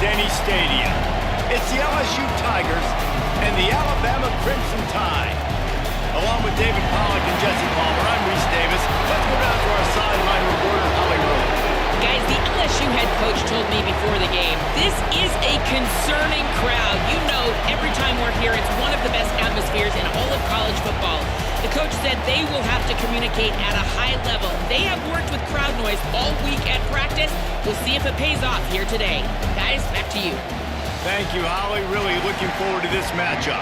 any stadium. It's the LSU Tigers and the Alabama Crimson Tide. Along with David Pollack and Jesse Palmer, I'm Reese Davis. Let's go down to our sideline reporter, Holly Rowe. Guys, the LSU head coach told me before the game, this is a concerning crowd. You know, every time we're here, it's one of the best atmospheres in all of college football. The coach said they will have to communicate at a high level. They have worked with crowd noise all week at practice. We'll see if it pays off here today. Guys, back to you. Thank you, Holly. Really looking forward to this matchup.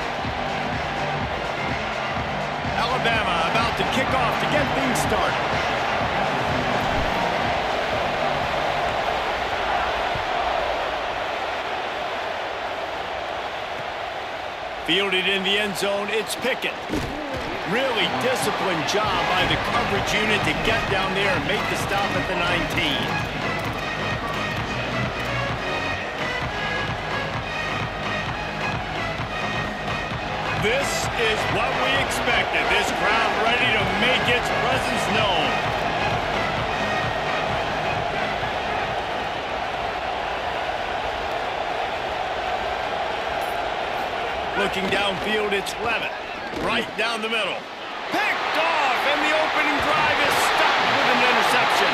Alabama about to kick off to get things started. Fielded in the end zone, it's Pickett. Really disciplined job by the coverage unit to get down there and make the stop at the 19. This is what we expected. This crowd ready to make its presence known. Looking downfield, it's Levitt. Right down the middle. Picked off, and the opening drive is stopped with an interception.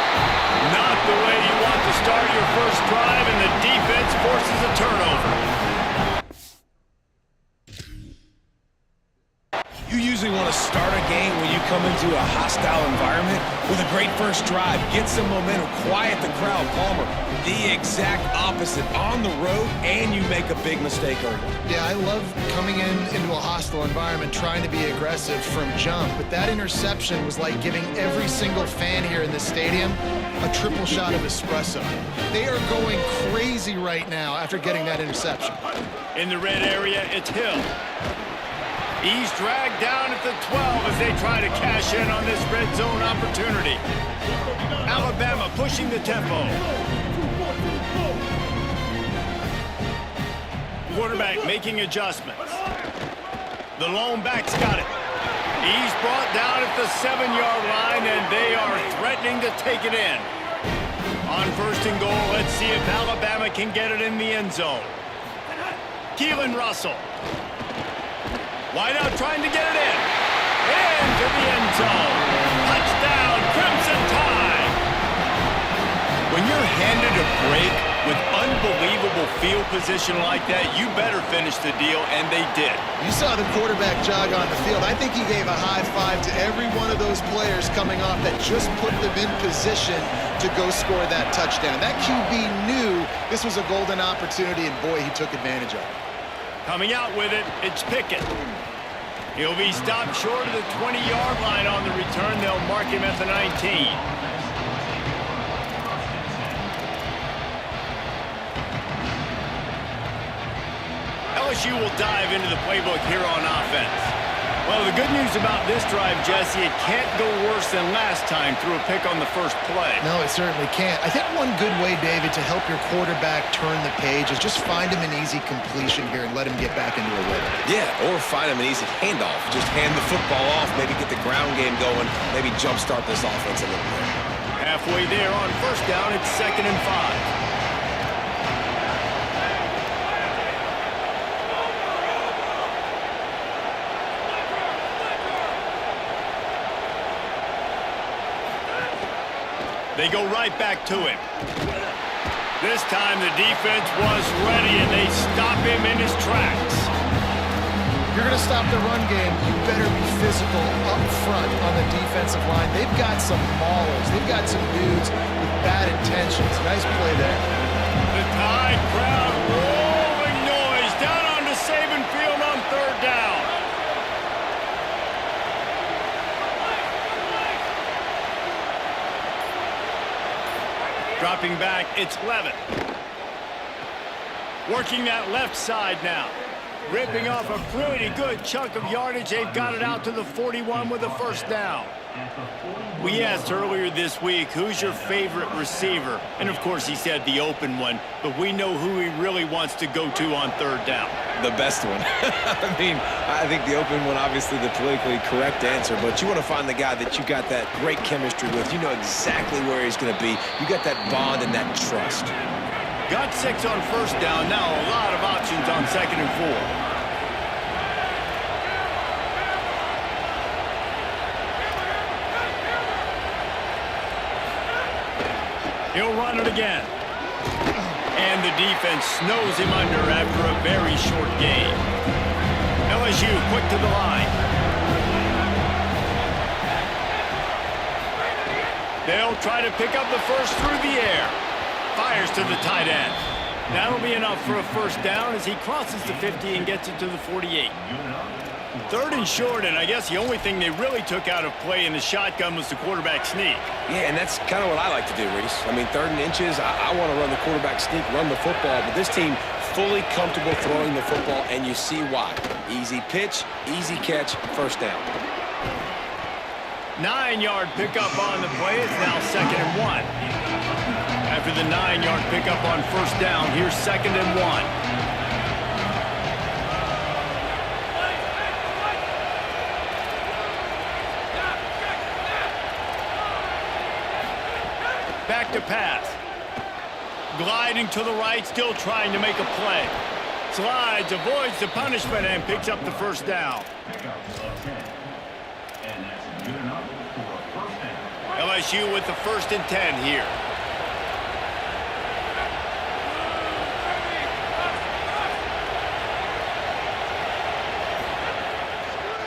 Not the way you want to start your first drive, and the defense forces a turnover. You usually want to start a game when you come into a hostile environment with a great first drive, get some momentum, quiet the crowd. Palmer, the exact opposite. On the road, and you make a big mistake early. Yeah, I love coming into a hostile environment, trying to be aggressive from jump, but that interception was like giving every single fan here in the stadium a triple shot of espresso. They are going crazy right now after getting that interception. In the red area, it's Hill. He's dragged down at the 12 as they try to cash in on this red zone opportunity. Alabama pushing the tempo. Quarterback making adjustments. The lone back's got it. He's brought down at the 7-yard line, and they are threatening to take it in. On first and goal, let's see if Alabama can get it in the end zone. Keelan Russell. Wide out trying to get it in. Into the end zone. Touchdown, Crimson Tide. When you're handed a break with unbelievable field position like that, you better finish the deal, and they did. You saw the quarterback jog on the field. I think he gave a high five to every one of those players coming off that just put them in position to go score that touchdown. That QB knew this was a golden opportunity, and boy, he took advantage of it. Coming out with it, it's Pickett. He'll be stopped short of the 20-yard line on the return. They'll mark him at the 19. LSU will dive into the playbook here on offense. Well, the good news about this drive, Jesse, it can't go worse than last time through a pick on the first play. No, it certainly can't. I think one good way, David, to help your quarterback turn the page is just find him an easy completion here and let him get back into a rhythm. Yeah, or find him an easy handoff. Just hand the football off, maybe get the ground game going, maybe jumpstart this offense a little bit. Halfway there on first down, it's 2nd and 5. They go right back to him. This time the defense was ready, and they stop him in his tracks. If you're going to stop the run game, you better be physical up front on the defensive line. They've got some maulers. They've got some dudes with bad intentions. Nice play there. The Tide crowd rolling noise down onto Saban Field on 3rd down. Dropping back, it's Levitt. Working that left side now. Ripping off a pretty good chunk of yardage. They've got it out to the 41 with a first down. We asked earlier this week, who's your favorite receiver? And, of course, he said the open one. But we know who he really wants to go to on 3rd down. The best one. I mean, I think the open one, obviously the politically correct answer. But you want to find the guy that you got that great chemistry with. You know exactly where he's going to be. You got that bond and that trust. Got 6 on first down. Now a lot of options on 2nd and 4. He'll run it again. And the defense snows him under after a very short gain. LSU quick to the line. They'll try to pick up the first through the air. Fires to the tight end. That'll be enough for a first down as he crosses the 50 and gets it to the 48. 3rd and short, and I guess the only thing they really took out of play in the shotgun was the quarterback sneak. Yeah, and that's kind of what I like to do, Reese. I mean, 3rd and inches, I want to run the quarterback sneak, run the football, but this team fully comfortable throwing the football, and you see why. Easy pitch, easy catch, first down. 9-yard pickup on the play. It's now 2nd and 1. After the 9-yard pickup on first down, here's 2nd and 1. Back to pass. Gliding to the right, still trying to make a play. Slides, avoids the punishment, and picks up the first down. LSU with the 1st and 10 here.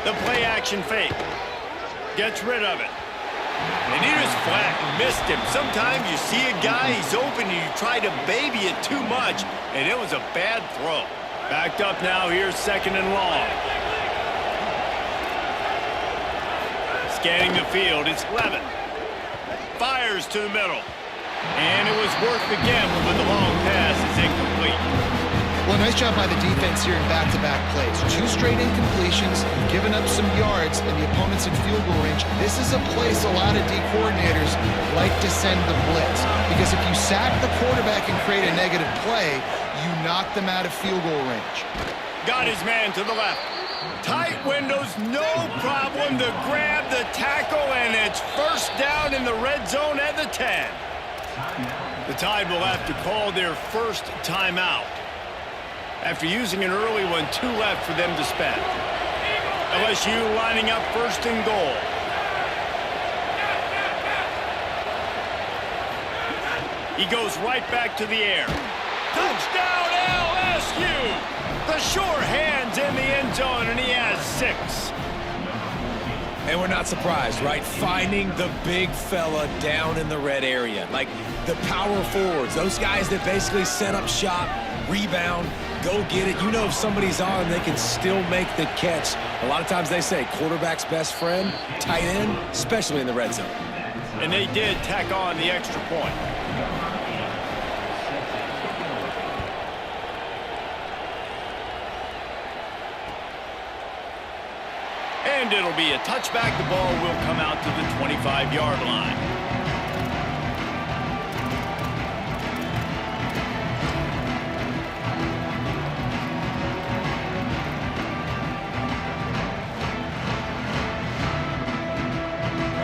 The play action fake. Gets rid of it. And he just flat missed him. Sometimes you see a guy, he's open, and you try to baby it too much, and it was a bad throw. Backed up now, here's 2nd and long. Scanning the field, it's Levin. Fires to the middle. And it was worth the gamble, but the long pass is incomplete. Well, nice job by the defense here in back-to-back plays. 2 straight incompletions, giving up some yards, and the opponent's in field goal range. This is a place a lot of D coordinators like to send the blitz. Because if you sack the quarterback and create a negative play, you knock them out of field goal range. Got his man to the left. Tight windows, no problem to grab the tackle, and it's first down in the red zone at the 10. The Tide will have to call their first timeout. After using an early one, 2 left for them to spend. LSU lining up 1st and goal. He goes right back to the air. Touchdown LSU! The sure hands in the end zone, and he has 6. And we're not surprised, right? Finding the big fella down in the red area. Like the power forwards, those guys that basically set up shop, rebound, go get it. You know if somebody's on, they can still make the catch. A lot of times they say quarterback's best friend, tight end, especially in the red zone. And they did tack on the extra point. And it'll be a touchback. The ball will come out to the 25-yard line.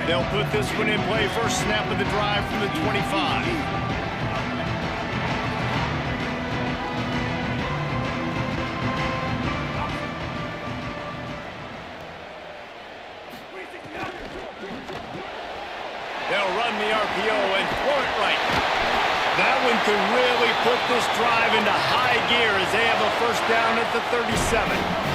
They'll put this one in play. First snap of the drive from the 25. They'll run the RPO and throw it right. That one could really put this drive into high gear as they have a first down at the 37.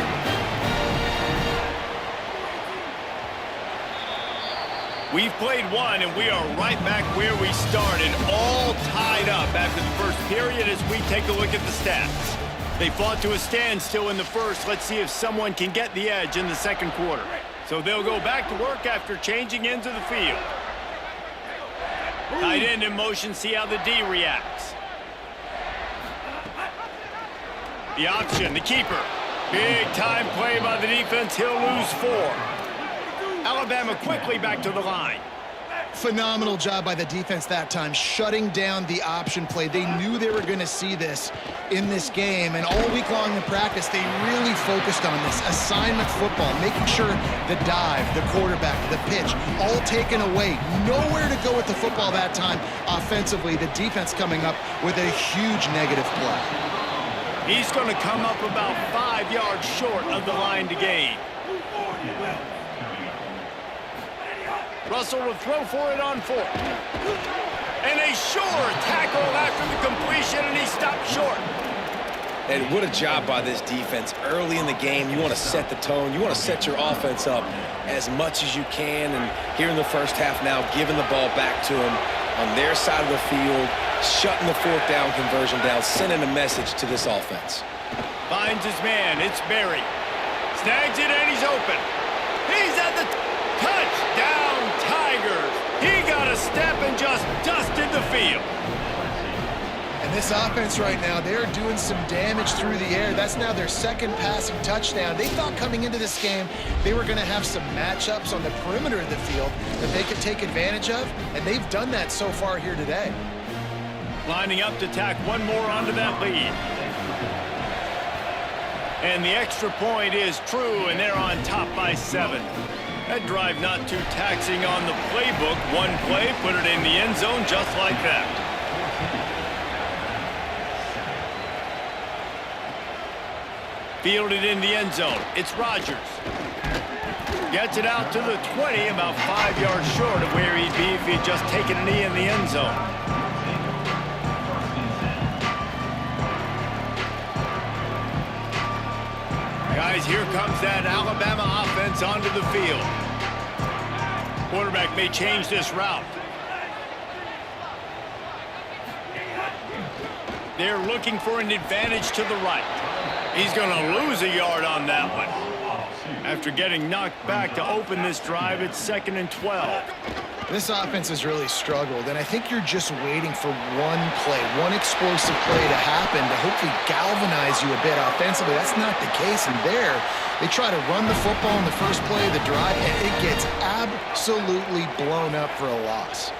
We've played one, and we are right back where we started, all tied up after the first period as we take a look at the stats. They fought to a standstill in the first. Let's see if someone can get the edge in the second quarter. So they'll go back to work after changing into the field. Tight end in motion, see how the D reacts. The option, the keeper. Big time play by the defense. He'll lose 4. Alabama quickly back to the line. Phenomenal job by the defense that time, shutting down the option play. They knew they were going to see this in this game, and all week long in practice, they really focused on this assignment football, making sure the dive, the quarterback, the pitch, all taken away. Nowhere to go with the football that time offensively. The defense coming up with a huge negative play. He's going to come up about 5 yards short of the line to gain. Russell will throw for it on 4. And a sure tackle after the completion, and he stopped short. And what a job by this defense. Early in the game, you want to set the tone. You want to set your offense up as much as you can. And here in the first half now, giving the ball back to them on their side of the field, shutting the 4th down conversion down, sending a message to this offense. Finds his man. It's Berry. Snags it, and he's open. He's at the touchdown, Tigers. He got a step and just dusted the field. And this offense right now, they're doing some damage through the air. That's now their 2nd passing touchdown. They thought coming into this game they were going to have some matchups on the perimeter of the field that they could take advantage of, and they've done that so far here today. Lining up to tack one more onto that lead. And the extra point is true, and they're on top by 7. That drive not too taxing on the playbook. One play, put it in the end zone just like that. Fielded in the end zone. It's Rodgers. Gets it out to the 20, about 5 yards short of where he'd be if he'd just taken a knee in the end zone. Guys, here comes that Alabama offense onto the field. Quarterback may change this route. They're looking for an advantage to the right. He's going to lose a yard on that one. After getting knocked back to open this drive, it's 2nd and 12. This offense has really struggled, and I think you're just waiting for one play, one explosive play to happen to hopefully galvanize you a bit offensively. That's not the case, and there, they try to run the football in the first play of the drive, and it gets absolutely blown up for a loss.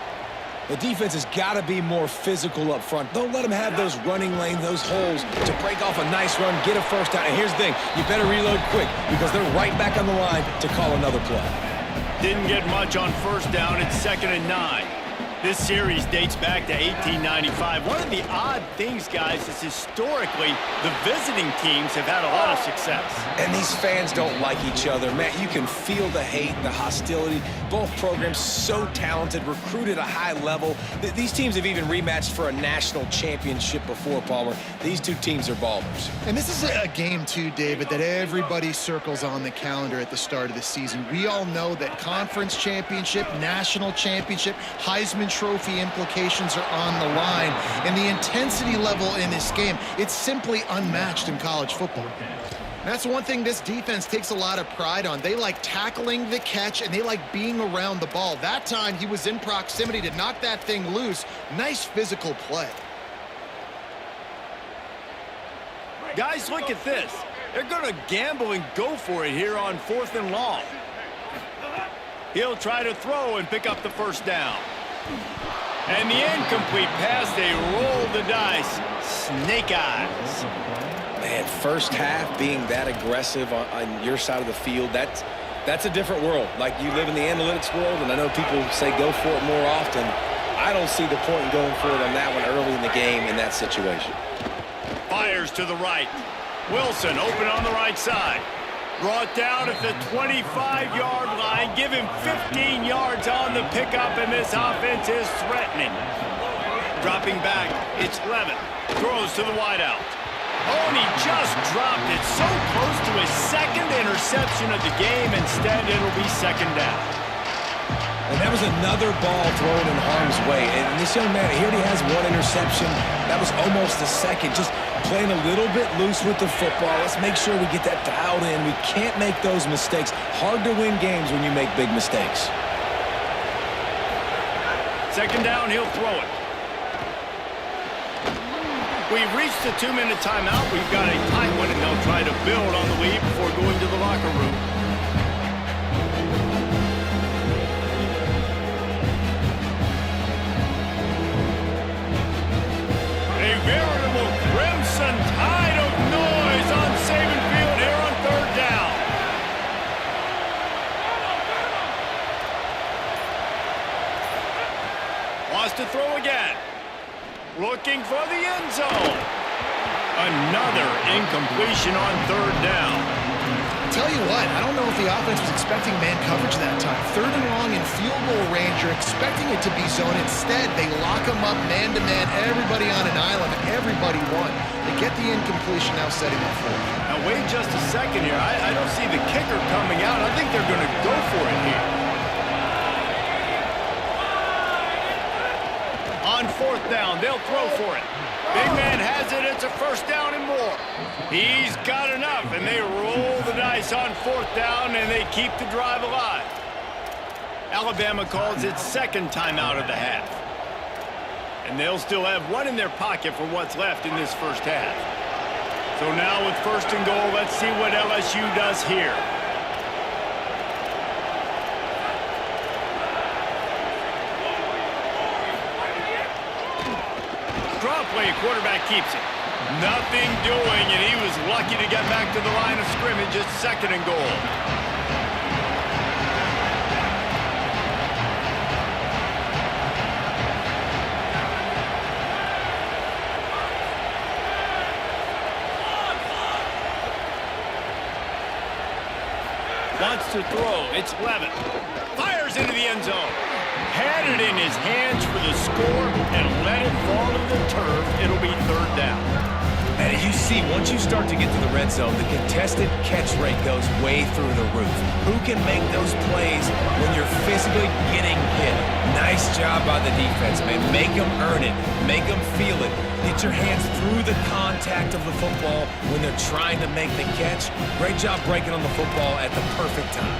The defense has got to be more physical up front. Don't let them have those running lanes, those holes to break off a nice run, get a first down. And here's the thing, you better reload quick because they're right back on the line to call another play. Didn't get much on first down. It's 2nd and 9. This series dates back to 1895. One of the odd things, guys, is historically the visiting teams have had a lot of success. And these fans don't like each other. Man, you can feel the hate, the hostility. Both programs so talented, recruited at a high level. These teams have even rematched for a national championship before, Palmer. These two teams are ballers. And this is a game, too, David, that everybody circles on the calendar at the start of the season. We all know that conference championship, national championship, Heisman Trophy implications are on the line, and the intensity level in this game, it's simply unmatched in college football. That's one thing this defense takes a lot of pride on. They like tackling the catch, and they like being around the ball. That time, he was in proximity to knock that thing loose. Nice physical play. Guys, look at this. They're going to gamble and go for it here on 4th and long. He'll try to throw and pick up the first down. And the incomplete pass, they roll the dice. Snake eyes. Man, first half being that aggressive on your side of the field, that's a different world. Like, you live in the analytics world, and I know people say go for it more often. I don't see the point in going for it on that one early in the game in that situation. Fires to the right. Wilson open on the right side. Brought down at the 25-yard line. Give him 15 yards on the pickup, and this offense is threatening. Dropping back, it's Levin. Throws to the wideout. Oh, and he just dropped it so close to his 2nd interception of the game. Instead, it'll be 2nd down. And that was another ball thrown in harm's way. And this young man, here he has one interception. That was almost a 2nd. Just playing a little bit loose with the football. Let's make sure we get that dialed in. We can't make those mistakes. Hard to win games when you make big mistakes. 2nd down, he'll throw it. We've reached the 2-minute timeout. We've got a tight one, and they'll try to build on the lead before going to the locker room. veritable crimson tide of noise on Saban Field here on third down. Wants to throw again. Looking for the end zone. Another incompletion on third down. Tell you what, I don't know if the offense was expecting man coverage that time. Third and long in field goal range, you're expecting it to be zone. Instead, they lock them up man-to-man, everybody on an island, everybody won. They get the incompletion, now setting up for it. Now wait just a second here. I don't see the kicker coming out. I think they're going to go for it here. On fourth down, they'll throw for it. Big man has it. It's a first down and more. He's got enough, and they roll the dice on fourth down, and they keep the drive alive. Alabama calls its second timeout of the half. And they'll still have one in their pocket for what's left in this first half. So now with first and goal, let's see what LSU does here. Draw play, quarterback keeps it. Nothing doing, and he was lucky to get back to the line of scrimmage at second and goal. Wants to throw. It's Levitt. Fires into the end zone. Had it in his hands for the score and let it fall to the turf. It'll be third down. And as you see, once you start to get to the red zone, the contested catch rate goes way through the roof. Who can make those plays when you're physically getting hit? Nice job by the defense, man. Make them earn it. Make them feel it. Get your hands through the contact of the football when they're trying to make the catch. Great job breaking on the football at the perfect time.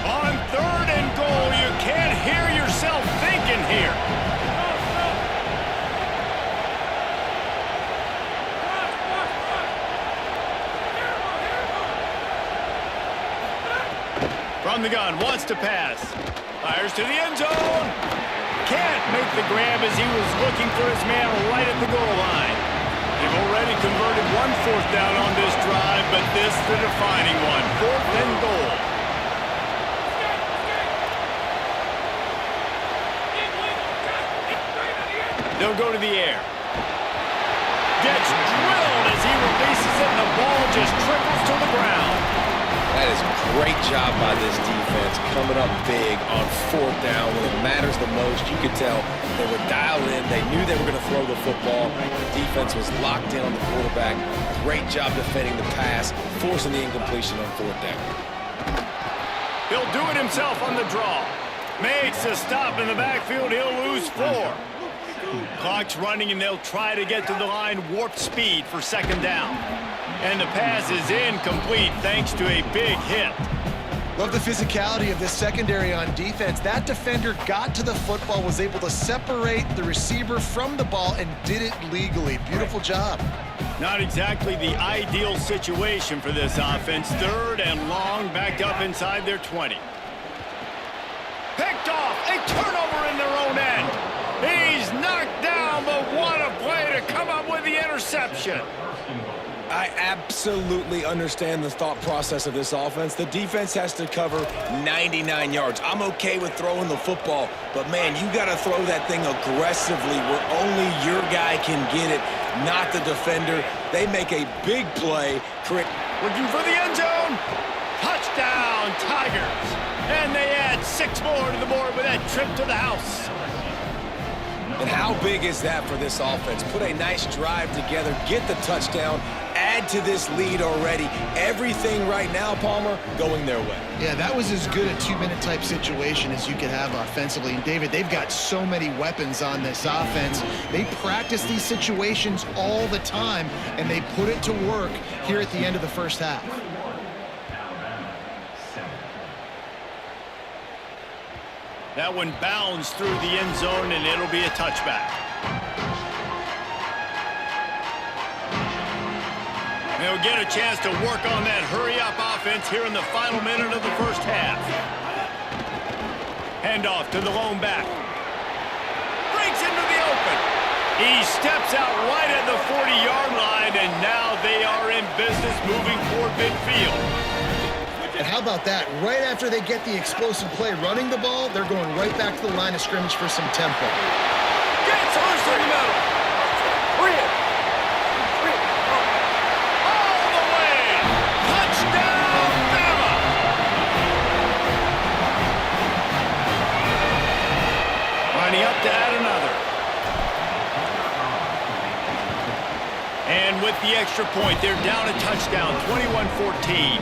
On third and goal, you can't hear yourself thinking here. From the gun, wants to pass. Fires to the end zone. Can't make the grab as he was looking for his man right at the goal line. They've already converted one fourth down on this drive, but this the defining one. Fourth and goal. They'll go to the air. Gets drilled as he releases it, and the ball just triples to the ground. That is a great job by this defense, coming up big on fourth down when it matters the most. You could tell they were dialed in. They knew they were going to throw the football. The defense was locked in on the quarterback. Great job defending the pass, forcing the incompletion on fourth down. He'll do it himself on the draw. Makes a stop in the backfield. He'll lose 4. Clock's running, and they'll try to get to the line warp speed for second down. And the pass is incomplete thanks to a big hit. Love the physicality of this secondary on defense. That defender got to the football, was able to separate the receiver from the ball, and did it legally. Beautiful job. Not exactly the ideal situation for this offense. Third and long, backed up inside their 20. Picked off, a turnover in their own end. He's knocked down, but what a play to come up with the interception. I absolutely understand the thought process of this offense. The defense has to cover 99 yards. I'm okay with throwing the football, but man, you got to throw that thing aggressively where only your guy can get it, not the defender. They make a big play. Looking for the end zone. Touchdown, Tigers. And they add 6 more to the board with that trip to the house. And how big is that for this offense? Put a nice drive together, get the touchdown, add to this lead already. Everything right now, Palmer, going their way. Yeah, that was as good a 2-minute type situation as you could have offensively. And David, they've got so many weapons on this offense. They practice these situations all the time, and they put it to work here at the end of the first half. That one bounds through the end zone, and it'll be a touchback. They'll get a chance to work on that hurry-up offense here in the final minute of the first half. Handoff to the lone back. Breaks into the He steps out right at the 40-yard line, and now they are in business moving toward midfield. And how about that? Right after they get the explosive play running the ball, they're going right back to the line of scrimmage for some tempo. Gets loose in the middle. All the way. Touchdown, Bama. Lining up to add another. And with the extra point, they're down a touchdown, 21-14.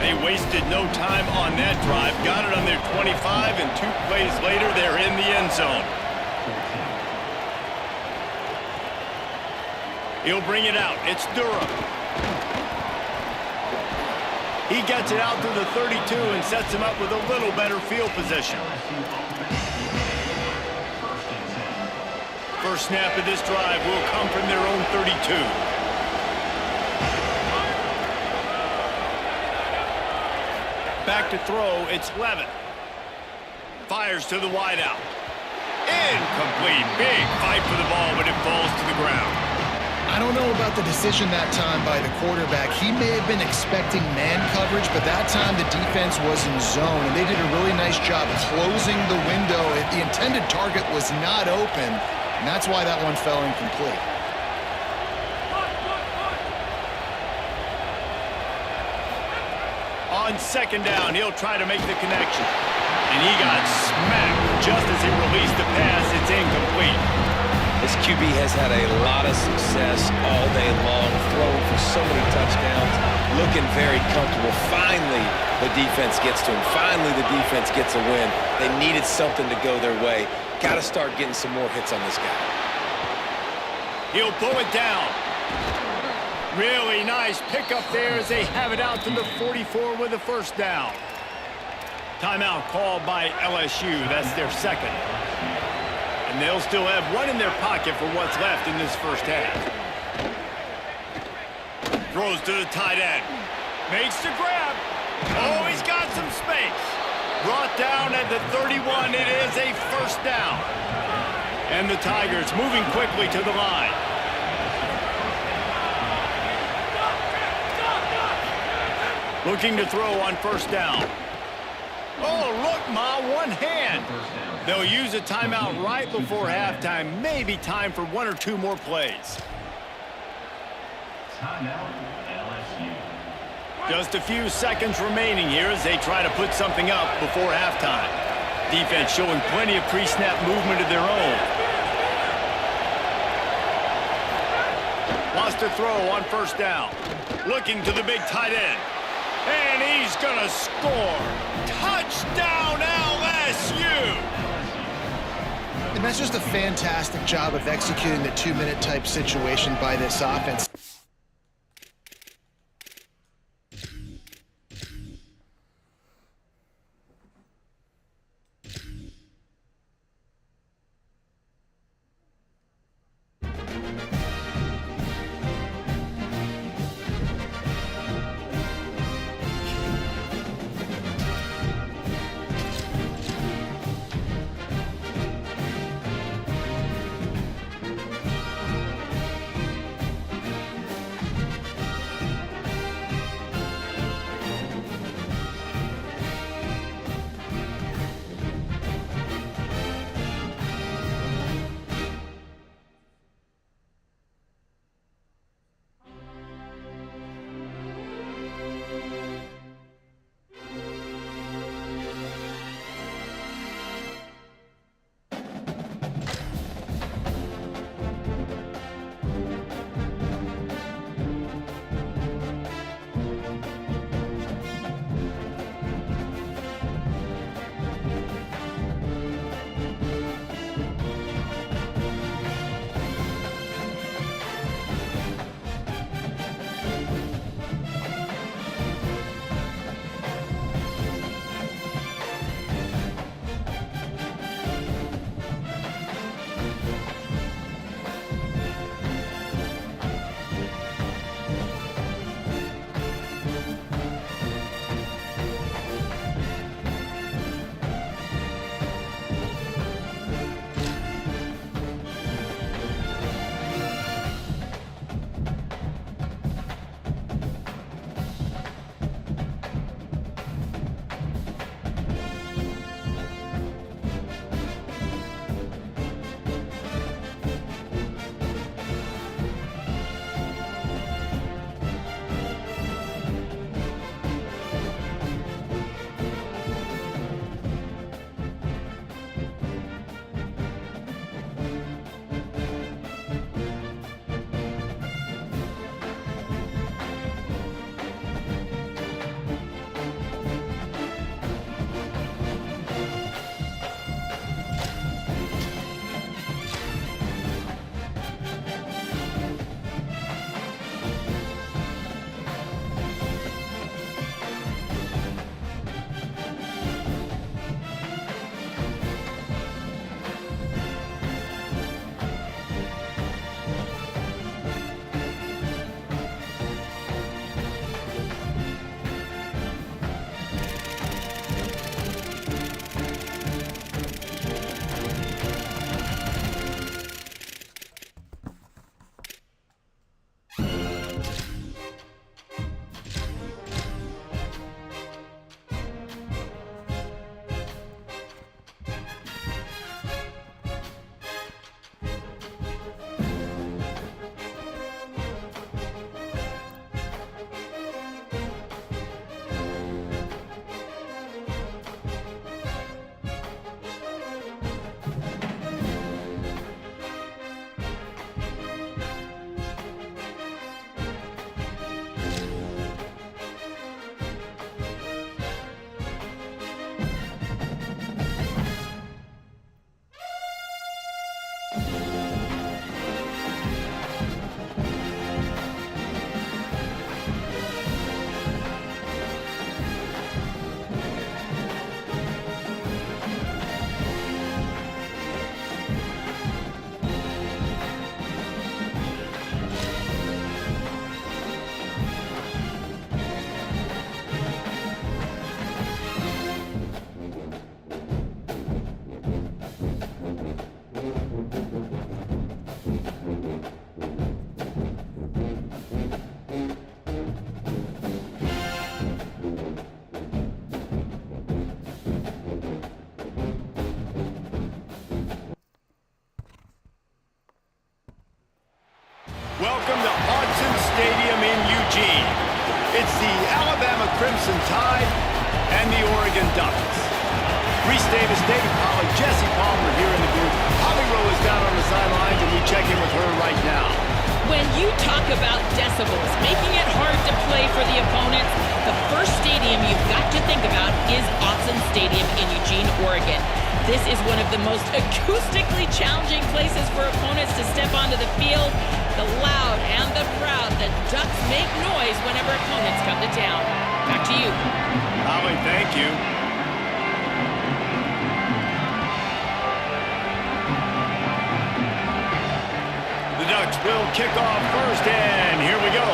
They wasted no time on that drive. Got it on their 25, and 2 plays later, they're in the end zone. He'll bring it out. It's Durham. He gets it out to the 32 and sets him up with a little better field position. First snap of this drive will come from their own 32. Back to throw, it's Levitt. Fires to the wideout. Incomplete. Big fight for the ball, but it falls to the ground. I don't know about the decision that time by the quarterback. He may have been expecting man coverage, but that time the defense was in zone, and they did a really nice job closing the window. The intended target was not open, and that's why that one fell incomplete. On second down, he'll try to make the connection. And he got smacked just as he released the pass. It's incomplete. This QB has had a lot of success all day long, throwing for so many touchdowns, looking very comfortable. Finally, the defense gets to him. Finally, the defense gets a win. They needed something to go their way. Got to start getting some more hits on this guy. He'll pull it down. Really nice pickup there as they have it out to the 44 with a first down. Timeout called by LSU. That's their second. And they'll still have one in their pocket for what's left in this first half. Throws to the tight end. Makes the grab. Oh, he's got some space. Brought down at the 31. It is a first down. And the Tigers moving quickly to the line. Looking to throw on first down. Oh, look, Ma, one hand. They'll use a timeout right before halftime. Maybe time for 1 or 2 more plays. Just a few seconds remaining here as they try to put something up before halftime. Defense showing plenty of pre-snap movement of their own. Wants to throw on first down. Looking to the big tight end. And he's going to score. Touchdown, LSU! And that's just a fantastic job of executing the 2-minute type situation by this offense. Crimson Tide and the Oregon Ducks. Reese Davis, David Pollack, Jesse Palmer here in the booth. Holly Rowe is down on the sidelines, and we check in with her right now. When you talk about decibels, making it hard to play for the opponents, the first stadium you've got to think about is Autzen Stadium in Eugene, Oregon. This is one of the most acoustically challenging places for opponents to step onto the field. The loud and the proud, the Ducks make noise whenever opponents come to town. Back to you. Holly, thank you. The Ducks will kick off first, and here we go.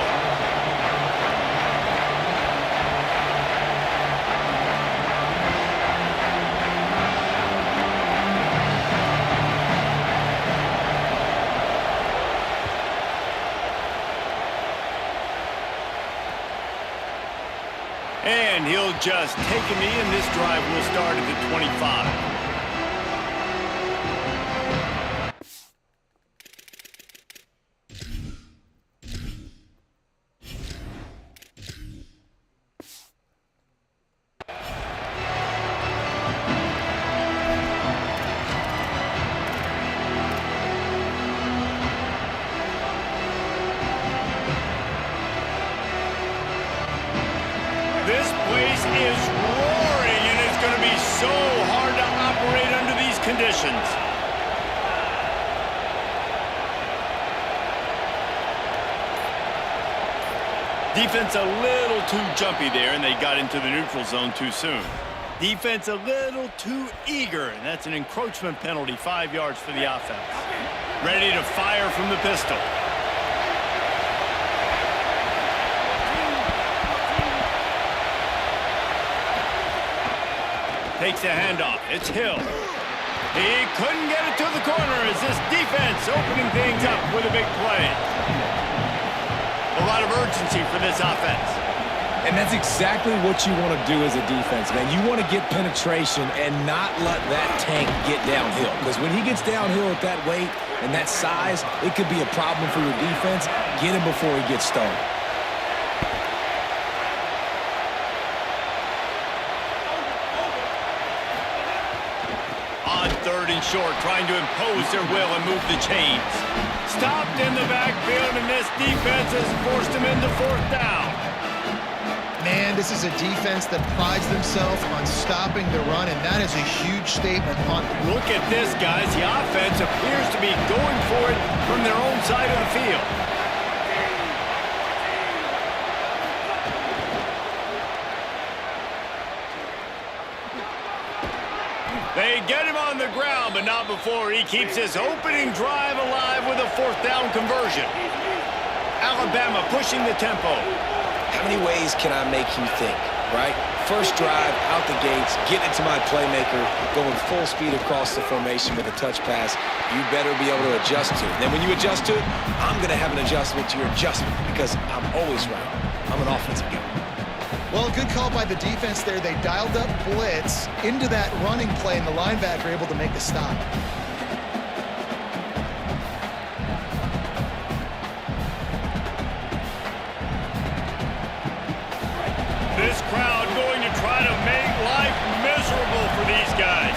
And he'll just take a knee, and this drive will start at the 25. This place is roaring, and it's going to be so hard to operate under these conditions. Defense a little too jumpy there, and they got into the neutral zone too soon. Defense a little too eager, and that's an encroachment penalty, 5 yards for the offense. Ready to fire from the pistol. Takes a handoff. It's Hill. He couldn't get it to the corner as this defense opening things up with a big play. A lot of urgency for this offense. And that's exactly what you want to do as a defense, man. You want to get penetration and not let that tank get downhill. Because when he gets downhill at that weight and that size, it could be a problem for your defense. Get him before he gets started. On third and short, trying to impose their will and move the chains. Stopped in the backfield, and this defense has forced him into fourth down. Man, this is a defense that prides themselves on stopping the run, and that is a huge statement on. Look at this, guys. The offense appears to be going for it from their own side of the field. They get him on the ground, but not before he keeps his opening drive alive with a fourth down conversion. Alabama pushing the tempo. How many ways can I make you think, right? First drive, out the gates, get it to my playmaker, going full speed across the formation with a touch pass. You better be able to adjust to it. Then when you adjust to it, I'm going to have an adjustment to your adjustment because I'm always right. I'm an offensive guy. Well, good call by the defense there. They dialed up blitz into that running play, and the linebacker able to make the stop. This crowd going to try to make life miserable for these guys.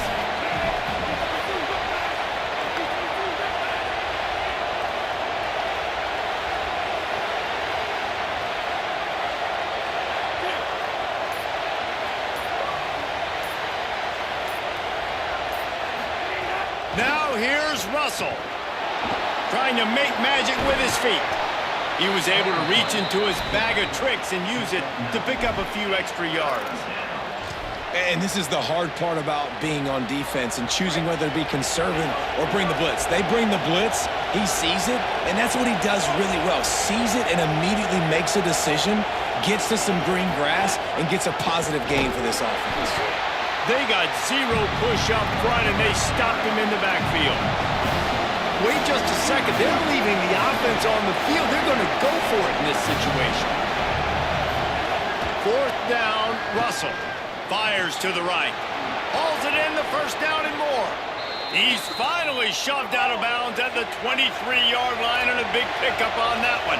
Now here's Russell, trying to make magic with his feet. He was able to reach into his bag of tricks and use it to pick up a few extra yards. And this is the hard part about being on defense and choosing whether to be conservative or bring the blitz. They bring the blitz, he sees it, and that's what he does really well. Sees it and immediately makes a decision, gets to some green grass, and gets a positive gain for this offense. They got zero push up front, and they stopped him in the backfield. Wait just a second. They're leaving the offense on the field. They're going to go for it in this situation. Fourth down, Russell. Fires to the right. Hauls it in, the first down and more. He's finally shoved out of bounds at the 23-yard line, and a big pickup on that one.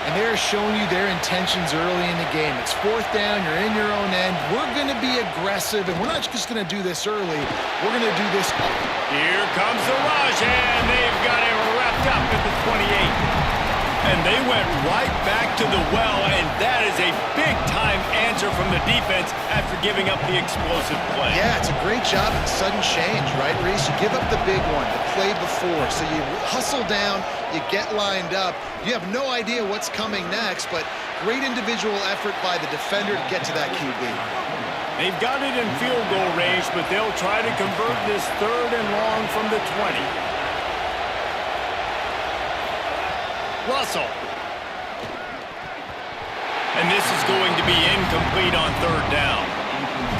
and they're showing you their intentions early in the game. It's fourth down, you're in your own end. We're going to be aggressive, and we're not just going to do this early. We're going to do this. Here comes the rush, and they've got him wrapped up at the 28. And they went right back to the well, and that is a big-time answer from the defense after giving up the explosive play. Yeah, it's a great job in sudden change, right, Reese? You give up the big one, the play before, so you hustle down, you get lined up. You have no idea what's coming next, but great individual effort by the defender to get to that QB. They've got it in field goal range, but they'll try to convert this 3rd and long from the 20. Russell. And this is going to be incomplete on 3rd down.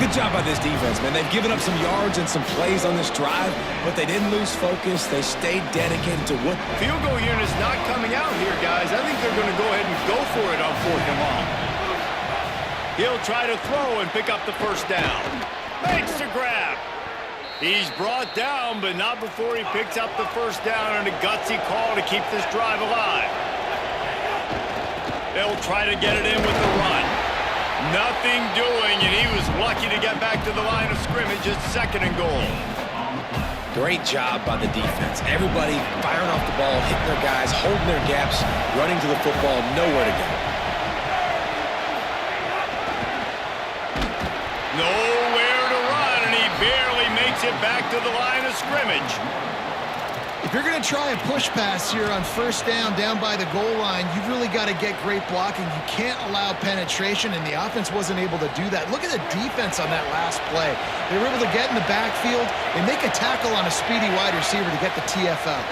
Good job by this defense, man. They've given up some yards and some plays on this drive, but they didn't lose focus. They stayed dedicated to what... Field goal unit's not coming out here, guys. I think they're going to go ahead and go for it on 4th and long. He'll try to throw and pick up the 1st down. Makes the grab. He's brought down, but not before he picks up the 1st down and a gutsy call to keep this drive alive. They'll try to get it in with the run. Nothing doing, and he was lucky to get back to the line of scrimmage at 2nd and goal. Great job by the defense. Everybody firing off the ball, hitting their guys, holding their gaps, running to the football, nowhere to go. Nowhere to run, and he barely makes it back to the line of scrimmage. If you're going to try a push pass here on 1st down by the goal line, you've really got to get great blocking. You can't allow penetration, and the offense wasn't able to do that. Look at the defense on that last play. They were able to get in the backfield and make a tackle on a speedy wide receiver to get the TFL.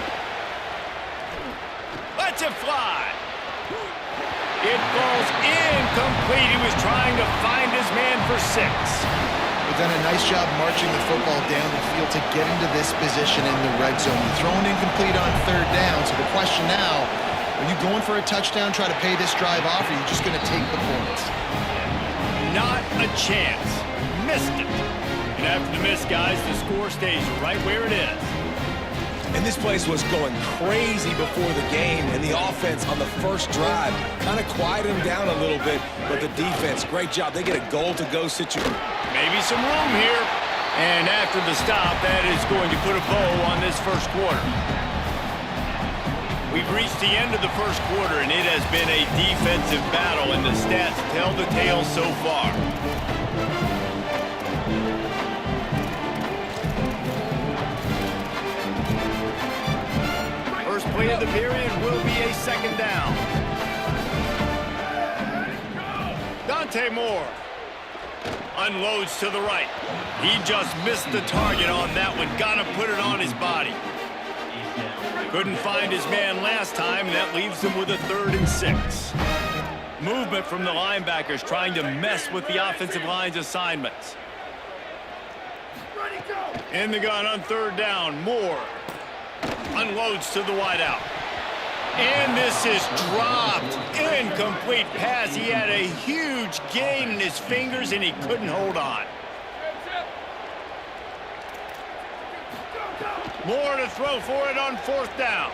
Let's it fly. It falls incomplete. He was trying to find his man for 6. They've done a nice job marching the football down the field to get into this position in the red zone. You're throwing incomplete on 3rd down, so the question now, are you going for a touchdown, try to pay this drive off, or are you just going to take the points? Not a chance. Missed it. And after the miss, guys, the score stays right where it is. And this place was going crazy before the game, and the offense on the 1st drive kind of quieted them down a little bit, but the defense, great job. They get a goal-to-go situation. Maybe some room here. And after the stop, that is going to put a bow on this 1st quarter. We've reached the end of the 1st quarter, and it has been a defensive battle, and the stats tell the tale so far. First play of the period will be a 2nd down. Dante Moore unloads to the right. He just missed the target on that one. Got to put it on his body. Couldn't find his man last time. That leaves him with a 3rd and 6. Movement from the linebackers trying to mess with the offensive line's assignments. In the gun on 3rd down. Moore unloads to the wideout. And this is dropped. Incomplete pass. He had a huge gain in his fingers, and he couldn't hold on. Moore to throw for it on 4th down.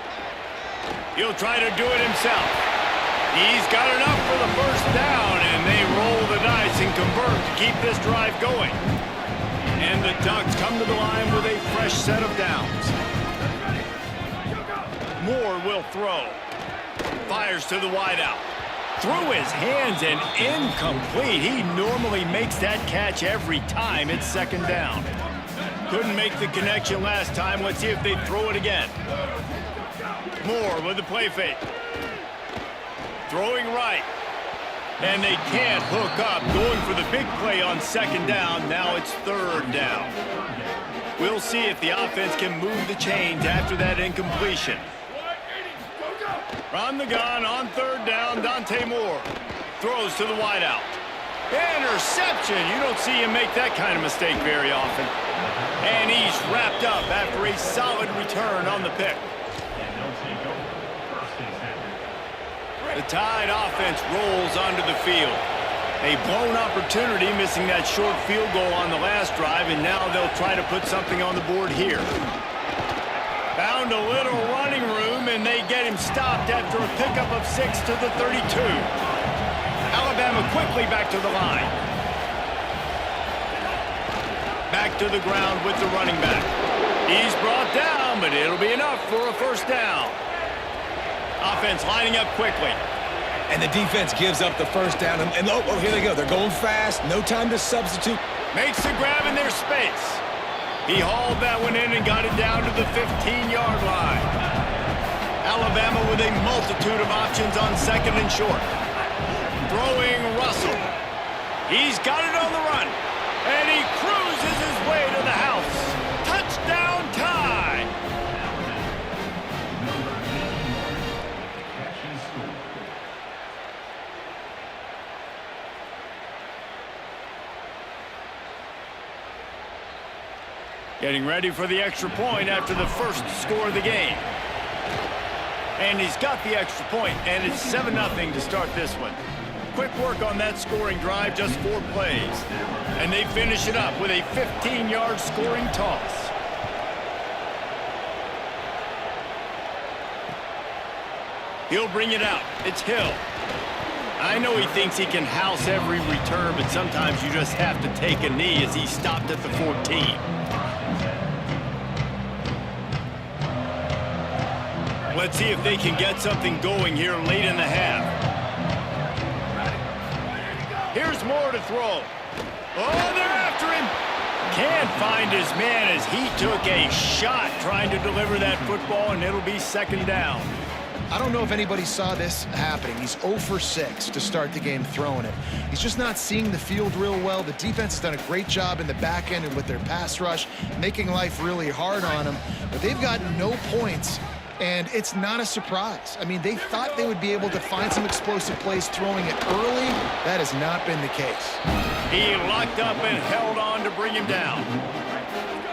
He'll try to do it himself. He's got enough for the 1st down, and they roll the dice and convert to keep this drive going. And the Ducks come to the line with a fresh set of downs. Moore will throw. Fires to the wideout. Through his hands and incomplete. He normally makes that catch every time. It's 2nd down. Couldn't make the connection last time. Let's see if they throw it again. Moore with the play fake. Throwing right. And they can't hook up. Going for the big play on 2nd down. Now it's 3rd down. We'll see if the offense can move the chains after that incompletion. From the gun on 3rd down, Dante Moore throws to the wideout. Interception. You don't see him make that kind of mistake very often. And he's wrapped up after a solid return on the pick. The Tide offense rolls onto the field. A blown opportunity, missing that short field goal on the last drive, and now they'll try to put something on the board here. Found a little running room, and they get him stopped after a pickup of 6 to the 32. Alabama quickly back to the line. Back to the ground with the running back. He's brought down, but it'll be enough for a first down. Offense lining up quickly. And the defense gives up the first down. And oh, here they go. They're going fast. No time to substitute. Makes the grab in their space. He hauled that one in and got it down to the 15-yard line. Alabama with a multitude of options on second and short. Throwing Russell. He's got it on the run. And he cruises his way to the house. Touchdown tie. Getting ready for the extra point after the first score of the game. And he's got the extra point, and it's 7-0 to start this one. Quick work on that scoring drive, just 4 plays. And they finish it up with a 15-yard scoring toss. He'll bring it out. It's Hill. I know he thinks he can house every return, but sometimes you just have to take a knee as he stopped at the 14. Let's see if they can get something going here late in the half. Here's more to throw. Oh, they're after him. Can't find his man as he took a shot trying to deliver that football, and it'll be second down. I don't know if anybody saw this happening. He's 0 for 6 to start the game throwing it. He's just not seeing the field real well. The defense has done a great job in the back end and with their pass rush, making life really hard on him. But they've gotten no points. And it's not a surprise. I mean, they thought they would be able to find some explosive plays throwing it early. That has not been the case. He locked up and held on to bring him down.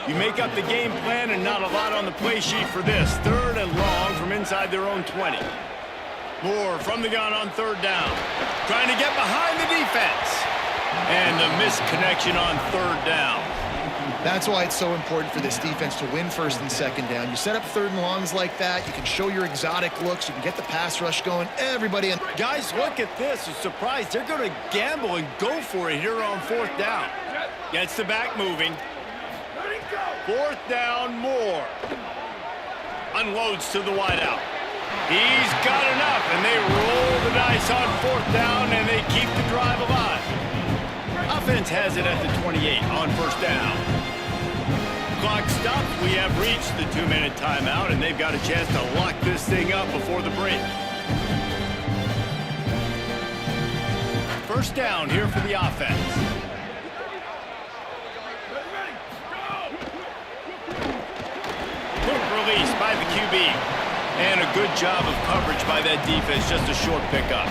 You make up the game plan and not a lot on the play sheet for this. 3rd and long from inside their own 20. Moore from the gun on 3rd down. Trying to get behind the defense. And the missed connection on 3rd down. That's why it's so important for this defense to win 1st and 2nd down. You set up 3rd and longs like that. You can show your exotic looks. You can get the pass rush going. Everybody in. Guys, look at this. I'm surprised. They're going to gamble and go for it here on 4th down. Gets the back moving. 4th down, Moore. Unloads to the wideout. He's got enough, and they roll the dice on 4th down, and they keep the drive alive. Offense has it at the 28 on 1st down. Clock stops. We have reached the 2-minute timeout, and they've got a chance to lock this thing up before the break. 1st down here for the offense. Quick release by the QB. And a good job of coverage by that defense. Just a short pickup.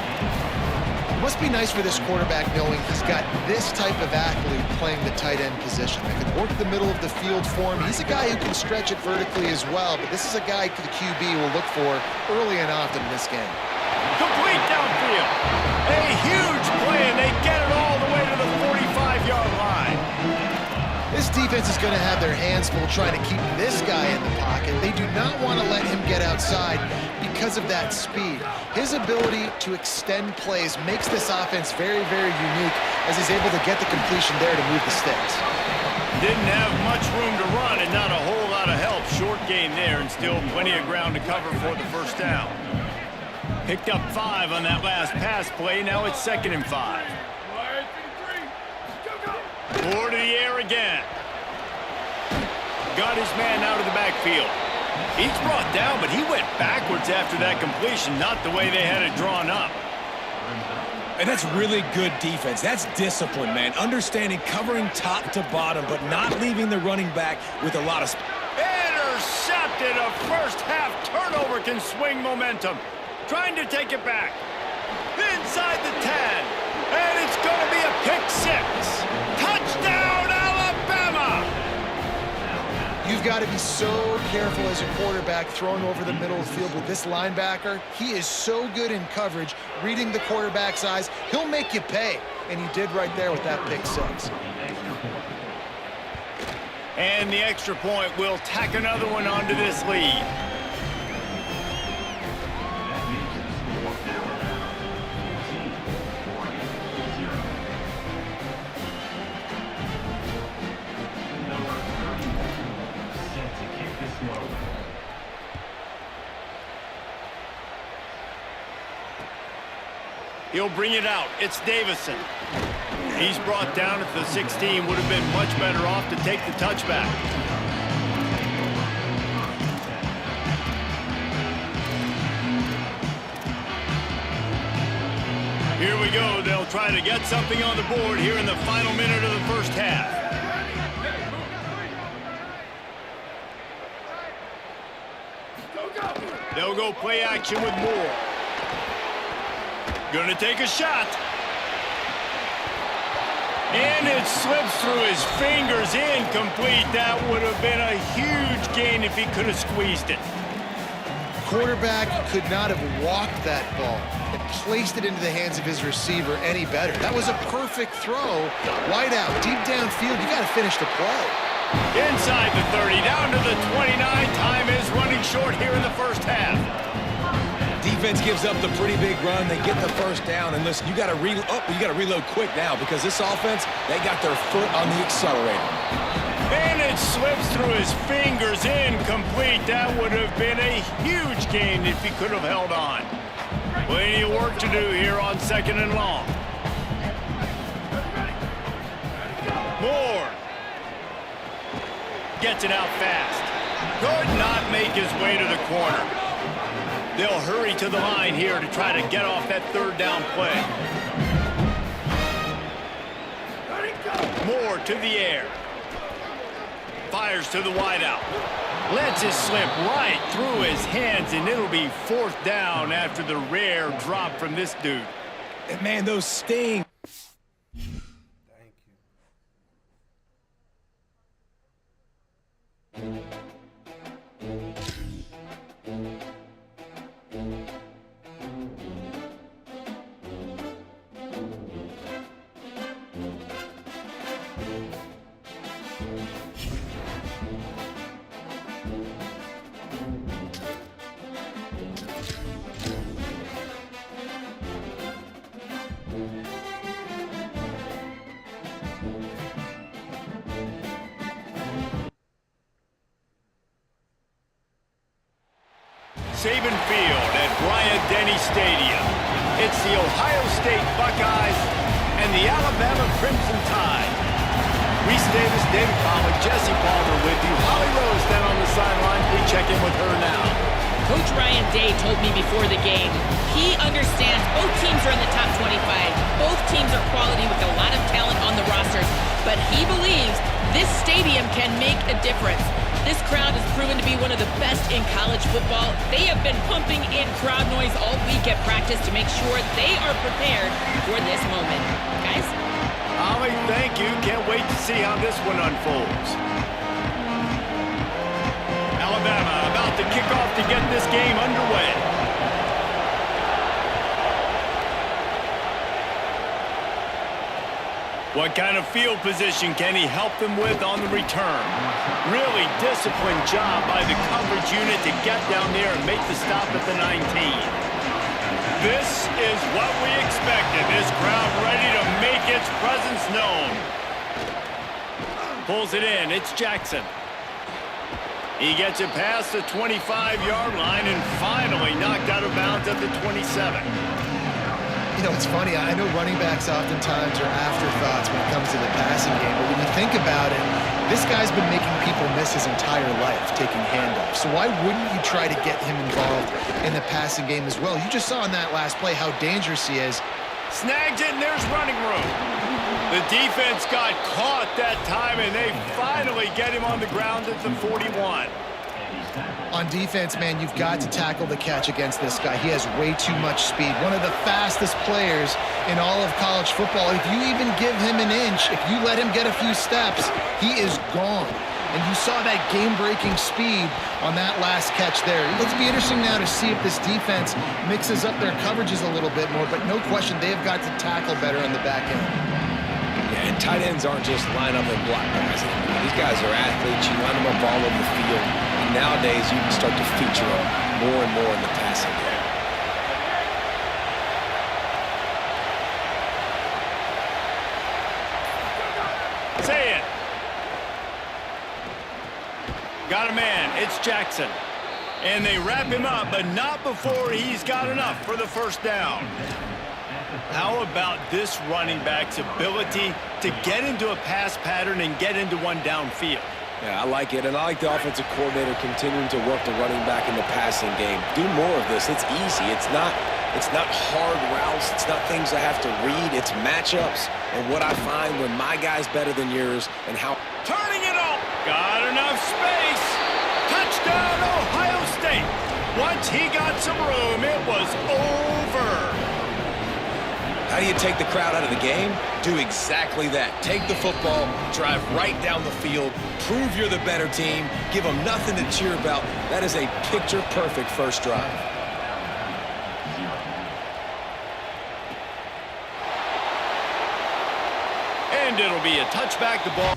It must be nice for this quarterback knowing he's got this type of athlete playing the tight end position. That can work the middle of the field for him. He's a guy who can stretch it vertically as well, but this is a guy the QB will look for early and often in this game. Complete downfield. A huge play, and they get it all the way to the 45-yard line. This defense is going to have their hands full trying to keep this guy in the pocket. They do not want to let him get outside because of that speed. His ability to extend plays makes this offense very, very unique as he's able to get the completion there to move the sticks. Didn't have much room to run and not a whole lot of help. Short gain there and still plenty of ground to cover for the 1st down. Picked up 5 on that last pass play. Now it's 2nd and 5. Moore to the air again. Got his man out of the backfield. He's brought down, but he went backwards after that completion, not the way they had it drawn up. And that's really good defense. That's discipline, man. Understanding covering top to bottom, but not leaving the running back with a lot of intercepted. A first-half turnover can swing momentum. Trying to take it back. Inside the 10. And it's going to be a pick 6. Touchdown, Alabama! You've got to be so careful as a quarterback throwing over the middle of the field with this linebacker. He is so good in coverage, reading the quarterback's eyes. He'll make you pay, and he did right there with that pick 6. And the extra point will tack another one onto this lead. He'll bring it out. It's Davison. He's brought down at the 16. Would have been much better off to take the touchback. Here we go. They'll try to get something on the board here in the final minute of the first half. They'll go play action with Moore. Gonna take a shot. And it slips through his fingers, incomplete. That would have been a huge gain if he could have squeezed it. Quarterback could not have walked that ball and placed it into the hands of his receiver any better. That was a perfect throw. Wide out, deep downfield, you got to finish the play. Inside the 30, down to the 29. Time is running short here in the first half. Defense gives up the pretty big run. They get the first down, and listen, you got to reload quick now because this offense, they got their foot on the accelerator. And it slips through his fingers, incomplete. That would have been a huge gain if he could have held on. Plenty of work to do here on 2nd and long. Moore gets it out fast. Could not make his way to the corner. They'll hurry to the line here to try to get off that 3rd down play. Moore to the air. Fires to the wideout. Lets it slip right through his hands, and it'll be 4th down after the rare drop from this dude. And man, those sting. Saban Field at Bryant-Denny Stadium. It's the Ohio State Buckeyes and the Alabama Crimson Tide. Reese Davis, David Conley, Jesse Palmer with you. Holly Rose down on the sideline. We check in with her now. Coach Ryan Day told me before the game, he understands both teams are in the top 25. Both teams are quality with a lot of talent on the rosters, but he believes this stadium can make a difference. This crowd has proven to be one of the best in college football. They have been pumping in crowd noise all week at practice to make sure they are prepared for this moment. Guys? Holly, thank you. Can't wait to see how this one unfolds. Alabama about to kick off to get this game underway. What kind of field position can he help them with on the return? Really disciplined job by the coverage unit to get down there and make the stop at the 19. This is what we expected. This crowd ready to make its presence known. Pulls it in. It's Jackson. He gets it past the 25-yard line and finally knocked out of bounds at the 27. You know, it's funny. I know running backs oftentimes are afterthoughts when it comes to the passing game, but when you think about it, this guy's been making people miss his entire life taking handoffs. So why wouldn't you try to get him involved in the passing game as well? You just saw in that last play how dangerous he is. Snags it, and there's running room. The defense got caught that time, and they finally get him on the ground at the 41. On defense, man, you've got to tackle the catch against this guy. He has way too much speed. One of the fastest players in all of college football. If you even give him an inch, if you let him get a few steps, he is gone. And you saw that game-breaking speed on that last catch there. It'll be interesting now to see if this defense mixes up their coverages a little bit more, but no question they have got to tackle better on the back end. Yeah, and tight ends aren't just line up and block guys. These guys are athletes. You line them up all over the field. And nowadays, you can start to feature them more and more in the passing game. Say it. Got a man. It's Jackson. And they wrap him up, but not before he's got enough for the first down. How about this running back's ability to get into a pass pattern and get into one downfield? Yeah, I like it, and I like the offensive coordinator continuing to work the running back in the passing game. Do more of this. It's easy. It's not hard routes. It's not things I have to read. It's matchups and what I find when my guy's better than yours and how. Turning it up. Got enough space. Touchdown, Ohio State. Once he got some room, it was over. How do you take the crowd out of the game? Do exactly that. Take the football, drive right down the field, prove you're the better team, give them nothing to cheer about. That is a picture-perfect first drive. And it'll be a touchback. The ball.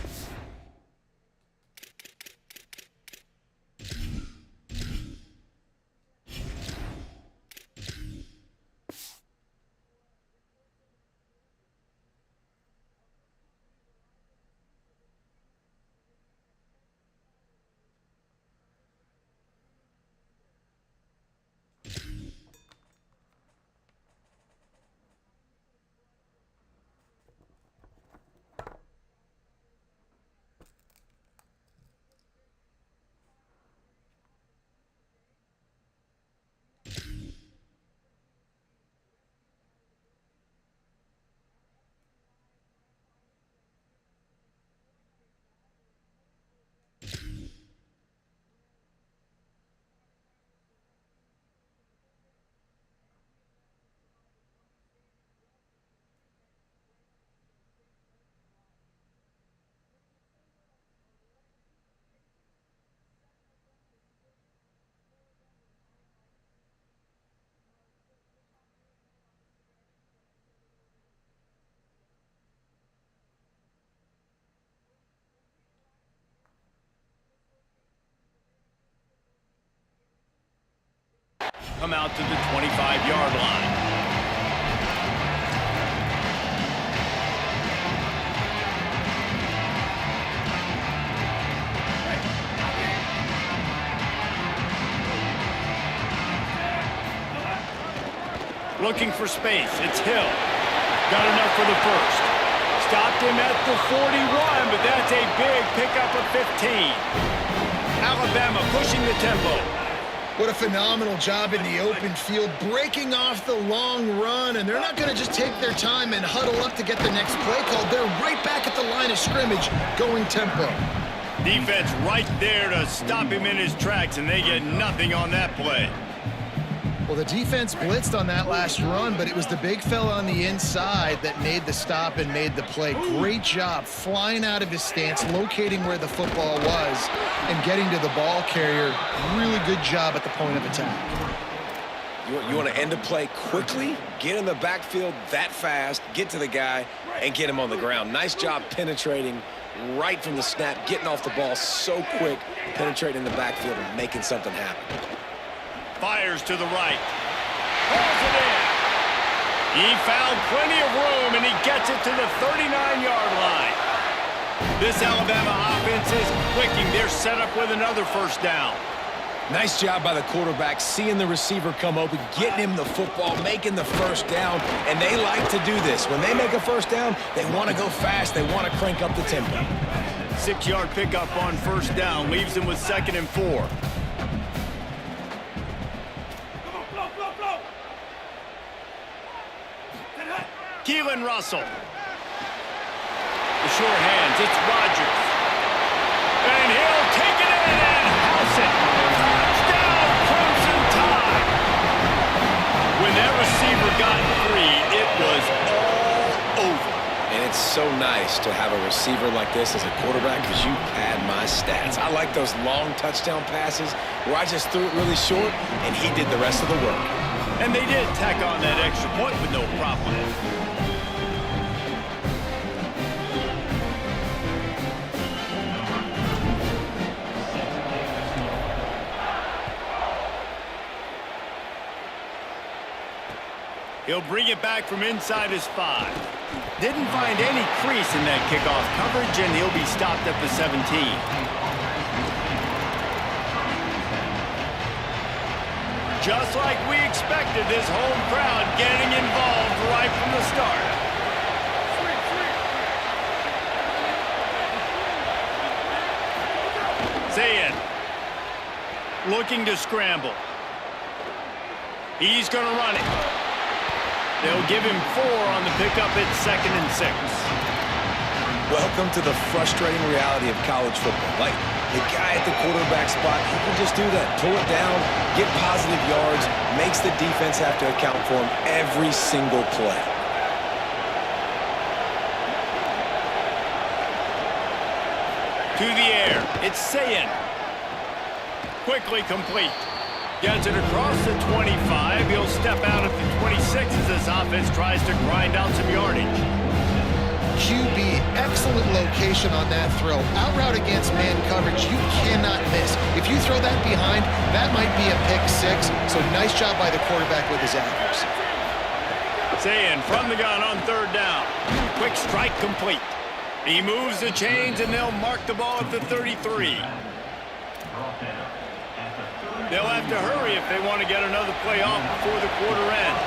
Come out to the 25-yard line. Looking for space. It's Hill. Got enough for the first. Stopped him at the 41, but that's a big pickup of 15. Alabama pushing the tempo. What a phenomenal job in the open field, breaking off the long run, and they're not going to just take their time and huddle up to get the next play called. They're right back at the line of scrimmage, going tempo. Defense right there to stop him in his tracks, and they get nothing on that play. Well, the defense blitzed on that last run, but it was the big fella on the inside that made the stop and made the play. Great job flying out of his stance, locating where the football was, and getting to the ball carrier. Really good job at the point of attack. You want to end a play quickly, get in the backfield that fast, get to the guy, and get him on the ground. Nice job penetrating right from the snap, getting off the ball so quick, penetrating the backfield and making something happen. Fires to the right. Pulls it in. He found plenty of room, and he gets it to the 39-yard line. This Alabama offense is clicking. They're set up with another first down. Nice job by the quarterback, seeing the receiver come open, getting him the football, making the first down, and they like to do this. When they make a first down, they want to go fast. They want to crank up the tempo. 6-yard pickup on first down leaves them with 2nd and 4. Keelan Russell. The sure hands, it's Rodgers. And he'll take it in and house it. Touchdown, Crimson Tide. When that receiver got free, it was all over. And it's so nice to have a receiver like this as a quarterback because you pad my stats. I like those long touchdown passes where I just threw it really short and he did the rest of the work. And they did tack on that extra point with no problem. He'll bring it back from inside his 5. Didn't find any crease in that kickoff coverage, and he'll be stopped at the 17. Just like we expected, this home crowd getting involved right from the start. Zayn looking to scramble. He's going to run it. They'll give him 4 on the pickup at 2nd and 6. Welcome to the frustrating reality of college football. Like, the guy at the quarterback spot, he can just do that. Pull it down, get positive yards, makes the defense have to account for him every single play. To the air, it's Zayn. Quickly complete. Gets it across the 25. He'll step out at the 26 as this offense tries to grind out some yardage. QB, excellent location on that throw. Out route against man coverage, you cannot miss. If you throw that behind, that might be a pick 6. So nice job by the quarterback with his accuracy. Zayn from the gun on 3rd down. Quick strike complete. He moves the chains and they'll mark the ball at the 33. They'll have to hurry if they want to get another play off before the quarter ends.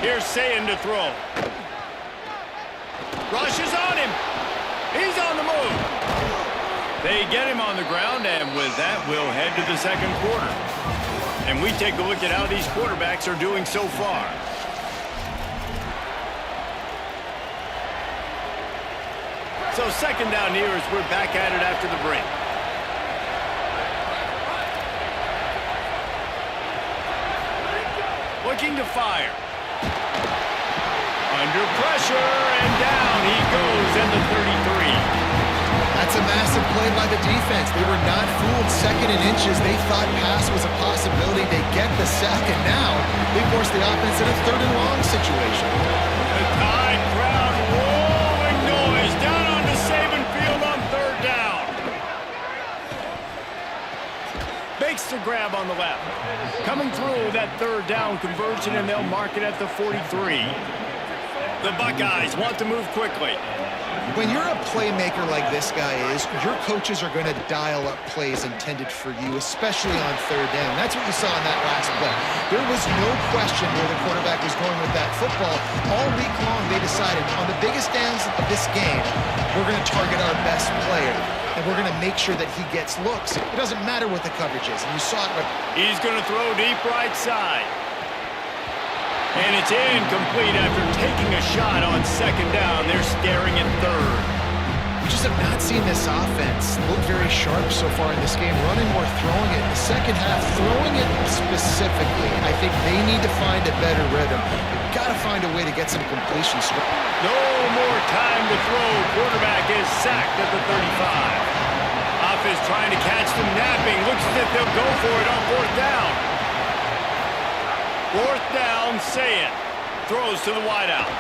Here's Zayn to throw. Rush is on him. He's on the move. They get him on the ground, and with that, we'll head to the 2nd quarter. And we take a look at how these quarterbacks are doing so far. So 2nd down here as we're back at it after the break. Looking to fire. Under pressure, and down he goes in the 33. That's a massive play by the defense. They were not fooled. 2nd and inches. They thought pass was a possibility. They get the sack, and now they force the offense in a 3rd and long situation. The tide crowd rolling noise down onto Saban Field on 3rd down. Makes the grab on the left. Coming through that 3rd down conversion, and they'll mark it at the 43. The Buckeyes want to move quickly. When you're a playmaker like this guy is, your coaches are going to dial up plays intended for you, especially on 3rd down. That's what you saw in that last play. There was no question where the quarterback was going with that football. All week long, they decided on the biggest downs of this game, we're going to target our best player, and we're going to make sure that he gets looks. It doesn't matter what the coverage is. And you saw it. He's going to throw deep right side. And it's incomplete after taking a shot on 2nd down. They're staring at 3rd. We just have not seen this offense look very sharp so far in this game, running or throwing it. In the 2nd half, throwing it specifically, I think they need to find a better rhythm. They've got to find a way to get some completions. No more time to throw. Quarterback is sacked at the 35. Offense trying to catch them napping. Looks as if they'll go for it on 4th down. 4th down, Zayn throws to the wideout.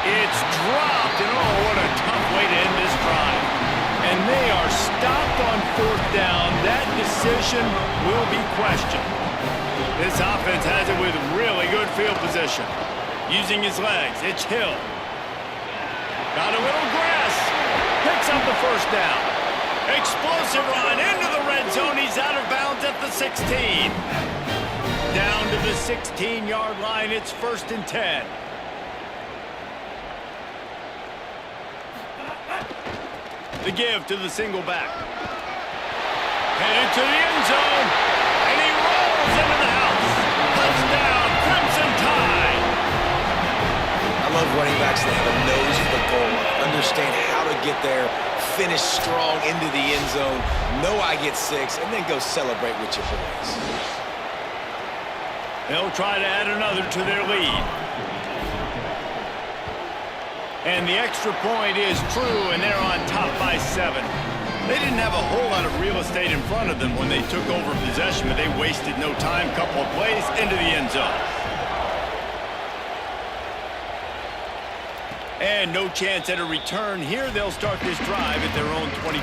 It's dropped, and oh, what a tough way to end this drive. And they are stopped on 4th down. That decision will be questioned. This offense has it with really good field position. Using his legs, it's Hill. Got a little grass. Picks up the 1st down. Explosive run into the red zone. He's out of bounds at the 16. Down to the 16-yard line. It's 1st and 10. The give to the single back. Headed to the end zone. And he rolls into the house. Touchdown, Crimson Tide. I love running backs that have a nose for the goal line. Understand how to get there, finish strong into the end zone, know I get 6, and then go celebrate with your boys. They'll try to add another to their lead. And the extra point is true, and they're on top by 7. They didn't have a whole lot of real estate in front of them when they took over possession, but they wasted no time. Couple of plays into the end zone. And no chance at a return here. They'll start this drive at their own 25.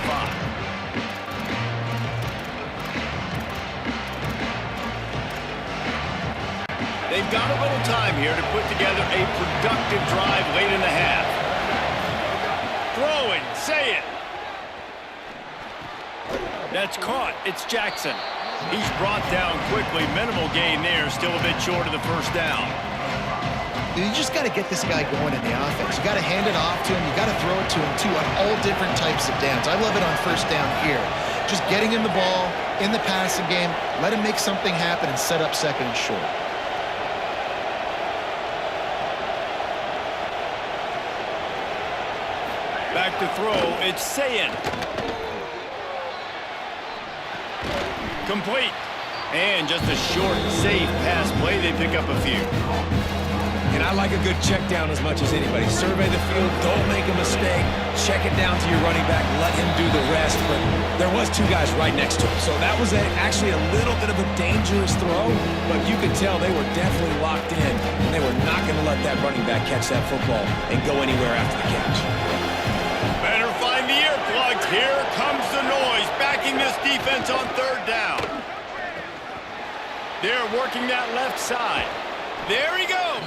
They've got a little time here to put together a productive drive late in the half. Throwing, say it. That's caught. It's Jackson. He's brought down quickly. Minimal gain there. Still a bit short of the first down. You just got to get this guy going in the offense. You got to hand it off to him. You got to throw it to him, too, on all different types of downs. I love it on first down here. Just getting him the ball in the passing game, let him make something happen and set up second and short. Back to throw. It's Sayin. Complete. And just a short, safe pass play. They pick up a few. And I like a good check down as much as anybody. Survey the field, don't make a mistake. Check it down to your running back, let him do the rest. But there was two guys right next to him. So that was actually a little bit of a dangerous throw, but you could tell they were definitely locked in, and they were not going to let that running back catch that football and go anywhere after the catch. Better find the earplugs. Here comes the noise, backing this defense on third down. They're working that left side. There he goes.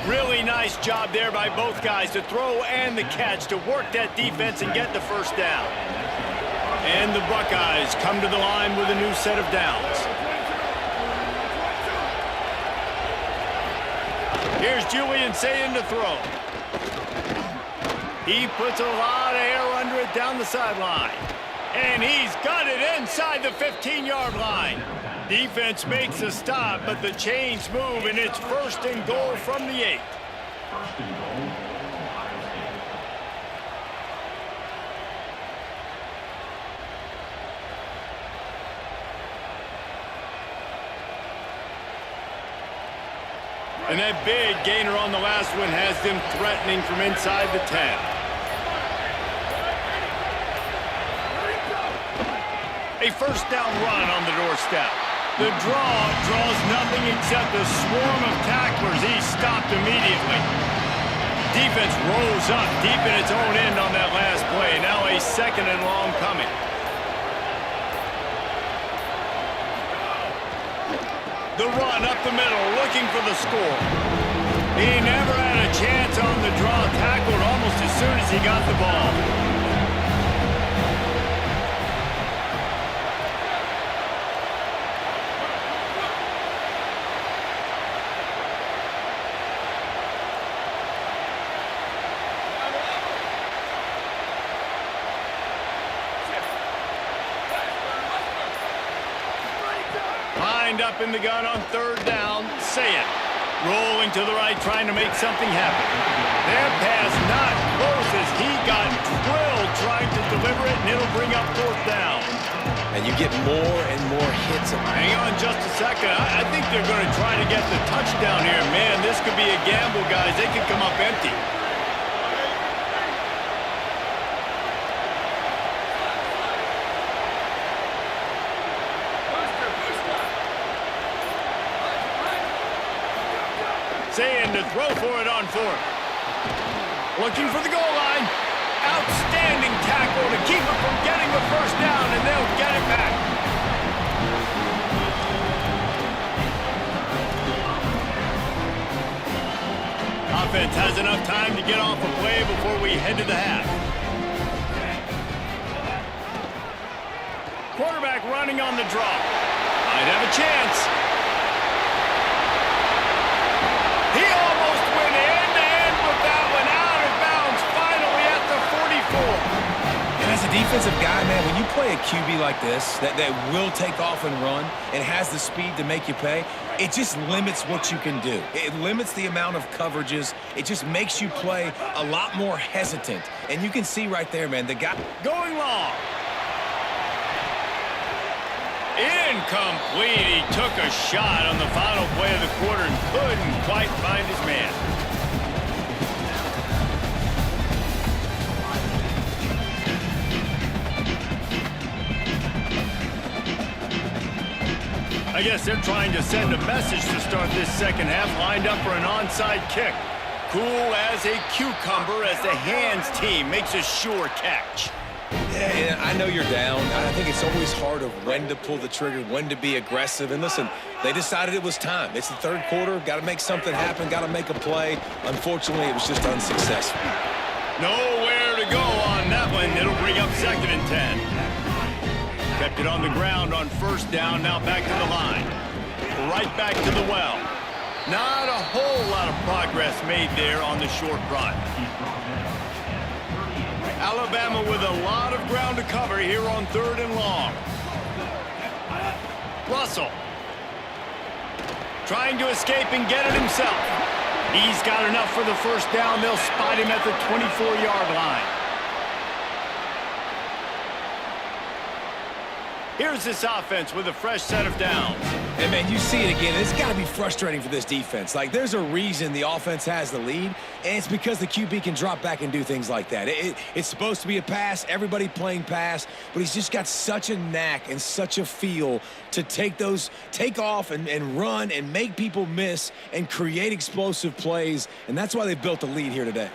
Really nice job there by both guys to throw and the catch to work that defense and get the first down. And the Buckeyes come to the line with a new set of downs. Here's Julian Sayin to throw. He puts a lot of air under it down the sideline. And he's got it inside the 15-yard line. Defense makes a stop, but the chains move, and it's first and goal from the 8. And that big gainer on the last one has them threatening from inside the 10. A first down run on the doorstep. The draw draws nothing except a swarm of tacklers. He's stopped immediately. Defense rolls up deep in its own end on that last play. Now a second and long coming. The run up the middle, looking for the score. He never had a chance on the draw. Tackled almost as soon as he got the ball. Up in the gun on third down. Sayin rolling to the right, trying to make something happen. Their pass not close as he got drilled trying to deliver it, and it'll bring up fourth down. And you get more and more hits. Hang on just a second. I think they're going to try to get the touchdown here. Man, this could be a gamble, guys. They could come up empty. Sayin to throw for it on fourth. Looking for the goal line. Outstanding tackle to keep him from getting the first down, and they'll get it back. Offense has enough time to get off a play before we head to the half. Quarterback running on the draw. Might have a chance. He almost went end-to-end with that one, out of bounds, finally at the 44. And as a defensive guy, man, when you play a QB like this, that will take off and run and has the speed to make you pay, it just limits what you can do. It limits the amount of coverages. It just makes you play a lot more hesitant. And you can see right there, man, the guy going long. Incomplete. He took a shot on the final play of the quarter and couldn't quite find his man. I guess they're trying to send a message to start this second half, lined up for an onside kick. Cool as a cucumber as the hands team makes a sure catch. Yeah, I know you're down. I think it's always hard of when to pull the trigger, when to be aggressive. And listen, they decided it was time. It's the third quarter. Got to make something happen. Got to make a play. Unfortunately, it was just unsuccessful. Nowhere to go on that one. It'll bring up second and 10. Kept it on the ground on first down, now back to the line. Right back to the well. Not a whole lot of progress made there on the short run. Alabama with a lot of ground to cover here on 3rd and long. Russell trying to escape and get it himself. He's got enough for the first down. They'll spot him at the 24-yard line. Here's this offense with a fresh set of downs. And, man, you see it again. It's got to be frustrating for this defense. Like, there's a reason the offense has the lead, and it's because the QB can drop back and do things like that. It's supposed to be a pass, everybody playing pass, but he's just got such a knack and such a feel to take off and run and make people miss and create explosive plays, and that's why they've built a lead here today.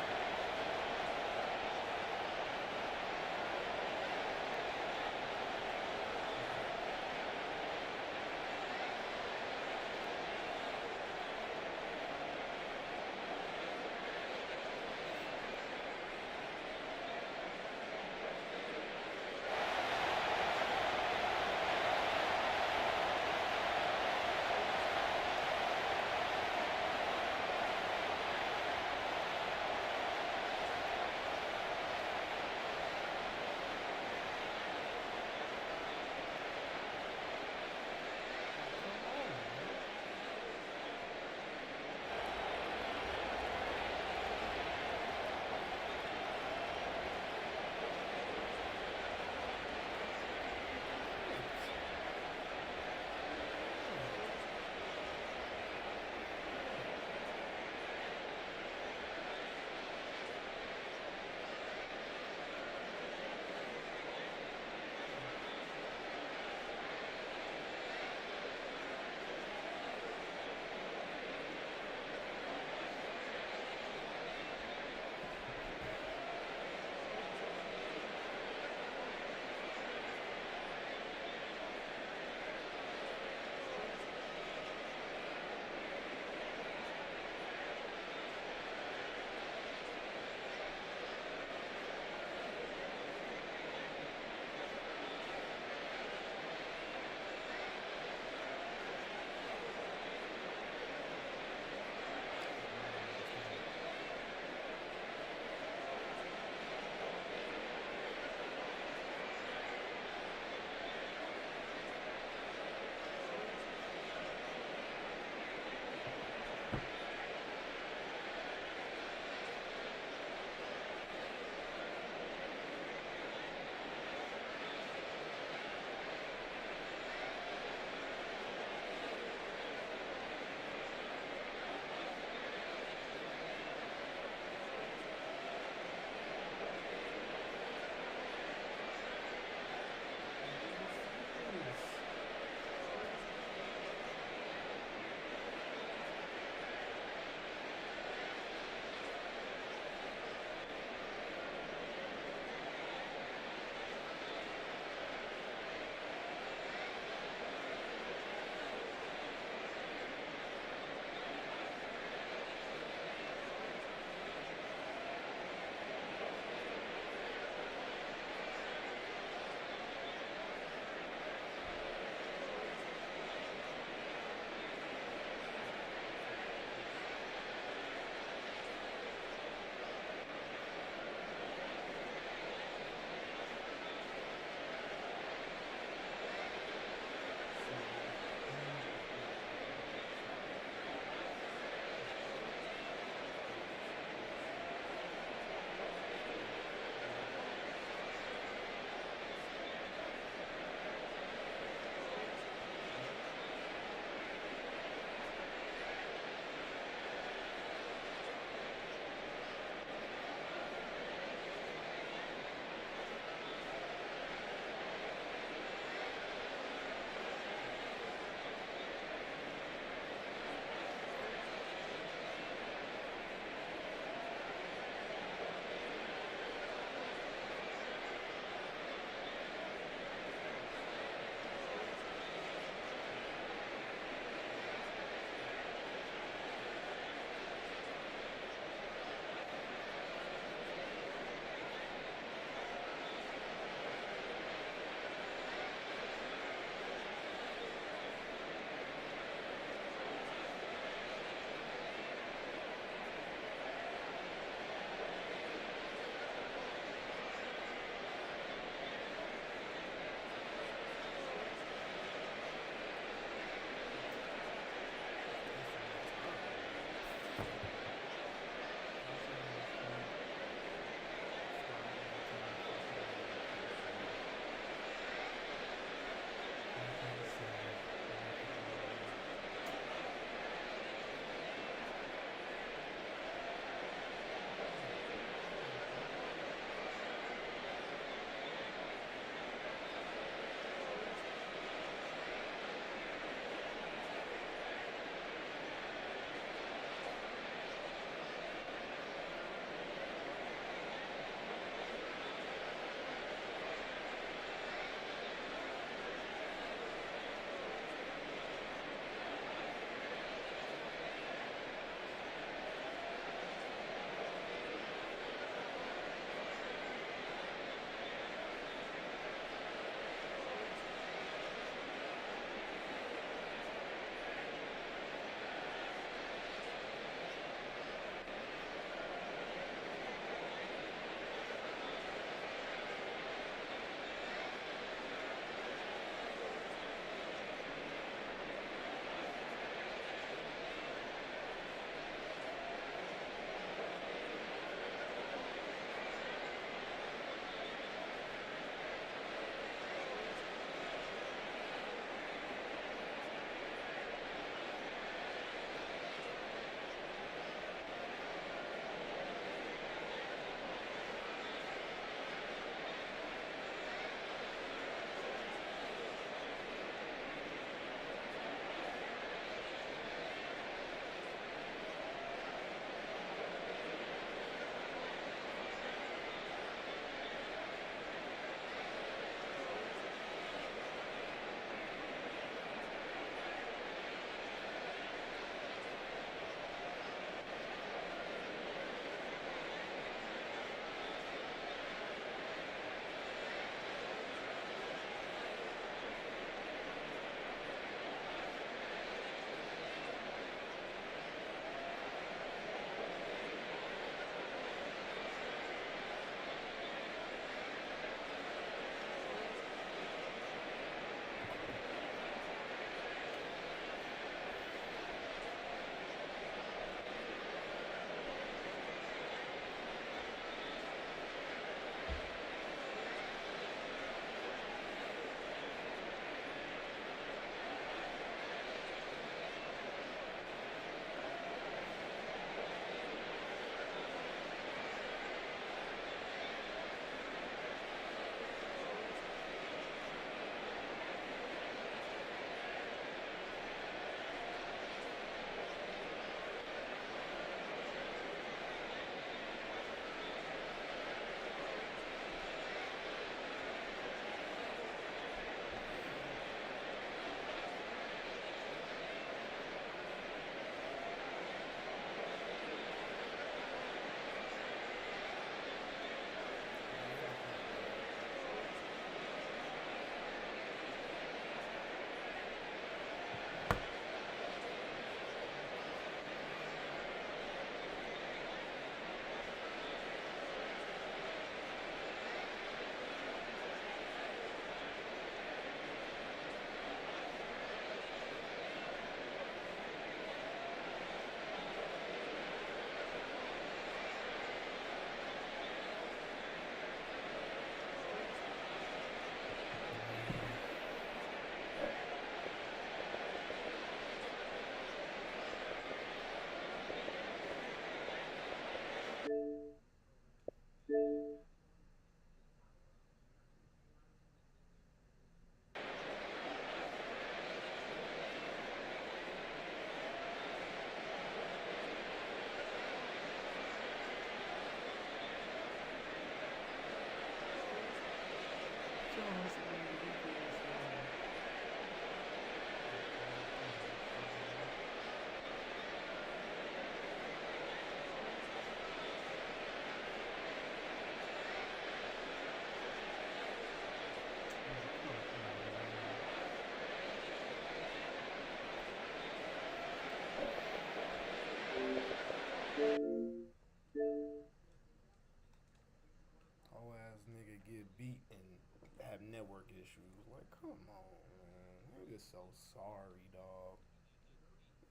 niggas so sorry, dog.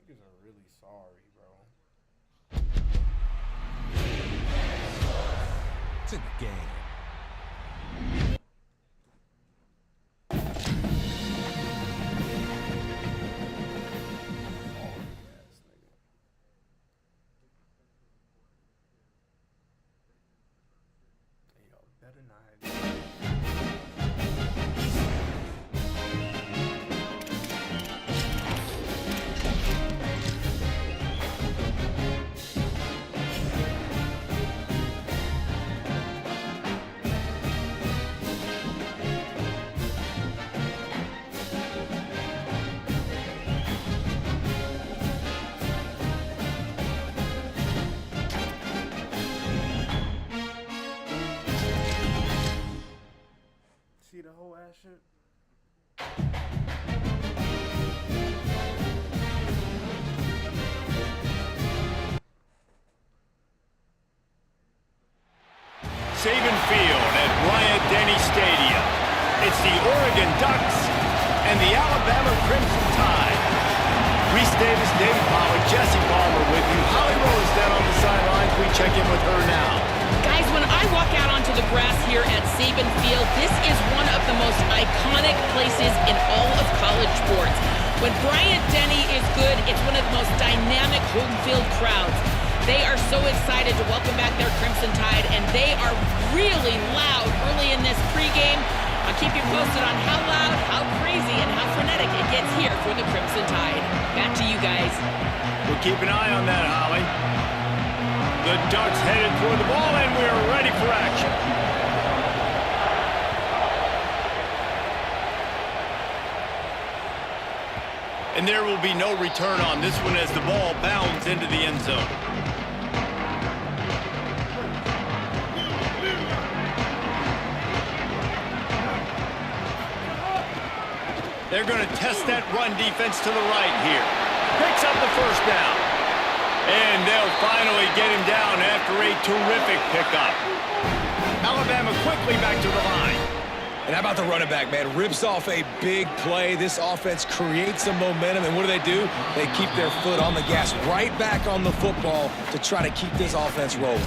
Niggas are really sorry, bro. It's in the game. Better not have see the whole ass shit. Saban Field at Bryant-Denny Stadium. It's the Oregon Ducks and the Alabama Crimson Tide. Reese Davis, David Pollack, Jesse Palmer with you. Holly Rose down on the sidelines. We check in with her now. Guys, when I walk out onto the grass here at Saban Field, this is one of the most iconic places in all of college sports. When Bryant-Denny is good, it's one of the most dynamic home field crowds. They are so excited to welcome back their Crimson Tide, and they are really loud early in this pregame. I'll keep you posted on how loud, how crazy, and how frenetic it gets here for the Crimson Tide. Back to you guys. We'll keep an eye on that, Holly. The Ducks headed toward the ball, and we're ready for action. And there will be no return on this one as the ball bounds into the end zone. They're going to test that run defense to the right here. Picks up the first down. And they'll finally get him down after a terrific pickup. Alabama quickly back to the line. And how about the running back, man? Rips off a big play. This offense creates some momentum, and what do? They keep their foot on the gas, right back on the football to try to keep this offense rolling.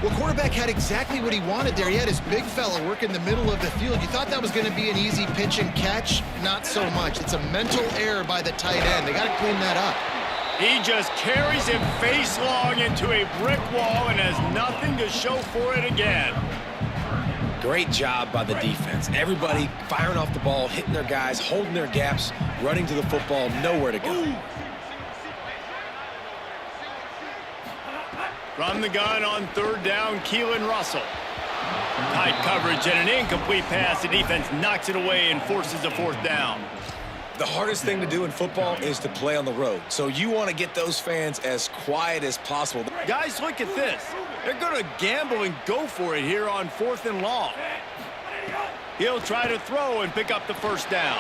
Well, quarterback had exactly what he wanted there. He had his big fella work in the middle of the field. You thought that was going to be an easy pitch and catch? Not so much. It's a mental error by the tight end. They got to clean that up. He just carries him face long into a brick wall and has nothing to show for it again. Great job by the defense. Everybody firing off the ball, hitting their guys, holding their gaps, running to the football, nowhere to go. From the gun on third down, Keelan Russell. Tight coverage and an incomplete pass. The defense knocks it away and forces a fourth down. The hardest thing to do in football is to play on the road. So you want to get those fans as quiet as possible. Guys, look at this. They're going to gamble and go for it here on 4th and long. He'll try to throw and pick up the first down.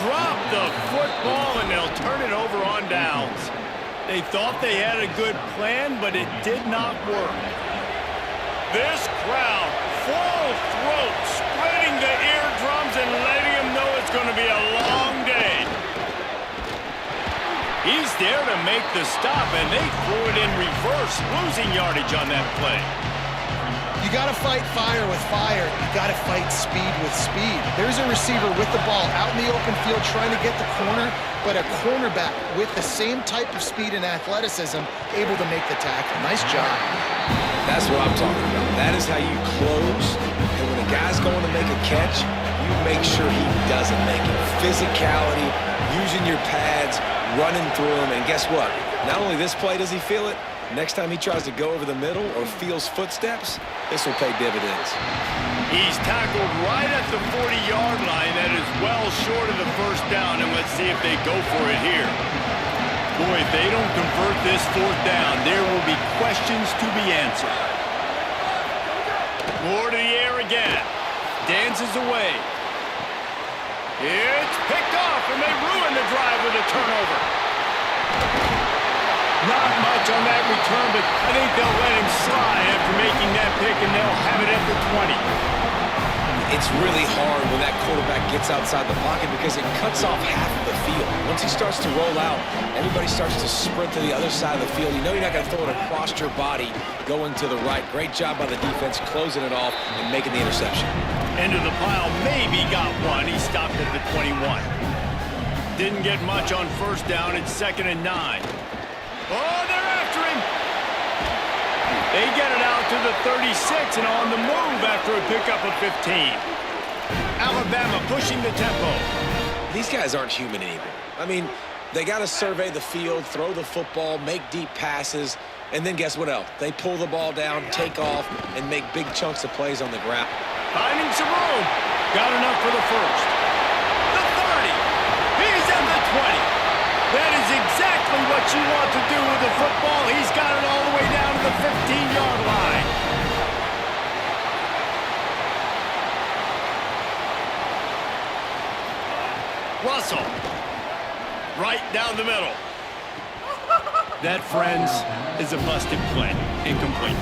Drop the football, and they'll turn it over on downs. They thought they had a good plan, but it did not work. This crowd, full throat, spreading the eardrums and letting them know it's going to be a long day. He's there to make the stop, and they threw it in reverse, losing yardage on that play. You got to fight fire with fire. You got to fight speed with speed. There's a receiver with the ball out in the open field trying to get the corner, but a cornerback with the same type of speed and athleticism able to make the tackle. Nice job. That's what I'm talking about. That is how you close. And when a guy's going to make a catch, you make sure he doesn't make it. Physicality, using your pads, running through him. And guess what? Not only this play does he feel it, next time he tries to go over the middle or feels footsteps, this will pay dividends. He's tackled right at the 40-yard line. That is well short of the first down, and let's see if they go for it here. Boy, if they don't convert this fourth down, there will be questions to be answered. More to the air again. Dances away. It's picked off, and they ruin the drive with a turnover. Not much on that return, but I think they'll let him slide after making that pick, and they'll have it at the 20. it's really hard when that quarterback gets outside the pocket because it cuts off half of the field. Once he starts to roll out, everybody starts to sprint to the other side of the field. You know you're not going to throw it across your body going to the right. Great job by the defense closing it off and making the interception. Into the pile, maybe got one. He stopped at the 21. Didn't get much on first down. It's 2nd and 9. Oh, they're after him. They get it out to the 36 and on the move after a pickup of 15. Alabama pushing the tempo. These guys aren't human anymore. I mean, they got to survey the field, throw the football, make deep passes, and then guess what else? They pull the ball down, take off, and make big chunks of plays on the ground. Finding some room. Got enough for the first. The 30. He's at the 20. That is exactly what you want to do with the football. He's got it all the way down to the 15-yard line. Russell. Right down the middle. That, friends, is a busted play. Incomplete.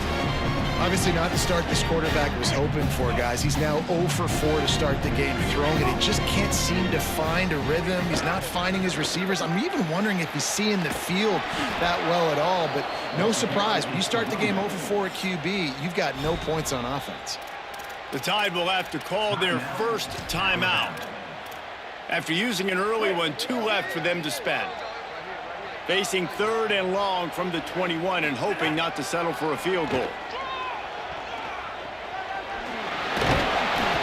Obviously not the start this quarterback was hoping for, guys. He's now 0 for 4 to start the game throwing it. He just can't seem to find a rhythm. He's not finding his receivers. I'm even wondering if he's seeing the field that well at all, but no surprise. When you start the game 0 for 4 at QB, you've got no points on offense. The Tide will have to call their first timeout. After using an early one, 2 left for them to spend. Facing 3rd and long from the 21 and hoping not to settle for a field goal.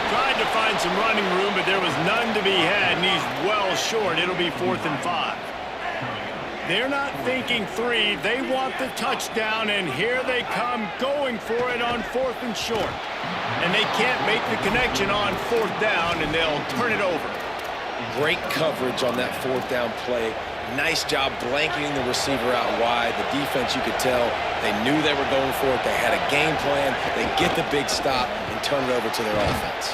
Tried to find some running room, but there was none to be had, and he's well short. It'll be 4th and 5. They're not thinking 3. They want the touchdown, and here they come going for it on 4th and short. And they can't make the connection on 4th down, and they'll turn it over. Great coverage on that 4th down play. Nice job blanketing the receiver out wide. The defense, you could tell, they knew they were going for it. They had a game plan. They get the big stop and turn it over to their offense.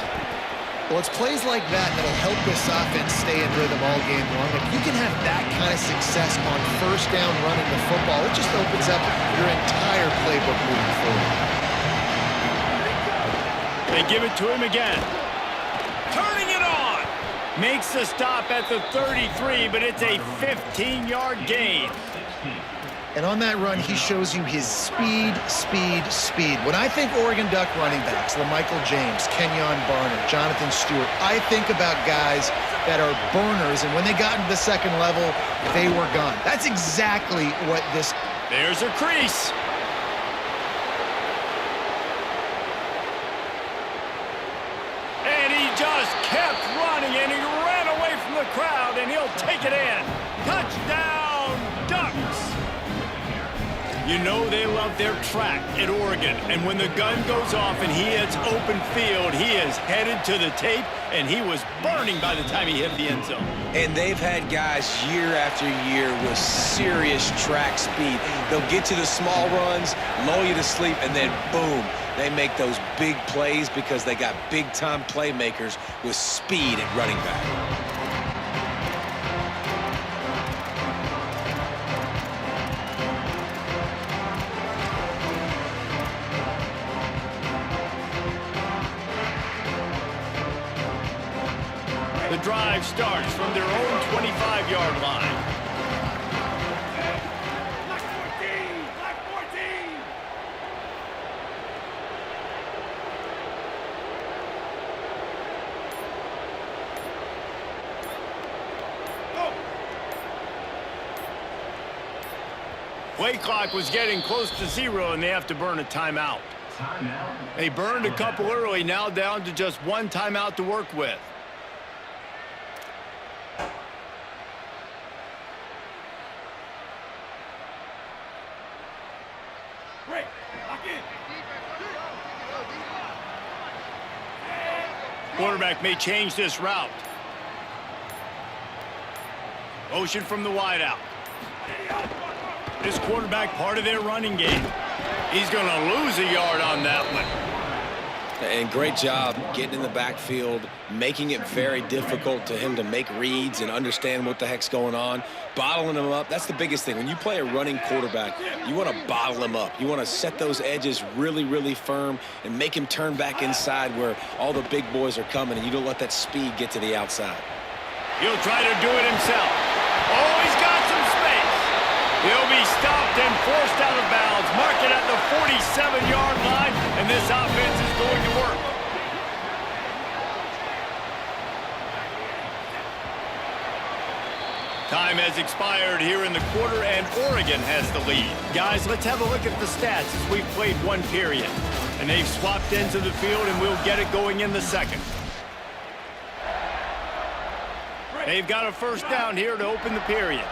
Well, it's plays like that that'll help this offense stay in rhythm all game long. If you can have that kind of success on first down running the football, it just opens up your entire playbook moving forward. They give it to him again. Turning it on. Makes the stop at the 33, but it's a 15-yard gain. And on that run, he shows you his speed, speed, speed. When I think Oregon Duck running backs, LaMichael James, Kenyon Barner, Jonathan Stewart, I think about guys that are burners, and when they got into the second level, they were gone. That's exactly what this... There's a crease. And he just kept running, and he ran away from the crowd, and he'll take it in. Touchdown, Ducks! You know they love their track at Oregon, and when the gun goes off and he hits open field, he is headed to the tape, and he was burning by the time he hit the end zone. And they've had guys year after year with serious track speed. They'll get to the small runs, lull you to sleep, and then boom, they make those big plays because they got big-time playmakers with speed at running back. The drive starts from their own 25-yard line. Play clock was getting close to 0, and they have to burn a timeout. They burned a couple early, now down to just 1 timeout to work with. Quarterback may change this route. Motion from the wideout. This quarterback part of their running game. He's going to lose a yard on that one. And great job getting in the backfield, making it very difficult to him to make reads and understand what the heck's going on, bottling him up. That's the biggest thing. When you play a running quarterback, you want to bottle him up. You want to set those edges really, really firm and make him turn back inside where all the big boys are coming, and you don't let that speed get to the outside. He'll try to do it himself. Oh, he's got some space. He'll be stopped and forced out of bounds. Mark it at the 47-yard line, and this offense is going to work. Time has expired here in the quarter, and Oregon has the lead. Guys, let's have a look at the stats as we've played one period. And they've swapped into the field, and we'll get it going in the second. They've got a first down here to open the period.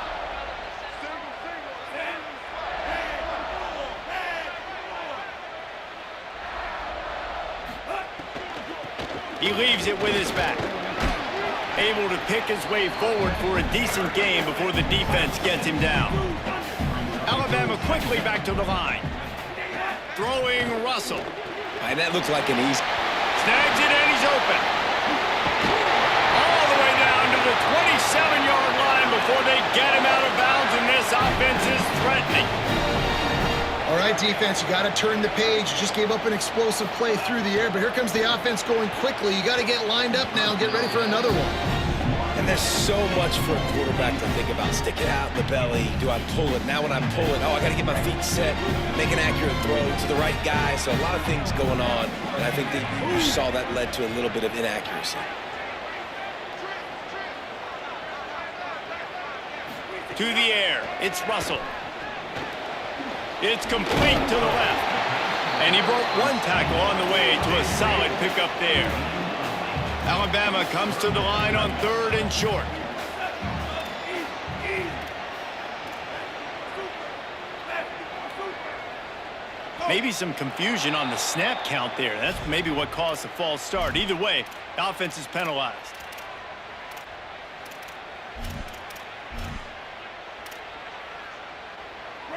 He leaves it with his back. Able to pick his way forward for a decent game before the defense gets him down. Alabama quickly back to the line. Throwing Russell. And that looked like an easy. Snags it and he's open. All the way down to the 27-yard line before they get him out of bounds, and this offense is threatening. All right, defense, you got to turn the page. You just gave up an explosive play through the air, but here comes the offense going quickly. You got to get lined up now and get ready for another one. And there's so much for a quarterback to think about. Stick it out in the belly. Do I pull it? Now when I pull it, oh, I got to get my feet set, make an accurate throw to the right guy. So a lot of things going on, and I think that you saw that led to a little bit of inaccuracy. To the air, it's Russell. It's complete to the left. And he broke one tackle on the way to a solid pickup there. Alabama comes to the line on 3rd and short. Maybe some confusion on the snap count there. That's maybe what caused the false start. Either way, the offense is penalized.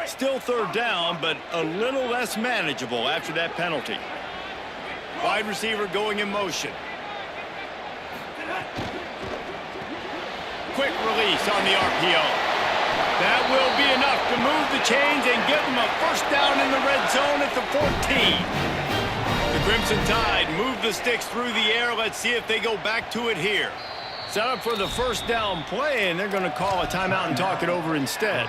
Still 3rd down, but a little less manageable after that penalty. Wide receiver going in motion. Quick release on the RPO. That will be enough to move the chains and give them a first down in the red zone at the 14. The Crimson Tide move the sticks through the air. Let's see if they go back to it here. Set up for the first down play, and they're going to call a timeout and talk it over instead.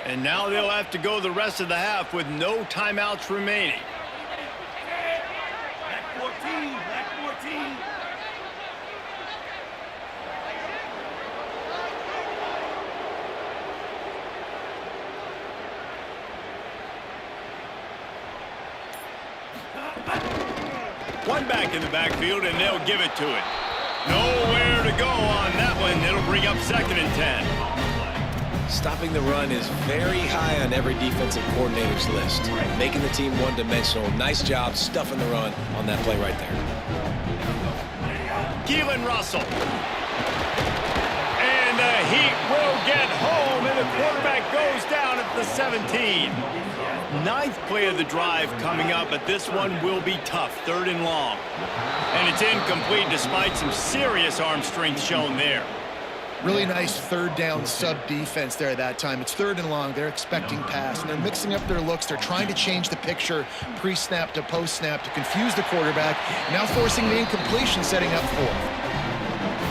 And now they'll have to go the rest of the half with no timeouts remaining. Back 14, back 14. One back in the backfield, and they'll give it to it. Nowhere to go on that one. It'll bring up 2nd and 10. Stopping the run is very high on every defensive coordinator's list. Making the team one-dimensional. Nice job stuffing the run on that play right there. Keelan Russell. And the Heat will get home, and the quarterback goes down at the 17. 9th play of the drive coming up, but this one will be tough. 3rd and long. And it's incomplete despite some serious arm strength shown there. Really nice 3rd down sub-defense there at that time. It's 3rd and long. They're expecting pass, and they're mixing up their looks. They're trying to change the picture pre-snap to post-snap to confuse the quarterback, now forcing the incompletion, setting up 4th.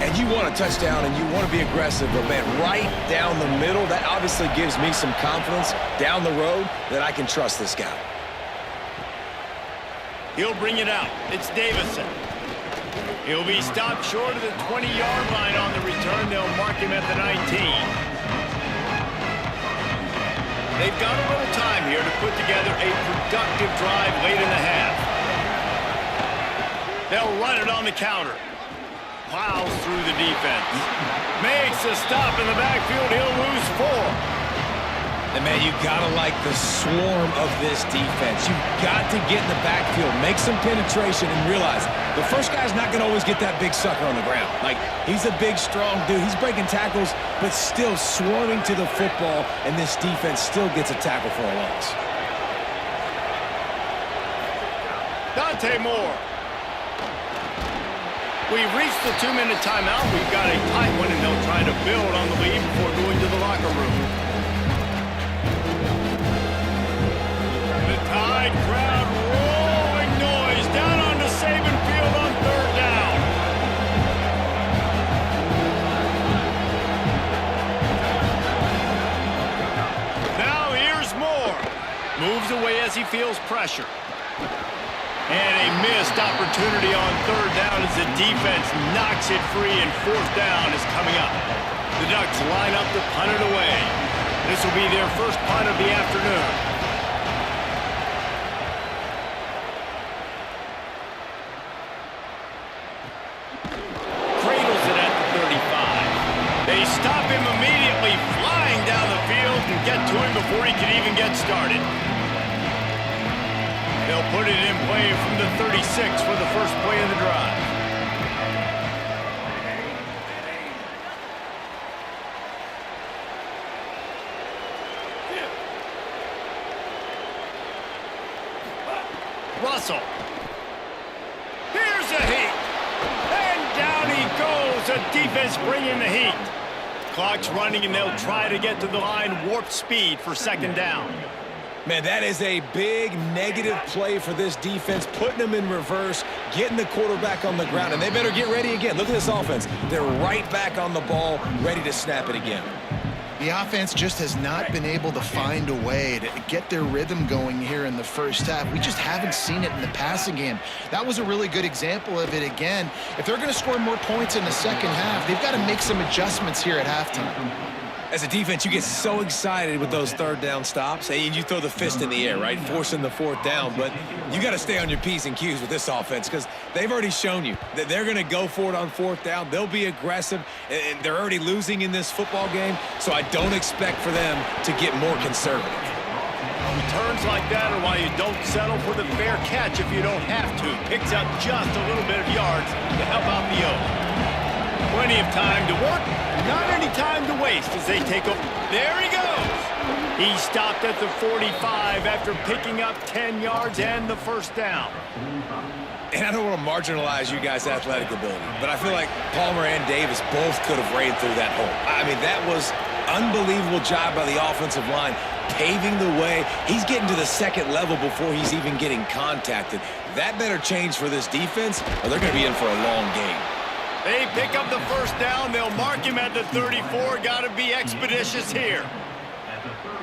And you want a touchdown, and you want to be aggressive, but, man, right down the middle, that obviously gives me some confidence down the road that I can trust this guy. He'll bring it out. It's Davison. He'll be stopped short of the 20-yard line on the return. They'll mark him at the 19. They've got a little time here to put together a productive drive late in the half. They'll run it on the counter. Plows through the defense. Makes a stop in the backfield. He'll lose 4. And, man, you got to like the swarm of this defense. You've got to get in the backfield, make some penetration, and realize the first guy's not going to always get that big sucker on the ground. Like, he's a big, strong dude. He's breaking tackles, but still swarming to the football, and this defense still gets a tackle for a loss. Not Dante Moore. We've reached the 2-minute timeout. We've got a tight one, and they'll try to build on the lead before going to the locker room. The Tide crowd rolling noise down onto Saban Field on 3rd down. Now here's Moore. Moves away as he feels pressure. And a missed opportunity on 3rd down as the defense knocks it free, and 4th down is coming up. The Ducks line up to punt it away. This will be their first punt of the afternoon. Cradles it at the 35. They stop him immediately, flying down the field, and get to him before he can even get started. They'll put it in play from the 36 for the first play of the drive. Russell. Here's a heat. And down he goes. A defense bringing the heat. Clock's running, and they'll try to get to the line warp speed for 2nd down. Man, that is a big negative play for this defense, putting them in reverse, getting the quarterback on the ground, and they better get ready again. Look at this offense. They're right back on the ball, ready to snap it again. The offense just has not been able to find a way to get their rhythm going here in the first half. We just haven't seen it in the passing game. That was a really good example of it again. If they're going to score more points in the second half, they've got to make some adjustments here at halftime. As a defense, you get so excited with those 3rd down stops, and you throw the fist in the air, right, forcing the 4th down. But you got to stay on your P's and Q's with this offense, because they've already shown you that they're going to go for it on 4th down. They'll be aggressive, and they're already losing in this football game, so I don't expect for them to get more conservative. Returns like that are why you don't settle for the fair catch if you don't have to. Picks up just a little bit of yards to help out the Oaks. Plenty of time to work, not any time to waste as they take over. There he goes. He stopped at the 45 after picking up 10 yards and the 1st down. And I don't want to marginalize you guys' athletic ability, but I feel like Palmer and Davis both could have ran through that hole. I mean, that was unbelievable job by the offensive line, paving the way. He's getting to the 2nd level before he's even getting contacted. That better change for this defense, or they're going to be in for a long game. They pick up the 1st down. They'll mark him at the 34. Got to be expeditious here.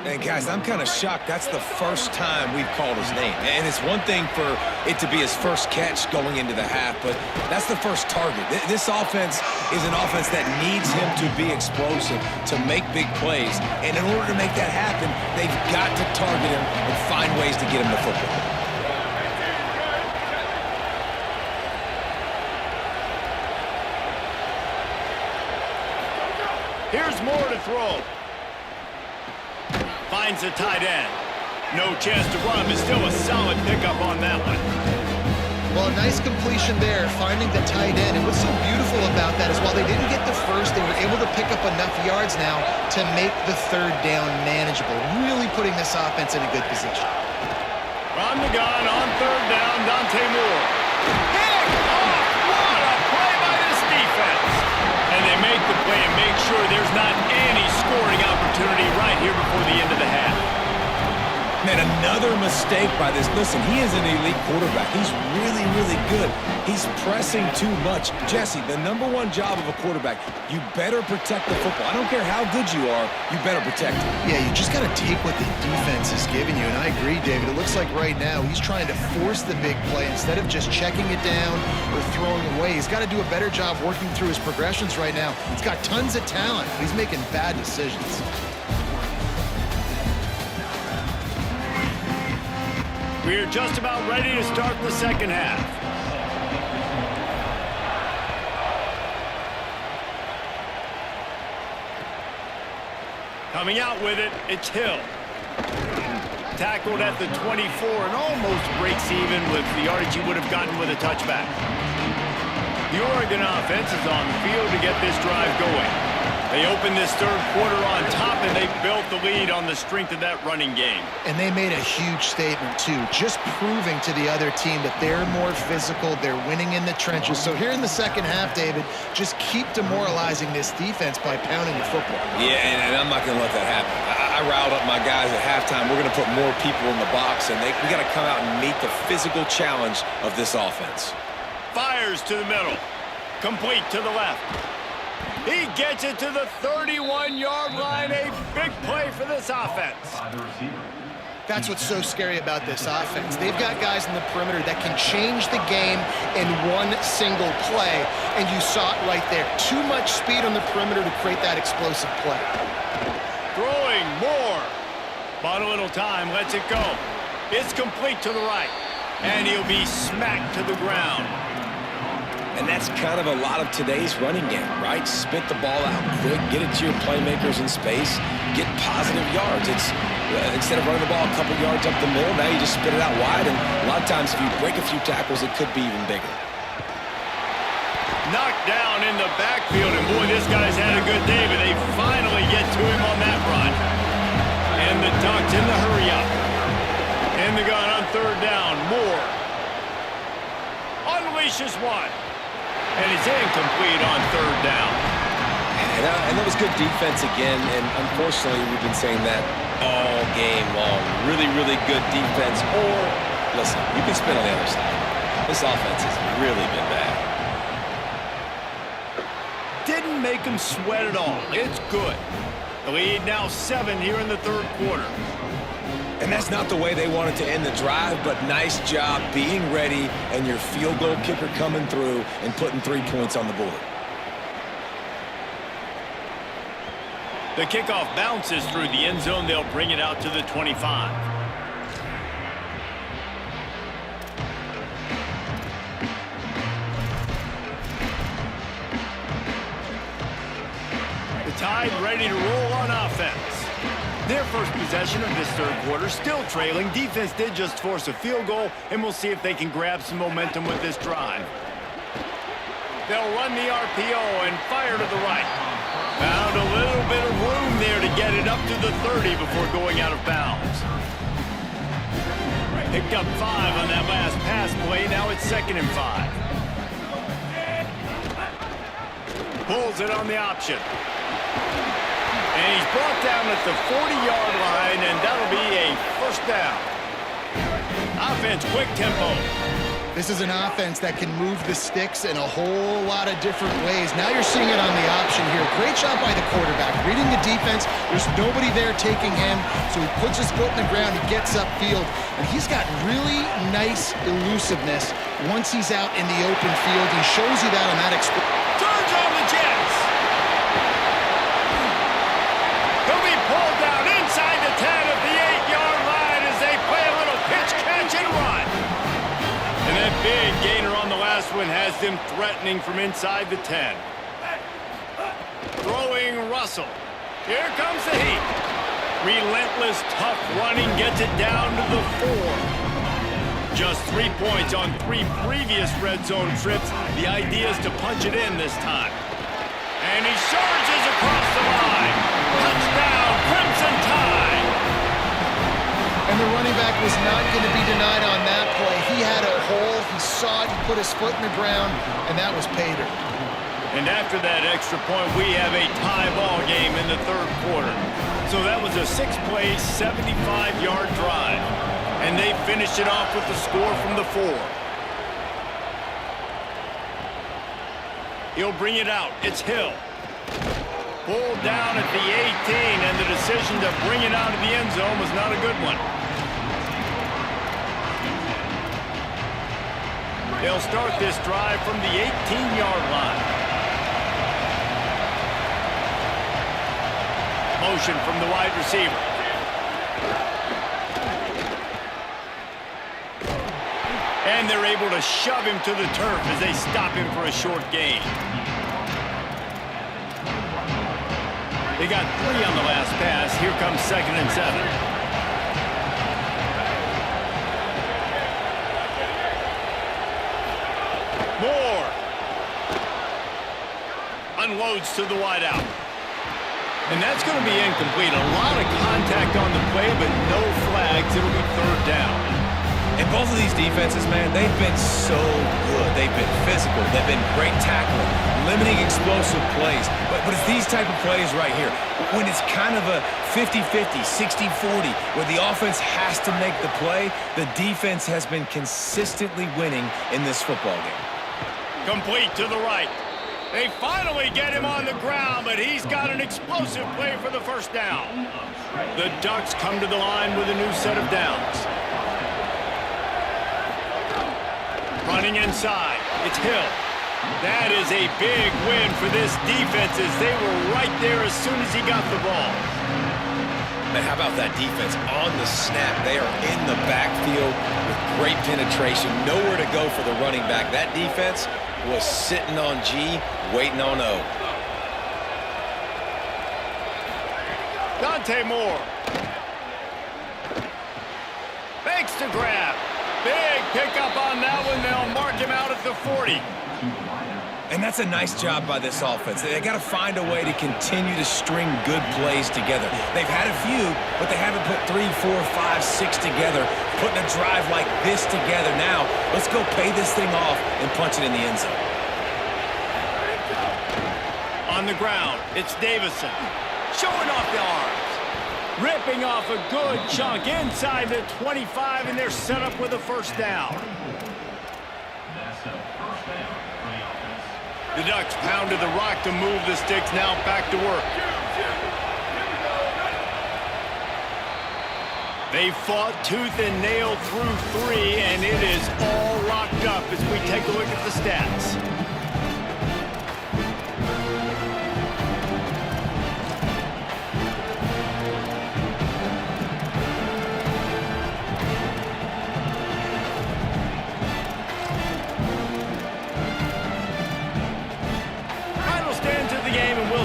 And guys, I'm kind of shocked. That's the first time we've called his name. And it's one thing for it to be his first catch going into the half, but that's the first target. This offense is an offense that needs him to be explosive, to make big plays. And in order to make that happen, they've got to target him and find ways to get him the football. Here's Moore to throw. Finds the tight end. No chance to run, but still a solid pickup on that one. Well, a nice completion there, finding the tight end. And what's so beautiful about that is while they didn't get the first, they were able to pick up enough yards now to make the 3rd down manageable, really putting this offense in a good position. From the gun on 3rd down, Dante Moore. Pick off! What a play by this defense! And they make the play and make sure there's not any scoring opportunity right here before the end of the half. Man, another mistake by this. Listen, he is an elite quarterback. He's really, really good. He's pressing too much. Jesse, the #1 job of a quarterback, you better protect the football. I don't care how good you are, you better protect it. Yeah, you just got to take what the defense is giving you. And I agree, David. It looks like right now he's trying to force the big play instead of just checking it down or throwing away. He's got to do a better job working through his progressions right now. He's got tons of talent, but he's making bad decisions. We're just about ready to start the second half. Coming out with it, it's Hill. Tackled at the 24 and almost breaks even with the yardage he would have gotten with a touchback. The Oregon offense is on the field to get this drive going. They opened this third quarter on top, and they built the lead on the strength of that running game. And they made a huge statement, too, just proving to the other team that they're more physical, they're winning in the trenches. So here in the second half, David, just keep demoralizing this defense by pounding the football. Yeah, and I'm not going to let that happen. I riled up my guys at halftime. We're going to put more people in the box, and we got to come out and meet the physical challenge of this offense. Fires to the middle. Complete to the left. He gets it to the 31-yard line. A big play for this offense. That's what's so scary about this offense. They've got guys in the perimeter that can change the game in one single play, and you saw it right there. Too much speed on the perimeter to create that explosive play. Throwing more. Bought a little time, lets it go. It's complete to the right, and he'll be smacked to the ground. And that's kind of a lot of today's running game, right? Spit the ball out quick, get it to your playmakers in space, get positive yards. It's instead of running the ball a couple yards up the middle, now you just spit it out wide, and a lot of times if you break a few tackles, it could be even bigger. Knocked down in the backfield, and boy, this guy's had a good day, but they finally get to him on that run. And the Ducks in the hurry up. In the gun on third down, Moore unleashes one. And it's incomplete on third down. And that was good defense again, and unfortunately we've been saying that all game long. Really, really good defense. Or, listen, you can spin on the other side. This offense has really been bad. Didn't make him sweat at all. It's good. The lead now 7 here in the third quarter. And that's not the way they wanted to end the drive, but nice job being ready and your field goal kicker coming through and putting 3 points on the board. The kickoff bounces through the end zone. They'll bring it out to the 25. The Tide ready to roll on offense. Their first possession of this third quarter, still trailing. Defense did just force a field goal, and we'll see if they can grab some momentum with this drive. They'll run the RPO and fire to the right. Found a little bit of room there to get it up to the 30 before going out of bounds. Picked up 5 on that last pass play. Now it's 2nd and 5. Pulls it on the option. And he's brought down at the 40-yard line, and that'll be a first down. Offense, quick tempo. This is an offense that can move the sticks in a whole lot of different ways. Now you're seeing it on the option here. Great job by the quarterback. Reading the defense, there's nobody there taking him, so he puts his foot in the ground, he gets upfield, and he's got really nice elusiveness once he's out in the open field. He shows you that on that explosion. Turns on the Jets. He'll be pulled down inside the 10 at the 8-yard line as they play a little pitch, catch, and run. And that big gainer on the last one has them threatening from inside the 10. Throwing Russell. Here comes the heat. Relentless, tough running gets it down to the 4. Just 3 points on 3 previous red zone trips. The idea is to punch it in this time. And he surges across the line. Touchdown, Crimson Tide. And the running back was not going to be denied on that play. He had a hole, he saw it, he put his foot in the ground, and that was pay dirt. And after that extra point, we have a tie ball game in the third quarter. So that was a 6-play, 75-yard drive. And they finished it off with the score from the 4. He'll bring it out. It's Hill. Pulled down at the 18, and the decision to bring it out of the end zone was not a good one. They'll start this drive from the 18-yard line. Motion from the wide receiver. And they're able to shove him to the turf as they stop him for a short gain. They got 3 on the last pass. Here comes 2nd and 7. Moore unloads to the wideout. And that's going to be incomplete. A lot of contact on the play, but no flags. It'll be third down. And both of these defenses, man, they've been so good. They've been physical. They've been great tackling, limiting explosive plays. But it's these type of plays right here, when it's kind of a 50-50, 60-40, where the offense has to make the play, the defense has been consistently winning in this football game. Complete to the right. They finally get him on the ground, but he's got an explosive play for the first down. The Ducks come to the line with a new set of downs. Running inside, it's Hill. That is a big win for this defense as they were right there as soon as he got the ball. And how about that defense? On the snap, they are in the backfield with great penetration. Nowhere to go for the running back. That defense was sitting on G, waiting on O. Dante Moore. Fakes to grab. Big pickup on that one. They'll mark him out at the 40. And that's a nice job by this offense. They got to find a way to continue to string good plays together. They've had a few, but they haven't put 3, 4, 5, 6 together, putting a drive like this together. Now, let's go pay this thing off and punch it in the end zone. On the ground, it's Davison. Showing off the arms. Ripping off a good chunk inside the 25, and they're set up with a first down. The Ducks pounded the rock to move the sticks, now back to work. They fought tooth and nail through 3, and it is all locked up as we take a look at the stats.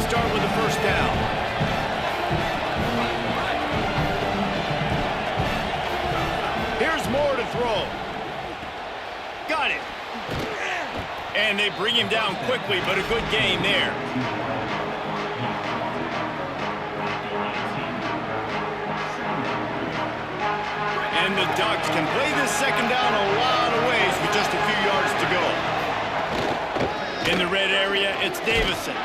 Start with the first down. Here's Moore to throw. Got it. And they bring him down quickly, but a good gain there. And the Ducks can play this second down a lot of ways with just a few yards to go. In the red area, it's Davison.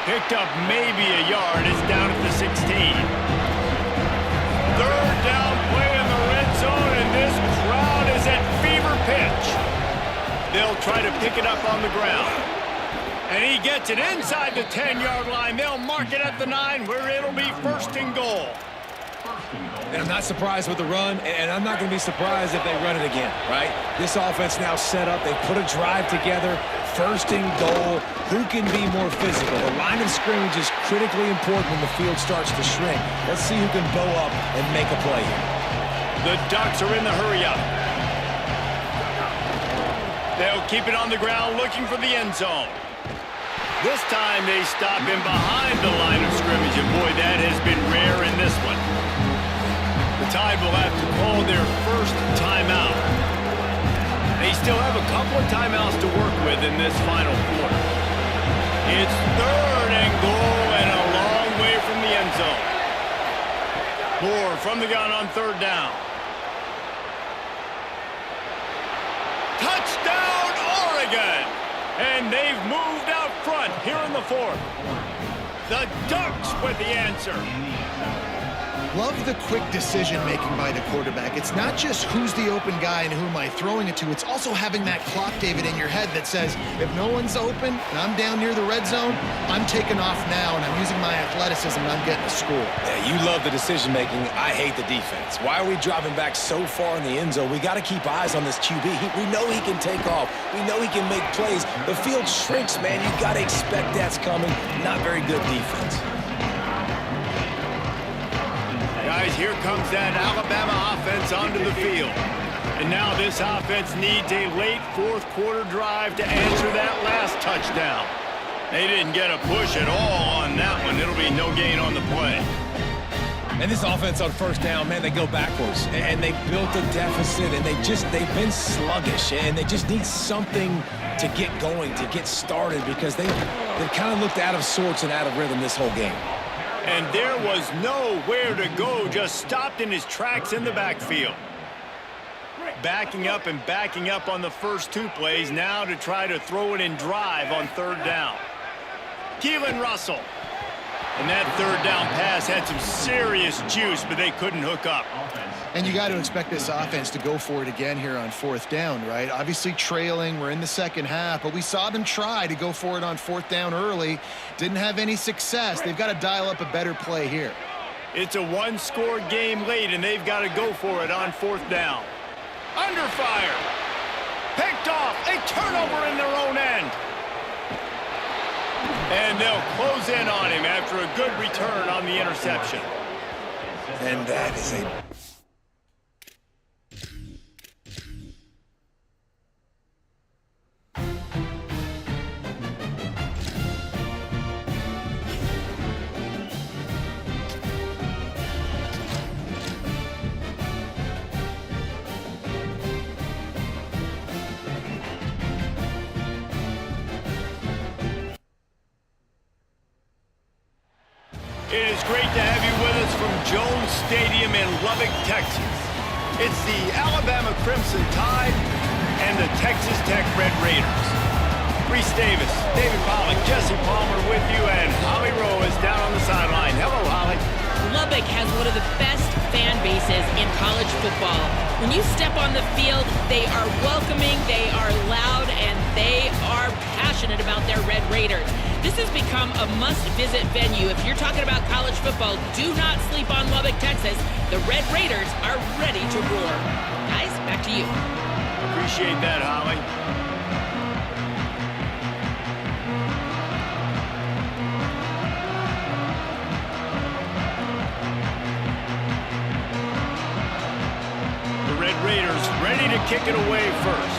Picked up maybe a yard. It's down at the 16. Third down play in the red zone, and this crowd is at fever pitch. They'll try to pick it up on the ground. And he gets it inside the 10-yard line. They'll mark it at the 9, where it'll be first and goal. And I'm not surprised with the run, and I'm not going to be surprised if they run it again, right? This offense now set up. They put a drive together. First and goal. Who can be more physical? The line of scrimmage is critically important when the field starts to shrink. Let's see who can bow up and make a play here. The Ducks are in the hurry-up. They'll keep it on the ground looking for the end zone. This time they stop him behind the line of scrimmage, and boy, that has been rare in this one. The Tide will have to call their first timeout. They still have a couple of timeouts to work with in this final quarter. It's third and goal and a long way from the end zone. Moore from the gun on third down. Touchdown, Oregon! And they've moved out front here in the fourth. The Ducks with the answer. Love the quick decision-making by the quarterback. It's not just who's the open guy and who am I throwing it to. It's also having that clock, David, in your head that says, if no one's open and I'm down near the red zone, I'm taking off now and I'm using my athleticism and I'm getting a score. Yeah, you love the decision-making. I hate the defense. Why are we driving back so far in the end zone? We got to keep eyes on this QB. We know he can take off. We know he can make plays. The field shrinks, man. You got to expect that's coming. Not very good defense. Guys, here comes that Alabama offense onto the field. And now this offense needs a late fourth quarter drive to answer that last touchdown. They didn't get a push at all on that one. It'll be no gain on the play. And this offense on first down, man, they go backwards. And they built a deficit, and they've been sluggish. And they just need something to get going, to get started, because they've kind of looked out of sorts and out of rhythm this whole game. And there was nowhere to go, just stopped in his tracks in the backfield. Backing up and backing up on the first 2 plays, now to try to throw it in drive on 3rd down. Keelan Russell. And that 3rd down pass had some serious juice, but they couldn't hook up. And you got to expect this offense to go for it again here on 4th down, right? Obviously trailing, we're in the second half, but we saw them try to go for it on 4th down early. Didn't have any success. They've got to dial up a better play here. It's a 1-score game late, and they've got to go for it on 4th down. Under fire. Picked off. A turnover in their own end. And they'll close in on him after a good return on the interception. And that is a... It is great to have you with us from Jones Stadium in Lubbock, Texas. It's the Alabama Crimson Tide and the Texas Tech Red Raiders. Reese Davis, David Pollack, Jesse Palmer with you, and Holly Rowe is down on the sideline. Hello, Holly. Lubbock has one of the best fan bases in college football. When you step on the field, they are welcoming, they are loud, and they are passionate about their Red Raiders. This has become a must-visit venue. If you're talking about college football, do not sleep on Lubbock, Texas. The Red Raiders are ready to roar. Guys, back to you. Appreciate that, Holly. The Red Raiders ready to kick it away first.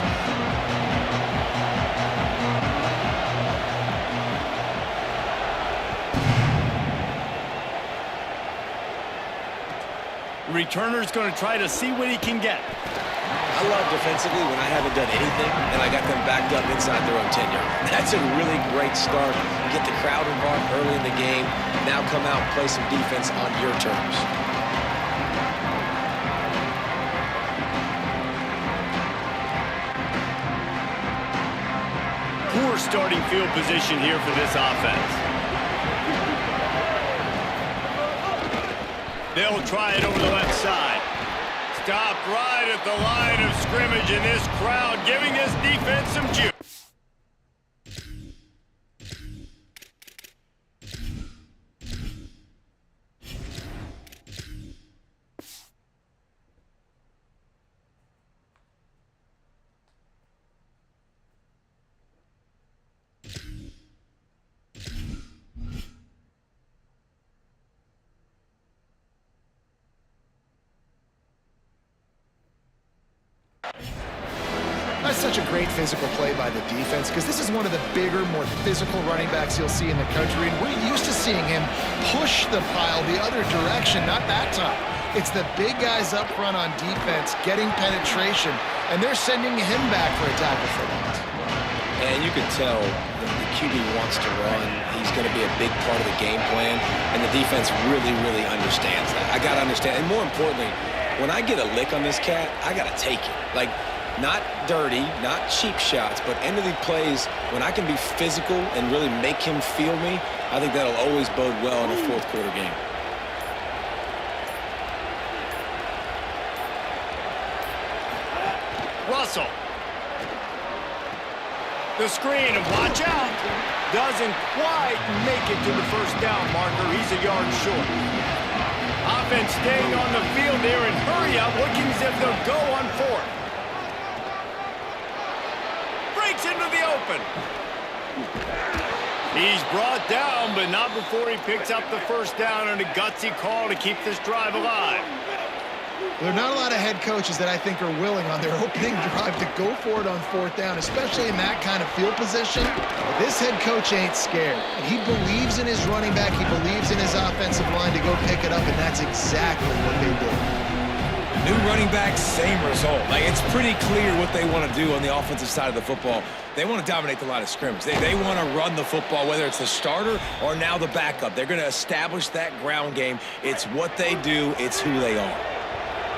The returner's going to try to see what he can get. I love defensively when I haven't done anything and I got them backed up inside their own 10-yard. That's a really great start. Get the crowd involved early in the game. Now come out and play some defense on your terms. Poor starting field position here for this offense. They'll try it over the left side. Stopped right at the line of scrimmage, and this crowd giving this defense some juice. That's such a great physical play by the defense because this is one of the bigger, more physical running backs you'll see in the country, and we're used to seeing him push the pile the other direction, not that time. It's the big guys up front on defense getting penetration, and they're sending him back for a tackle for that. And you can tell the QB wants to run. He's going to be a big part of the game plan, and the defense really, really understands that. I got to understand, and more importantly, when I get a lick on this cat, I got to take it. Like, not dirty, not cheap shots, but end of the plays, when I can be physical and really make him feel me, I think that'll always bode well in a fourth quarter game. Russell. The screen, and watch out. Doesn't quite make it to the first down marker. He's a yard short. Offense staying on the field there and hurry up, looking as if they'll go on fourth. Breaks into the open. He's brought down, but not before he picks up the first down, and a gutsy call to keep this drive alive. There are not a lot of head coaches that I think are willing on their opening drive to go for it on fourth down, especially in that kind of field position. This head coach ain't scared. He believes in his running back. He believes in his offensive line to go pick it up, and that's exactly what they did. New running back, same result. Like, it's pretty clear what they want to do on the offensive side of the football. They want to dominate the line of scrimmage. They want to run the football, whether it's the starter or now the backup. They're going to establish that ground game. It's what they do. It's who they are.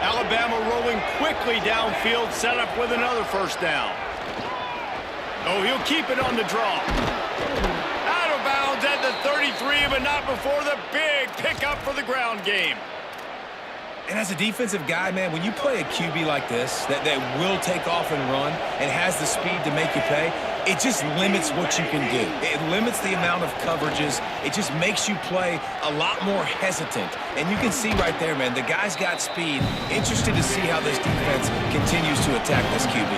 Alabama rolling quickly downfield, set up with another first down. Oh, he'll keep it on the draw. Out of bounds at the 33, but not before the big pickup for the ground game. And as a defensive guy, man, when you play a QB like this that will take off and run and has the speed to make you pay, it just limits what you can do. It limits the amount of coverages. It just makes you play a lot more hesitant. And you can see right there, man, the guy's got speed. Interested to see how this defense continues to attack this QB.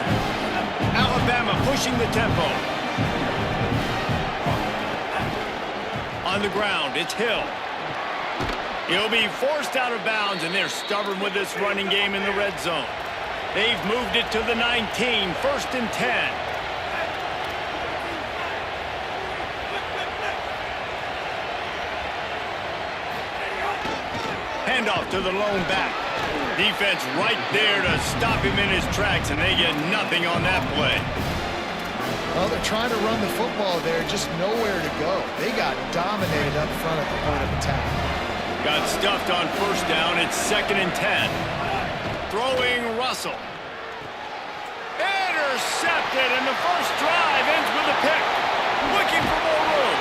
Alabama pushing the tempo. On the ground, it's Hill. He'll be forced out of bounds, and they're stubborn with this running game in the red zone. They've moved it to the 19, 1st and 10. Handoff to the lone back. Defense right there to stop him in his tracks, and they get nothing on that play. Well, they're trying to run the football there, just nowhere to go. They got dominated up front at the point of attack. Got stuffed on first down. It's 2nd and 10. Throwing Russell. Intercepted, and the first drive ends with a pick. Looking for more room.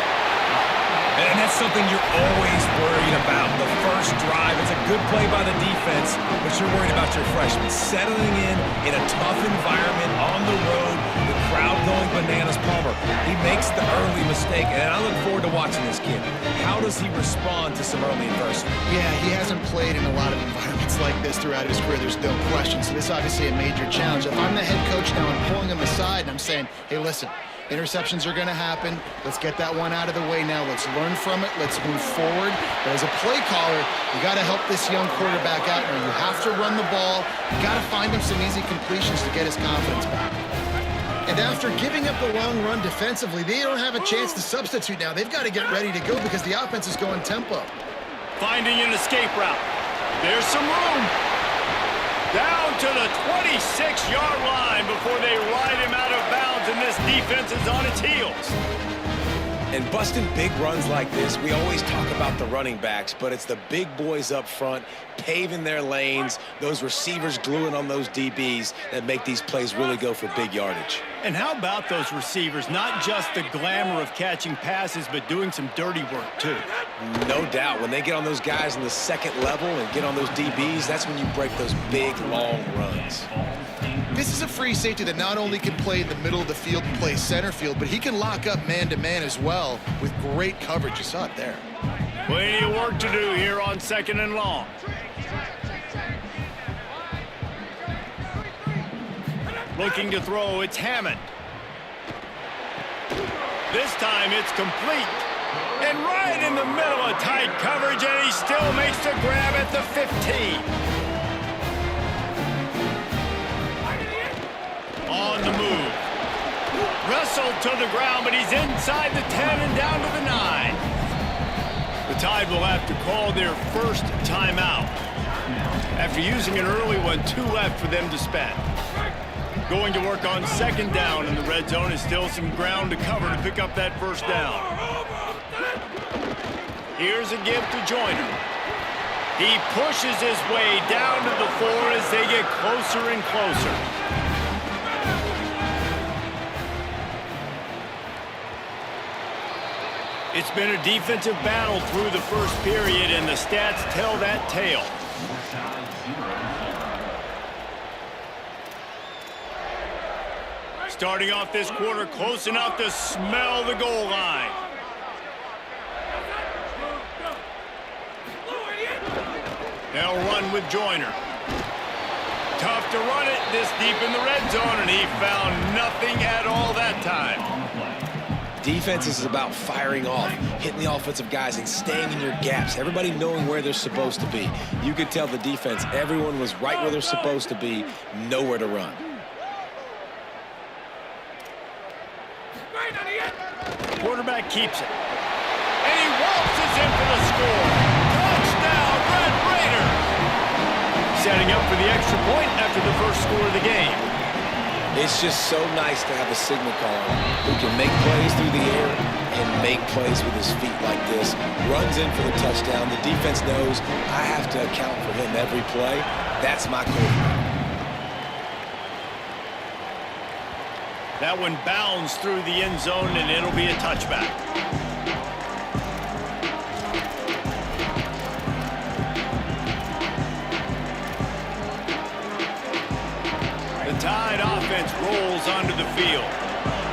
And that's something you're always worried about. The first drive, it's a good play by the defense, but you're worried about your freshman settling in a tough environment on the road, the crowd going bananas. Palmer, he makes the early mistake, and I look forward to watching this kid. How does he respond to some early adversity? Yeah, he hasn't played in a lot of environments like this throughout his career, there's no question. So this is obviously a major challenge. If I'm the head coach now, I'm pulling him aside and I'm saying, hey, listen, interceptions are going to happen. Let's get that one out of the way now. Let's learn from it. Let's move forward. But as a play caller, you got to help this young quarterback out. Now, you have to run the ball. You got to find him some easy completions to get his confidence back. And after giving up the long run defensively, they don't have a chance to substitute now. They've got to get ready to go because the offense is going tempo. Finding an escape route. There's some room. Down to the 26-yard line before they ride him out of bounds, and this defense is on its heels. And busting big runs like this, we always talk about the running backs, but it's the big boys up front paving their lanes, those receivers gluing on those DBs that make these plays really go for big yardage. And how about those receivers? Not just the glamour of catching passes, but doing some dirty work, too. No doubt. When they get on those guys in the second level and get on those DBs, that's when you break those big, long runs. This is a free safety that not only can play in the middle of the field and play center field, but he can lock up man-to-man as well with great coverage. You saw it there. Plenty of work to do here on 2nd and long. Looking to throw, it's Hammond. This time it's complete. And right in the middle of tight coverage, and he still makes the grab at the 15. On the move. Wrestled to the ground, but he's inside the 10 and down to the 9. The Tide will have to call their first timeout. After using an early one, 2 left for them to spend. Going to work on 2nd down in the red zone is still some ground to cover to pick up that first down. Here's a give to Joyner. He pushes his way down to the 4 as they get closer and closer. It's been a defensive battle through the first period, and the stats tell that tale. Starting off this quarter close enough to smell the goal line. They'll run with Joyner. Tough to run it this deep in the red zone, and he found nothing at all that time. Defense is about firing off, hitting the offensive guys and staying in your gaps, everybody knowing where they're supposed to be. You could tell the defense, everyone was right where they're supposed to be, nowhere to run. Quarterback keeps it. And he waltzes in for the score. Touchdown, Red Raiders! Setting up for for the extra point after the first score of the game. It's just so nice to have a signal caller who can make plays through the air and make plays with his feet like this. Runs in for the touchdown. The defense knows I have to account for him every play. That's my quarterback. That one bounds through the end zone, and it'll be a touchback. The Tide offense rolls onto the field.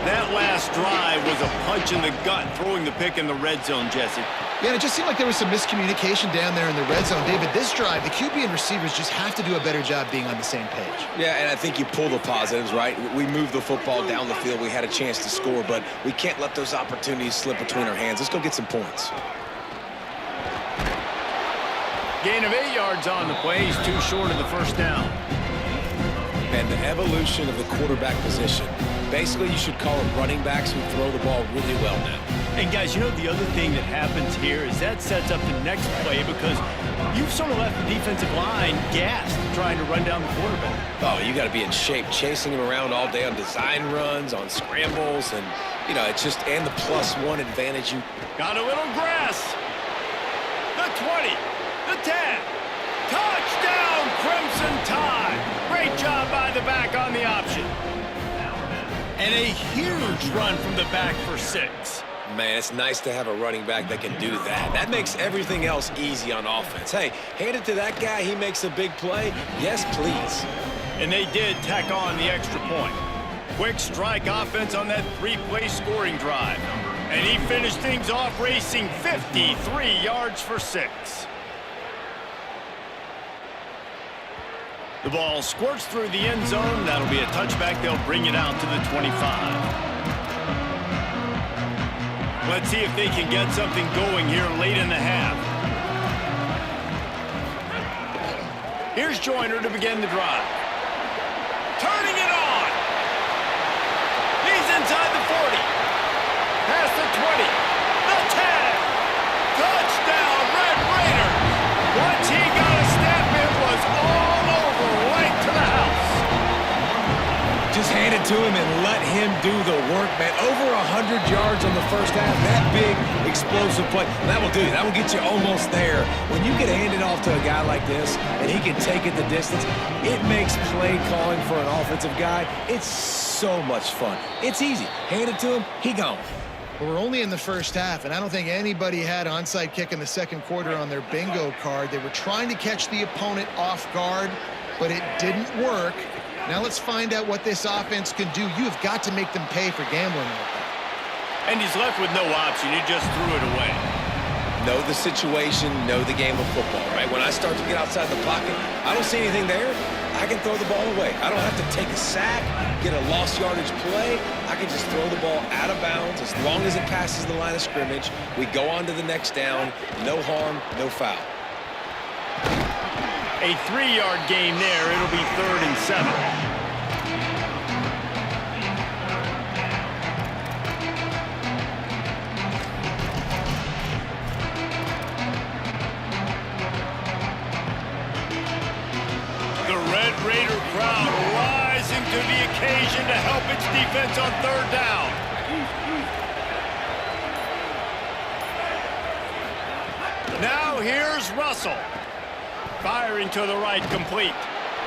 That last drive was a punch in the gut, throwing the pick in the red zone, Jesse. Yeah, and it just seemed like there was some miscommunication down there in the red zone. David, this drive, the QB and receivers just have to do a better job being on the same page. Yeah, and I think you pull the positives, right? We moved the football down the field. We had a chance to score, but we can't let those opportunities slip between our hands. Let's go get some points. Gain of 8 yards on the play. He's too short of the first down. And the evolution of the quarterback position. Basically, you should call them running backs who throw the ball really well now. And guys, you know the other thing that happens here is that sets up the next play because you've sort of left the defensive line gassed trying to run down the quarterback. Oh, you got to be in shape, chasing him around all day on design runs, on scrambles, and, you know, it's just, and the +1 advantage you. Got a little grass. The 20, the 10. Touchdown, Crimson Tide. Great job by the back on the option. And a huge run from the back for 6. Man, it's nice to have a running back that can do that. That makes everything else easy on offense. Hey, hand it to that guy. He makes a big play. Yes, please. And they did tack on the extra point. Quick strike offense on that 3-play scoring drive. And he finished things off racing 53 yards for 6. The ball squirts through the end zone. That'll be a touchback. They'll bring it out to the 25. Let's see if they can get something going here late in the half. Here's Joyner to begin the drive. Turning it on. He's inside the 40. Past the 20. The 10. Touchdown, Red Raiders. Once he got a step, it was all over, right to the house. Just hand it to him and let him do the work, man. Over 100 yards on the first half. That big, explosive play. That will do it. That will get you almost there. When you get handed off to a guy like this and he can take it the distance, it makes play calling for an offensive guy. It's so much fun. It's easy. Hand it to him, he gone. Well, we're only in the first half, and I don't think anybody had onside kick in the second quarter on their bingo card. They were trying to catch the opponent off guard, but it didn't work. Now let's find out what this offense can do. You have got to make them pay for gambling like that. And he's left with no option. He just threw it away. Know the situation, know the game of football, right? When I start to get outside the pocket, I don't see anything there. I can throw the ball away. I don't have to take a sack, get a lost yardage play. I can just throw the ball out of bounds as long as it passes the line of scrimmage. We go on to the next down. No harm, no foul. A 3-yard gain there. It'll be 3rd and 7. Raider crowd rising to the occasion to help its defense on 3rd down. Now here's Russell. Firing to the right, complete.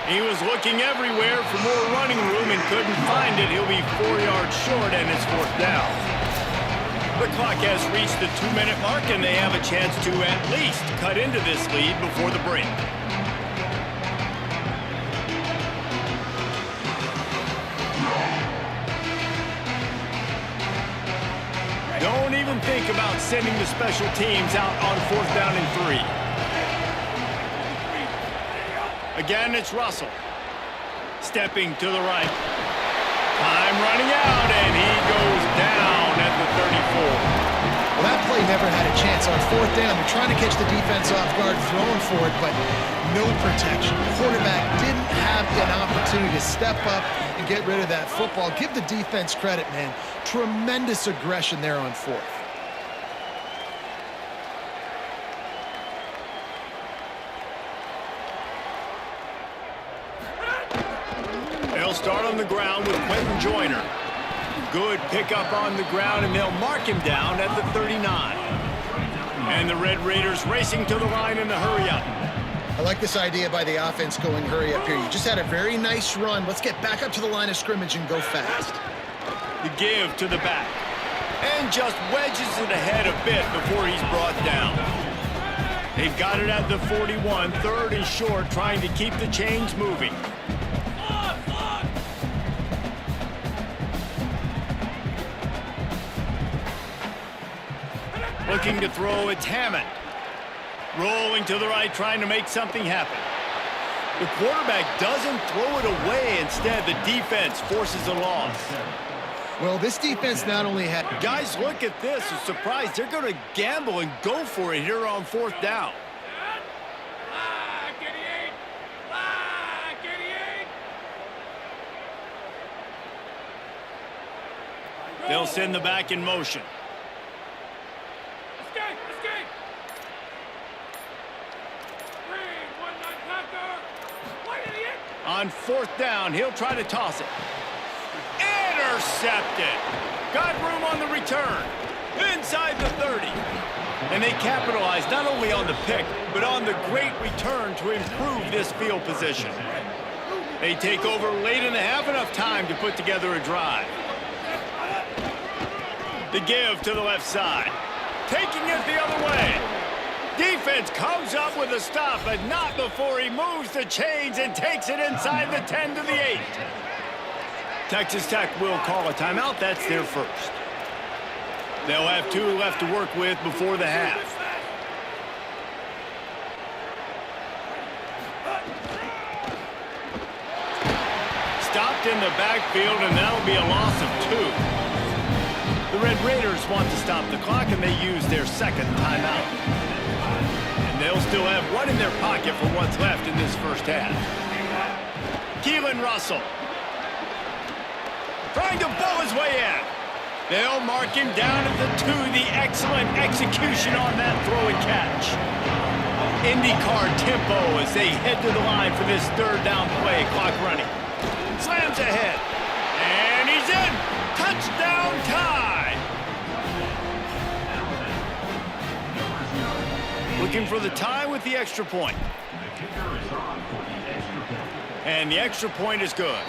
He was looking everywhere for more running room and couldn't find it. He'll be 4 yards short and it's 4th down. The clock has reached the 2-minute mark and they have a chance to at least cut into this lead before the break. Don't even think about sending the special teams out on 4th down and 3. Again, it's Russell. Stepping to the right. Time running out, and he goes down at the 34. Well, that play never had a chance. On 4th down, they're trying to catch the defense off guard, throwing for it, but no protection. The quarterback didn't have an opportunity to step up and get rid of that football. Give the defense credit, man. Tremendous aggression there on 4th. start on the ground with Quentin Joyner. Good pickup on the ground, and they'll mark him down at the 39. And the Red Raiders racing to the line in the hurry-up. I like this idea by the offense going hurry up here. You just had a very nice run. Let's get back up to the line of scrimmage and go fast. The give to the back. And just wedges it ahead a bit before he's brought down. They've got it at the 41, third and short, trying to keep the chains moving. Looking to throw, it's Hammond. Rolling to the right, trying to make something happen. The quarterback doesn't throw it away. Instead, the defense forces a loss. Well, this defense not only had... Guys, look at this. I'm surprised they're going to gamble and go for it here on fourth down. They'll send the back in motion. On fourth down, he'll try to toss it. Intercepted. Got room on the return. Inside the 30. And they capitalize not only on the pick, but on the great return to improve this field position. They take over late in the half, enough time to put together a drive. The give to the left side. Taking it the other way. Defense comes up with a stop, but not before he moves the chains and takes it inside the 10 to the 8. Texas Tech will call a timeout. That's their first. They'll have 2 left to work with before the half. Stopped in the backfield, and that'll be a loss of 2. The Red Raiders want to stop the clock, and they use their second timeout. They'll still have one in their pocket for what's left in this first half. Keelan Russell. Trying to bowl his way in. They'll mark him down at the 2. The excellent execution on that throw and catch. IndyCar tempo as they head to the line for this third down play. Clock running. Slams ahead. And he's in. Touchdown tie. Looking for the tie with the extra point. And the extra point is good.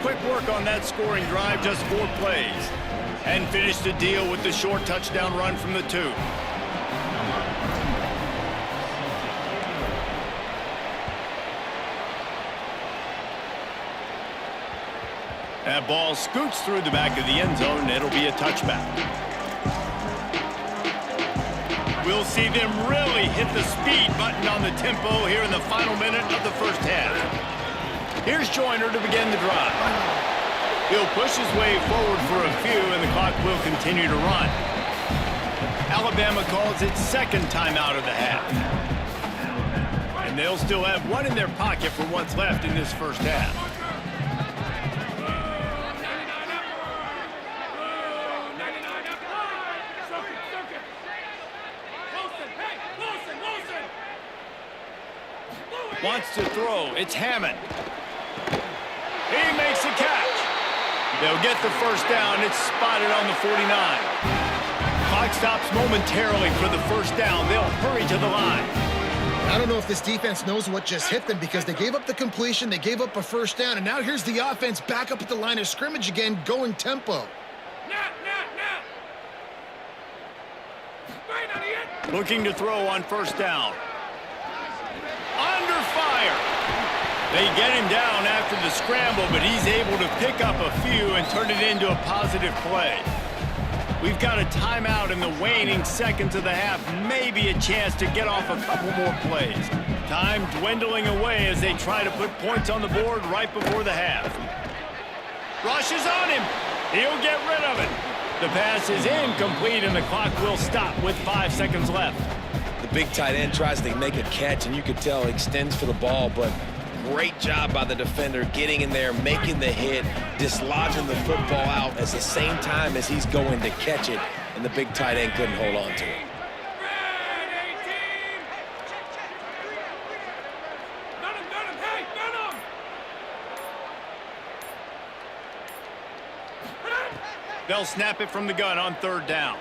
Quick work on that scoring drive, just 4 plays. And finished the deal with the short touchdown run from the 2. That ball scoots through the back of the end zone, and it'll be a touchback. We'll see them really hit the speed button on the tempo here in the final minute of the first half. Here's Joyner to begin the drive. He'll push his way forward for a few, and the clock will continue to run. Alabama calls its second timeout of the half. And they'll still have 1 in their pocket for what's left in this first half. Wants to throw. It's Hammond. He makes a catch. They'll get the first down. It's spotted on the 49. Clock stops momentarily for the first down. They'll hurry to the line. I don't know if this defense knows what just hit them because they gave up the completion, they gave up a first down, and now here's the offense back up at the line of scrimmage again, going tempo. Looking to throw on first down. Under fire. They get him down after the scramble, but he's able to pick up a few and turn it into a positive play. We've got a timeout in the waning seconds of the half. Maybe a chance to get off a couple more plays. Time dwindling away as they try to put points on the board right before the half. Rush is on him. He'll get rid of it. The pass is incomplete, and the clock will stop with 5 seconds left. The big tight end tries to make a catch, and you could tell he extends for the ball, but great job by the defender getting in there, making the hit, dislodging the football out at the same time as he's going to catch it, and the big tight end couldn't hold on to it. They'll snap it from the gun on 3rd down.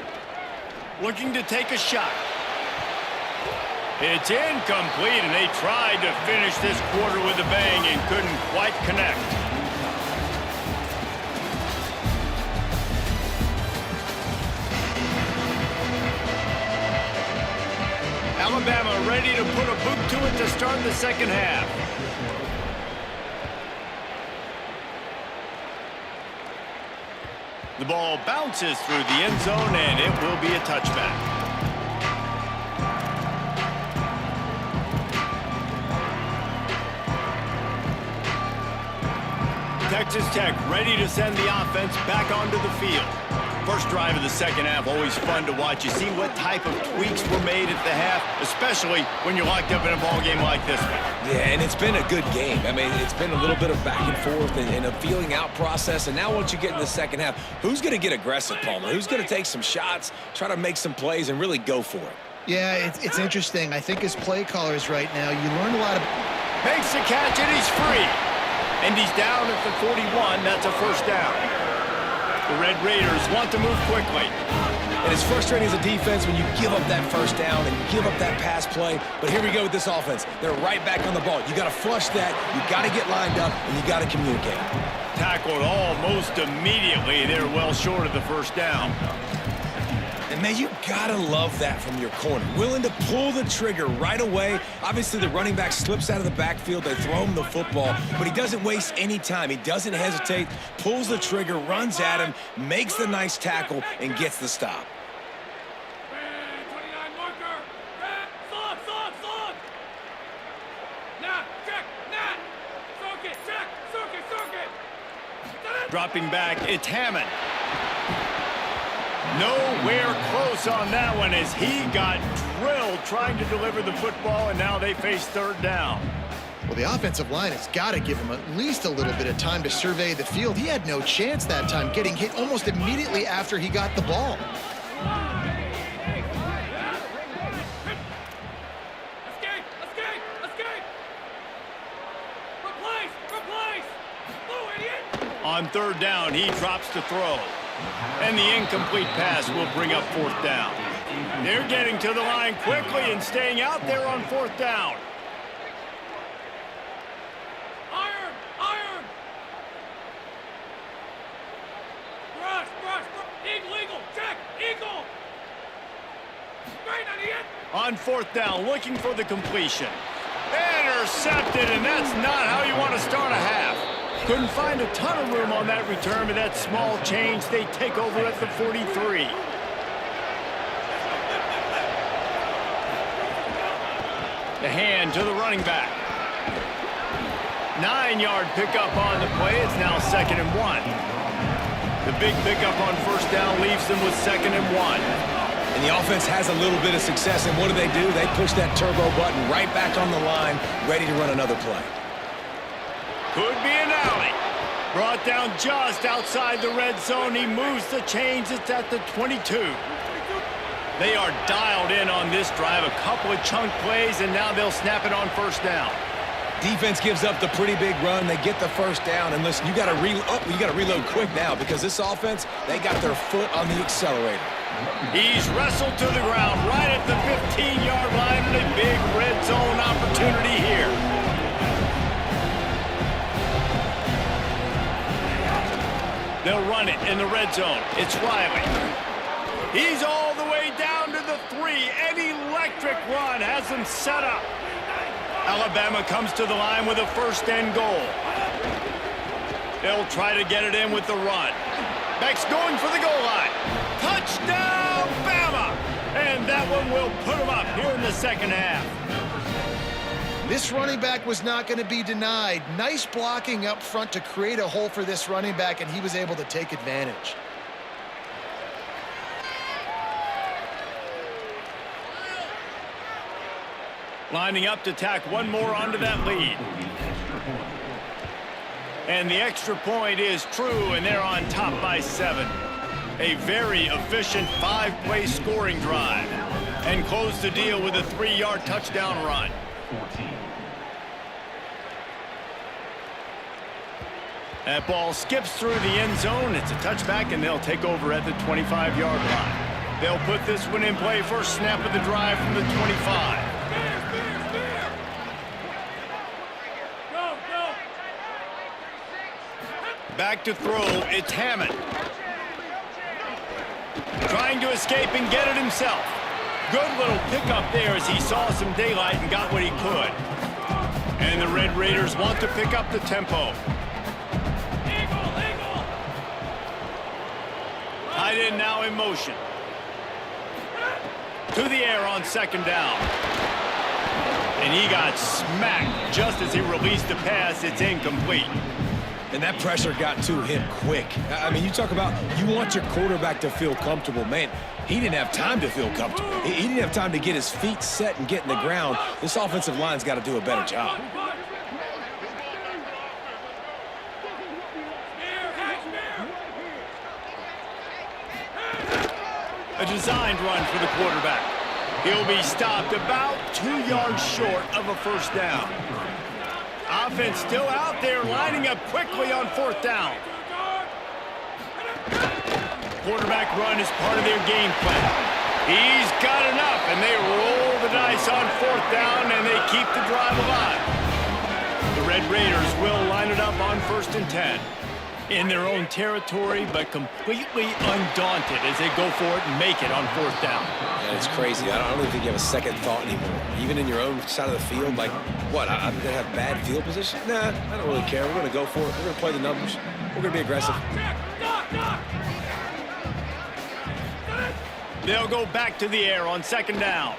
Looking to take a shot. It's incomplete, and they tried to finish this quarter with a bang and couldn't quite connect. Alabama ready to put a boot to it to start the second half. The ball bounces through the end zone, and it will be a touchback. Texas Tech ready to send the offense back onto the field. First drive of the second half, always fun to watch. You see what type of tweaks were made at the half, especially when you're locked up in a ball game like this one. Yeah, and it's been a good game. I mean, it's been a little bit of back and forth and a feeling out process. And now once you get in the second half, who's going to get aggressive, Palmer? Who's going to take some shots, try to make some plays, and really go for it? Yeah, it's interesting. I think as play callers right now, you learn a lot of... Makes the catch, and he's free. And he's down at the 41. That's a first down. The Red Raiders want to move quickly. And it's frustrating as a defense when you give up that first down and you give up that pass play. But here we go with this offense. They're right back on the ball. You got to flush that. You got to get lined up, and you got to communicate. Tackled almost immediately. They're well short of the first down. And, man, you got to love that from your corner. Willing to pull the trigger right away. Obviously, the running back slips out of the backfield. They throw him the football, but he doesn't waste any time. He doesn't hesitate, pulls the trigger, runs at him, makes the nice tackle, and gets the stop. Dropping back, it's Hammond. Nowhere close on that one as he got drilled trying to deliver the football, and now they face 3rd down. Well, the offensive line has got to give him at least a little bit of time to survey the field. He had no chance that time, getting hit almost immediately after he got the ball. On 3rd down, he drops to throw. And the incomplete pass will bring up 4th down. They're getting to the line quickly and staying out there on 4th down. Iron! Iron! Rush! Rush! Eagle! Eagle! Check! Eagle! Straight on the end! On 4th down, looking for the completion. Intercepted, and that's not how you want to start a half. Couldn't find a ton of room on that return, but that small change, they take over at the 43. The hand to the running back. 9-yard pickup on the play. It's now 2nd and 1. The big pickup on 1st down leaves them with 2nd and 1. And the offense has a little bit of success, and what do? They push that turbo button right back on the line, ready to run another play. Could be an alley. Brought down just outside the red zone. He moves the chains. It's at the 22. They are dialed in on this drive. A couple of chunk plays, and now they'll snap it on 1st down. Defense gives up the pretty big run. They get the 1st down, and listen, you got to reload quick now because this offense, they got their foot on the accelerator. He's wrestled to the ground right at the 15-yard line, and a big red zone opportunity here. They'll run it in the red zone. It's Riley. He's all the way down to the 3. An electric run has them set up. Alabama comes to the line with a 1st and goal. They'll try to get it in with the run. Beck's going for the goal line. Touchdown, Bama! And that one will put them up here in the second half. This running back was not going to be denied. Nice blocking up front to create a hole for this running back, and he was able to take advantage. Lining up to tack one more onto that lead. And the extra point is true, and they're on top by 7. A very efficient 5-play scoring drive. And close the deal with a 3-yard touchdown run. 14. That ball skips through the end zone. It's a touchback, and they'll take over at the 25-yard line. They'll put this one in play first snap of the drive from the 25. Back to throw, it's Hammond. Trying to escape and get it himself. Good little pickup there as he saw some daylight and got what he could. And the Red Raiders want to pick up the tempo. Tight end now in motion. To the air on second down. And he got smacked just as he released the pass. It's incomplete. And that pressure got to him quick. I mean, you talk about you want your quarterback to feel comfortable. Man, he didn't have time to feel comfortable. He didn't have time to get his feet set and get in the ground. This offensive line's got to do a better job. A designed run for the quarterback. He'll be stopped about 2 yards short of a first down. Offense still out there, lining up quickly on fourth down. Quarterback run is part of their game plan. He's got enough, and they roll the dice on fourth down, and they keep the drive alive. The Red Raiders will line it up on 1st and 10. In their own territory, but completely undaunted as they go for it and make it on fourth down. Yeah, it's crazy. I don't even think you have a second thought anymore. Even in your own side of the field, like, what, I'm going to have bad field position? Nah, I don't really care. We're going to go for it. We're going to play the numbers. We're going to be aggressive. They'll go back to the air on second down.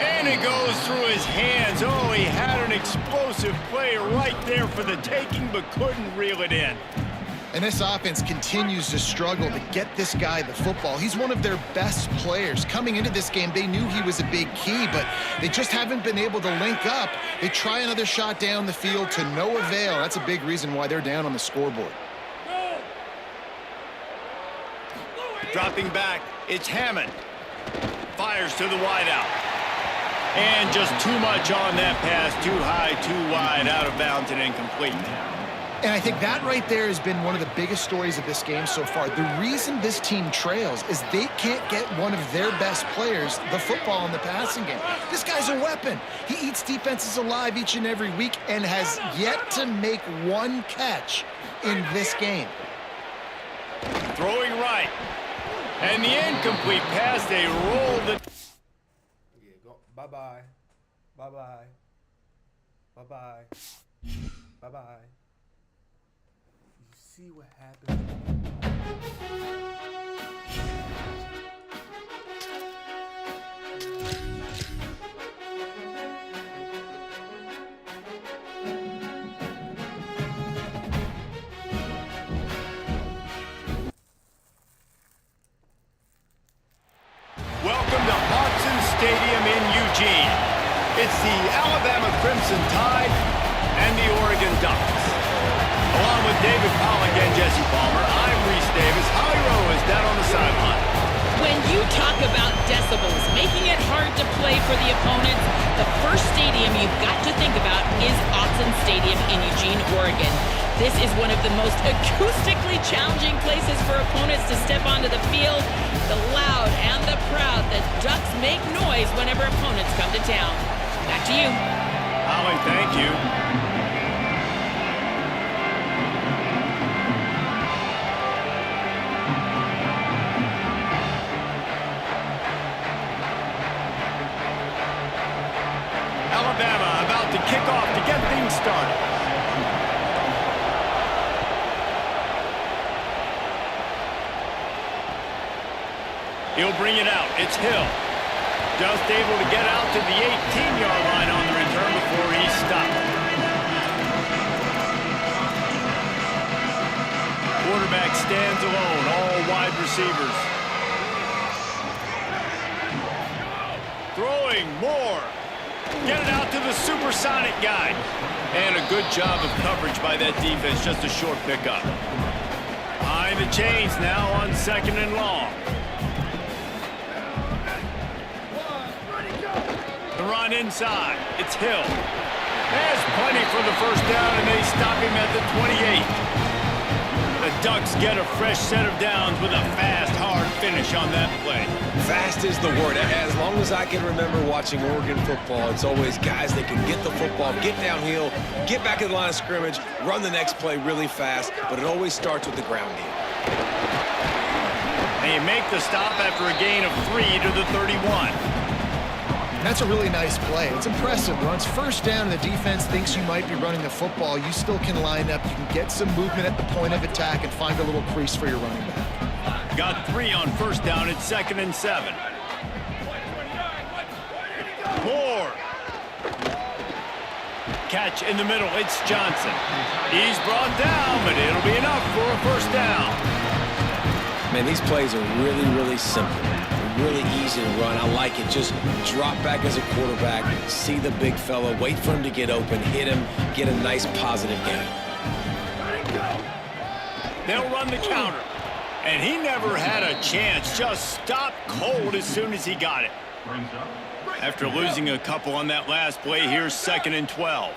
And it goes through his hands. Oh, he had an explosive play right there for the taking, but couldn't reel it in. And this offense continues to struggle to get this guy the football. He's one of their best players. Coming into this game, they knew he was a big key, but they just haven't been able to link up. They try another shot down the field to no avail. That's a big reason why they're down on the scoreboard. Dropping back, it's Hammond. Fires to the wideout. And just too much on that pass. Too high, too wide, out of bounds and incomplete. And I think that right there has been one of the biggest stories of this game so far. The reason this team trails is they can't get one of their best players the football in the passing game. This guy's a weapon. He eats defenses alive each and every week and has yet to make one catch in this game. Throwing right. And the incomplete pass, they rolled it. Yeah, go. Bye-bye. Bye-bye. Bye-bye. Bye-bye. You see what happened? Welcome to Hodson Stadium in Eugene. It's the Alabama Crimson Tide and the Oregon Ducks. Along with David Pollack and Jesse Palmer, I'm Reese Davis. Holly Rowe is down on the sideline. When you talk about decibels, making it hard to play for the opponents, the first stadium you've got to think about is Autzen Stadium in Eugene, Oregon. This is one of the most acoustically challenging places for opponents to step onto the field. The loud and the proud, the Ducks make noise whenever opponents come to town. Back to you. Holly, thank you. Alabama about to kick off to get things started. He'll bring it out. It's Hill. Just able to get out to the 18-yard line on the return before he's stopped. Quarterback stands alone, all wide receivers. Throwing more. Get it out to the supersonic guy. And a good job of coverage by that defense, just a short pickup. Behind the chains now on second and long. The run inside. It's Hill. There's plenty for the first down, and they stop him at the 28. The Ducks get a fresh set of downs with a fast, hard finish on that play. Fast is the word. As long as I can remember watching Oregon football, it's always guys that can get the football, get downhill, get back in the line of scrimmage, run the next play really fast, but it always starts with the ground game. They make the stop after a gain of 3 to the 31. That's a really nice play. It's impressive. Once first down and the defense thinks you might be running the football, you still can line up. You can get some movement at the point of attack and find a little crease for your running back. Got 3 on first down. It's 2nd and 7. Moore. Catch in the middle. It's Johnson. He's brought down, but it'll be enough for a first down. Man, these plays are really, really simple. Really easy to run. I like it. Just drop back as a quarterback, see the big fella, wait for him to get open, hit him, get a nice positive gain. They'll run the counter. And he never had a chance. Just stopped cold as soon as he got it. After losing a couple on that last play, here's 2nd and 12.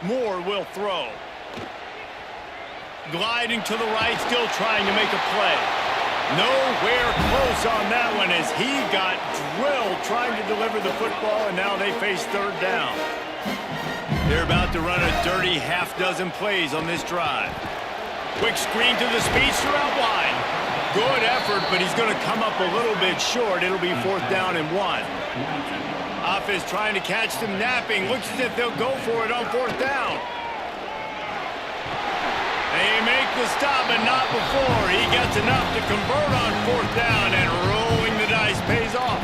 Moore will throw. Gliding to the right, still trying to make a play. Nowhere close on that one as he got drilled trying to deliver the football, and now they face 3rd down. They're about to run a dirty half-dozen plays on this drive. Quick screen to the speedster out wide. Good effort, but he's going to come up a little bit short. It'll be 4th down and 1. Offense trying to catch them napping. Looks as if they'll go for it on 4th down. They make the stop, but not before. He gets enough to convert on 4th down, and rolling the dice pays off.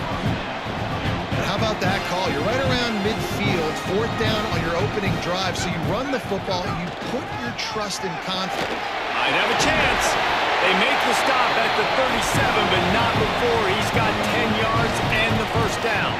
And how about that call? You're right around midfield, 4th down on your opening drive, so you run the football and you put your trust and confidence. Might have a chance. They make the stop at the 37, but not before. He's got 10 yards and the first down.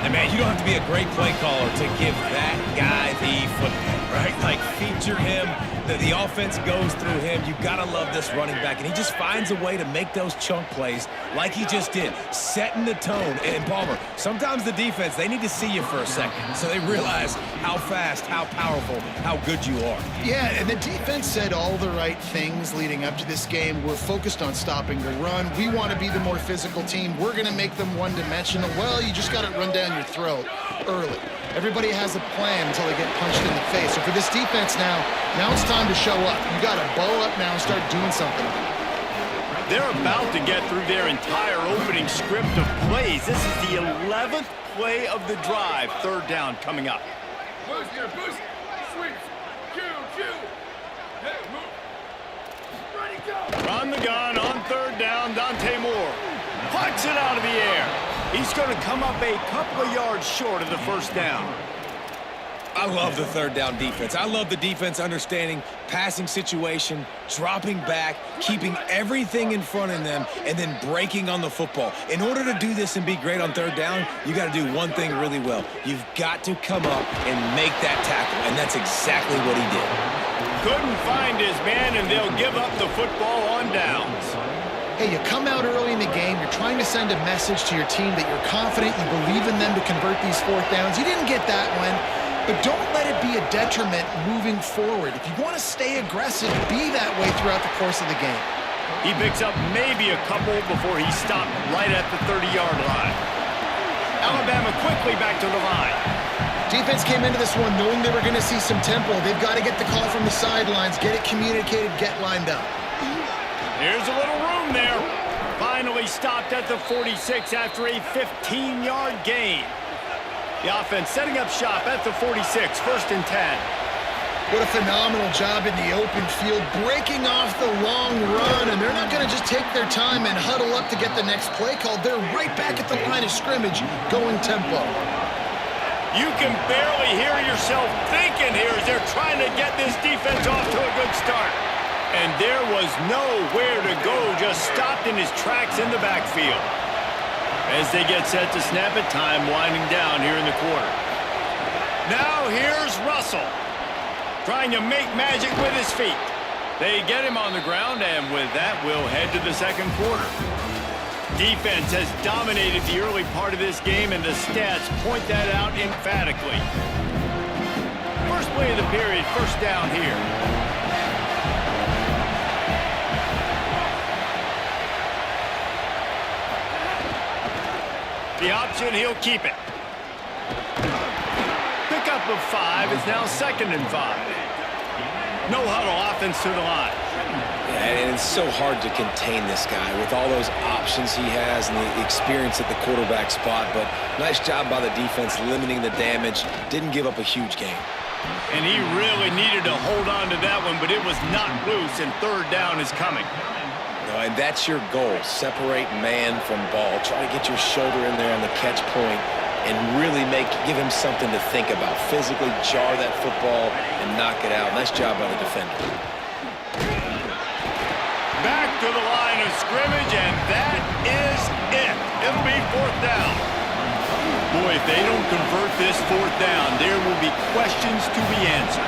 And man, you don't have to be a great play caller to give that guy the football, right? Like, feature him. The offense goes through him. You got to love this running back. And he just finds a way to make those chunk plays like he just did, setting the tone. And Palmer, sometimes the defense, they need to see you for a second so they realize how fast, how powerful, how good you are. Yeah, and the defense said all the right things leading up to this game. We're focused on stopping the run. We want to be the more physical team. We're going to make them one-dimensional. Well, you just got to run down your throat early. Everybody has a plan until they get punched in the face. So for this defense now it's time to show up. You got to bow up now and start doing something. They're about to get through their entire opening script of plays. This is the 11th play of the drive. 3rd down coming up. Boost here, boost. Sweeps. Q. Hey, move. Ready, go. Run the gun on 3rd down. Dante Moore pucks it out of the air. He's going to come up a couple of yards short of the first down. I love the 3rd down defense. I love the defense understanding passing situation, dropping back, keeping everything in front of them, and then breaking on the football. In order to do this and be great on 3rd down, you got to do one thing really well. You've got to come up and make that tackle, and that's exactly what he did. Couldn't find his man, and they'll give up the football on downs. Hey, you come out early in the game, you're trying to send a message to your team that you're confident, you believe in them to convert these 4th downs. You didn't get that one, but don't let it be a detriment moving forward. If you want to stay aggressive, be that way throughout the course of the game. He picks up maybe a couple before he stopped right at the 30-yard line. Alabama quickly back to the line. Defense came into this one knowing they were going to see some tempo. They've got to get the call from the sidelines, get it communicated, get lined up. Here's a little room there. Finally stopped at the 46 after a 15-yard gain. The offense setting up shop at the 46, 1st and 10. What a phenomenal job in the open field, breaking off the long run, and they're not going to just take their time and huddle up to get the next play called. They're right back at the line of scrimmage, going tempo. You can barely hear yourself thinking here as they're trying to get this defense off to a good start. And there was nowhere to go, just stopped in his tracks in the backfield. As they get set to snap it, time winding down here in the quarter. Now here's Russell, trying to make magic with his feet. They get him on the ground, and with that, we'll head to the 2nd quarter. Defense has dominated the early part of this game, and the stats point that out emphatically. First play of the period, first down here. The option, he'll keep it. Pickup of 5 is now 2nd and 5. No huddle offense to the line. Yeah, and it's so hard to contain this guy with all those options he has and the experience at the quarterback spot. But nice job by the defense limiting the damage. Didn't give up a huge game. And he really needed to hold on to that one, but it was not loose, and 3rd down is coming. No, and that's your goal. Separate man from ball. Try to get your shoulder in there on the catch point and really give him something to think about. Physically jar that football and knock it out. Nice job by the defender. Back to the line of scrimmage, and that is it. It'll be 4th down. Boy, if they don't convert this 4th down, there will be questions to be answered.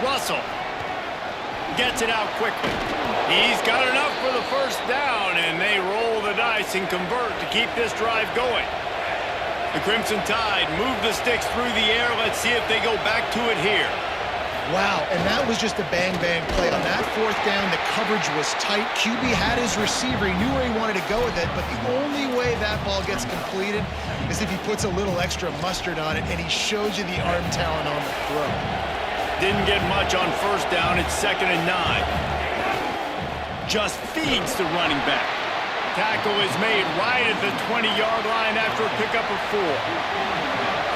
Russell gets it out quickly. He's got enough for the 1st down, and they roll the dice and convert to keep this drive going. The Crimson Tide move the sticks through the air. Let's see if they go back to it here. Wow, and that was just a bang-bang play. On that 4th down, the coverage was tight. QB had his receiver. He knew where he wanted to go with it, but the only way that ball gets completed is if he puts a little extra mustard on it, and he shows you the arm talent on the throw. Didn't get much on 1st down. It's 2nd and 9. Just feeds the running back. Tackle is made right at the 20-yard line after a pickup of 4.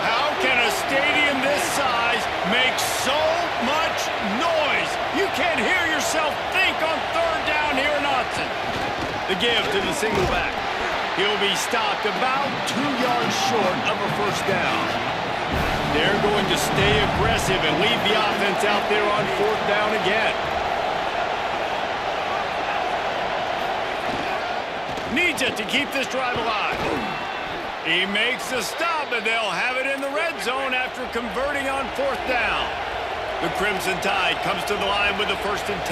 How can a stadium this size make so much noise? You can't hear yourself think on 3rd down here in Austin. The give to the single back. He'll be stopped about 2 yards short of a 1st down. They're going to stay aggressive and leave the offense out there on 4th down again. Needs it to keep this drive alive. He makes the stop, and they'll have it in the red zone after converting on 4th down. The Crimson Tide comes to the line with the 1st and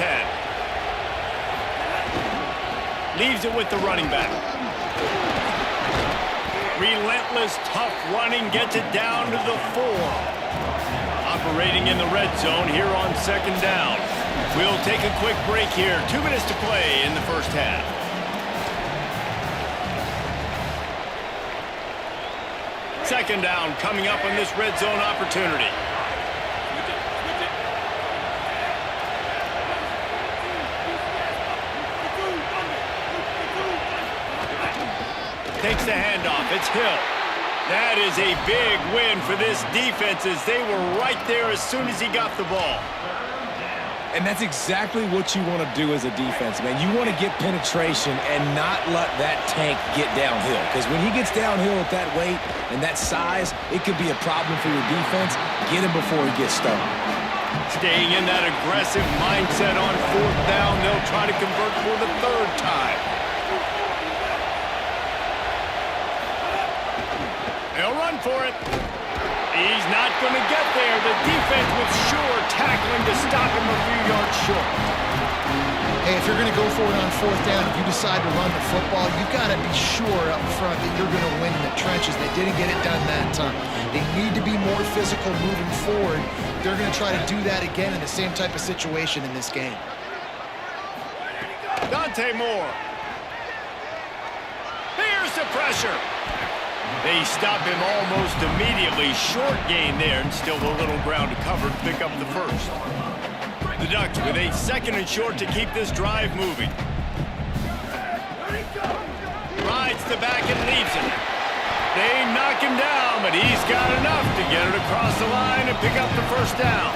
10. Leaves it with the running back. Relentless, tough running gets it down to the 4. Operating in the red zone here on 2nd down. We'll take a quick break here. 2 minutes to play in the 1st half. Second down coming up on this red zone opportunity. Takes the handoff. It's Hill. That is a big win for this defense as they were right there as soon as he got the ball. And that's exactly what you want to do as a defense, man. You want to get penetration and not let that tank get downhill. Because when he gets downhill at that weight and that size, it could be a problem for your defense. Get him before he gets started. Staying in that aggressive mindset on 4th down, they'll try to convert for the 3rd time. They'll run for it. He's not going to get there. The defense was sure tackling to stop him a few yards short. Hey, if you're going to go for it on 4th down, if you decide to run the football, you've got to be sure up front that you're going to win in the trenches. They didn't get it done that time. They need to be more physical moving forward. They're going to try to do that again in the same type of situation in this game. Dante Moore. Here's the pressure. They stop him almost immediately. Short gain there, and still a little ground to cover to pick up the 1st. The Ducks with a 2nd and short to keep this drive moving. Rides the back and leaves it. They knock him down, but he's got enough to get it across the line and pick up the 1st down.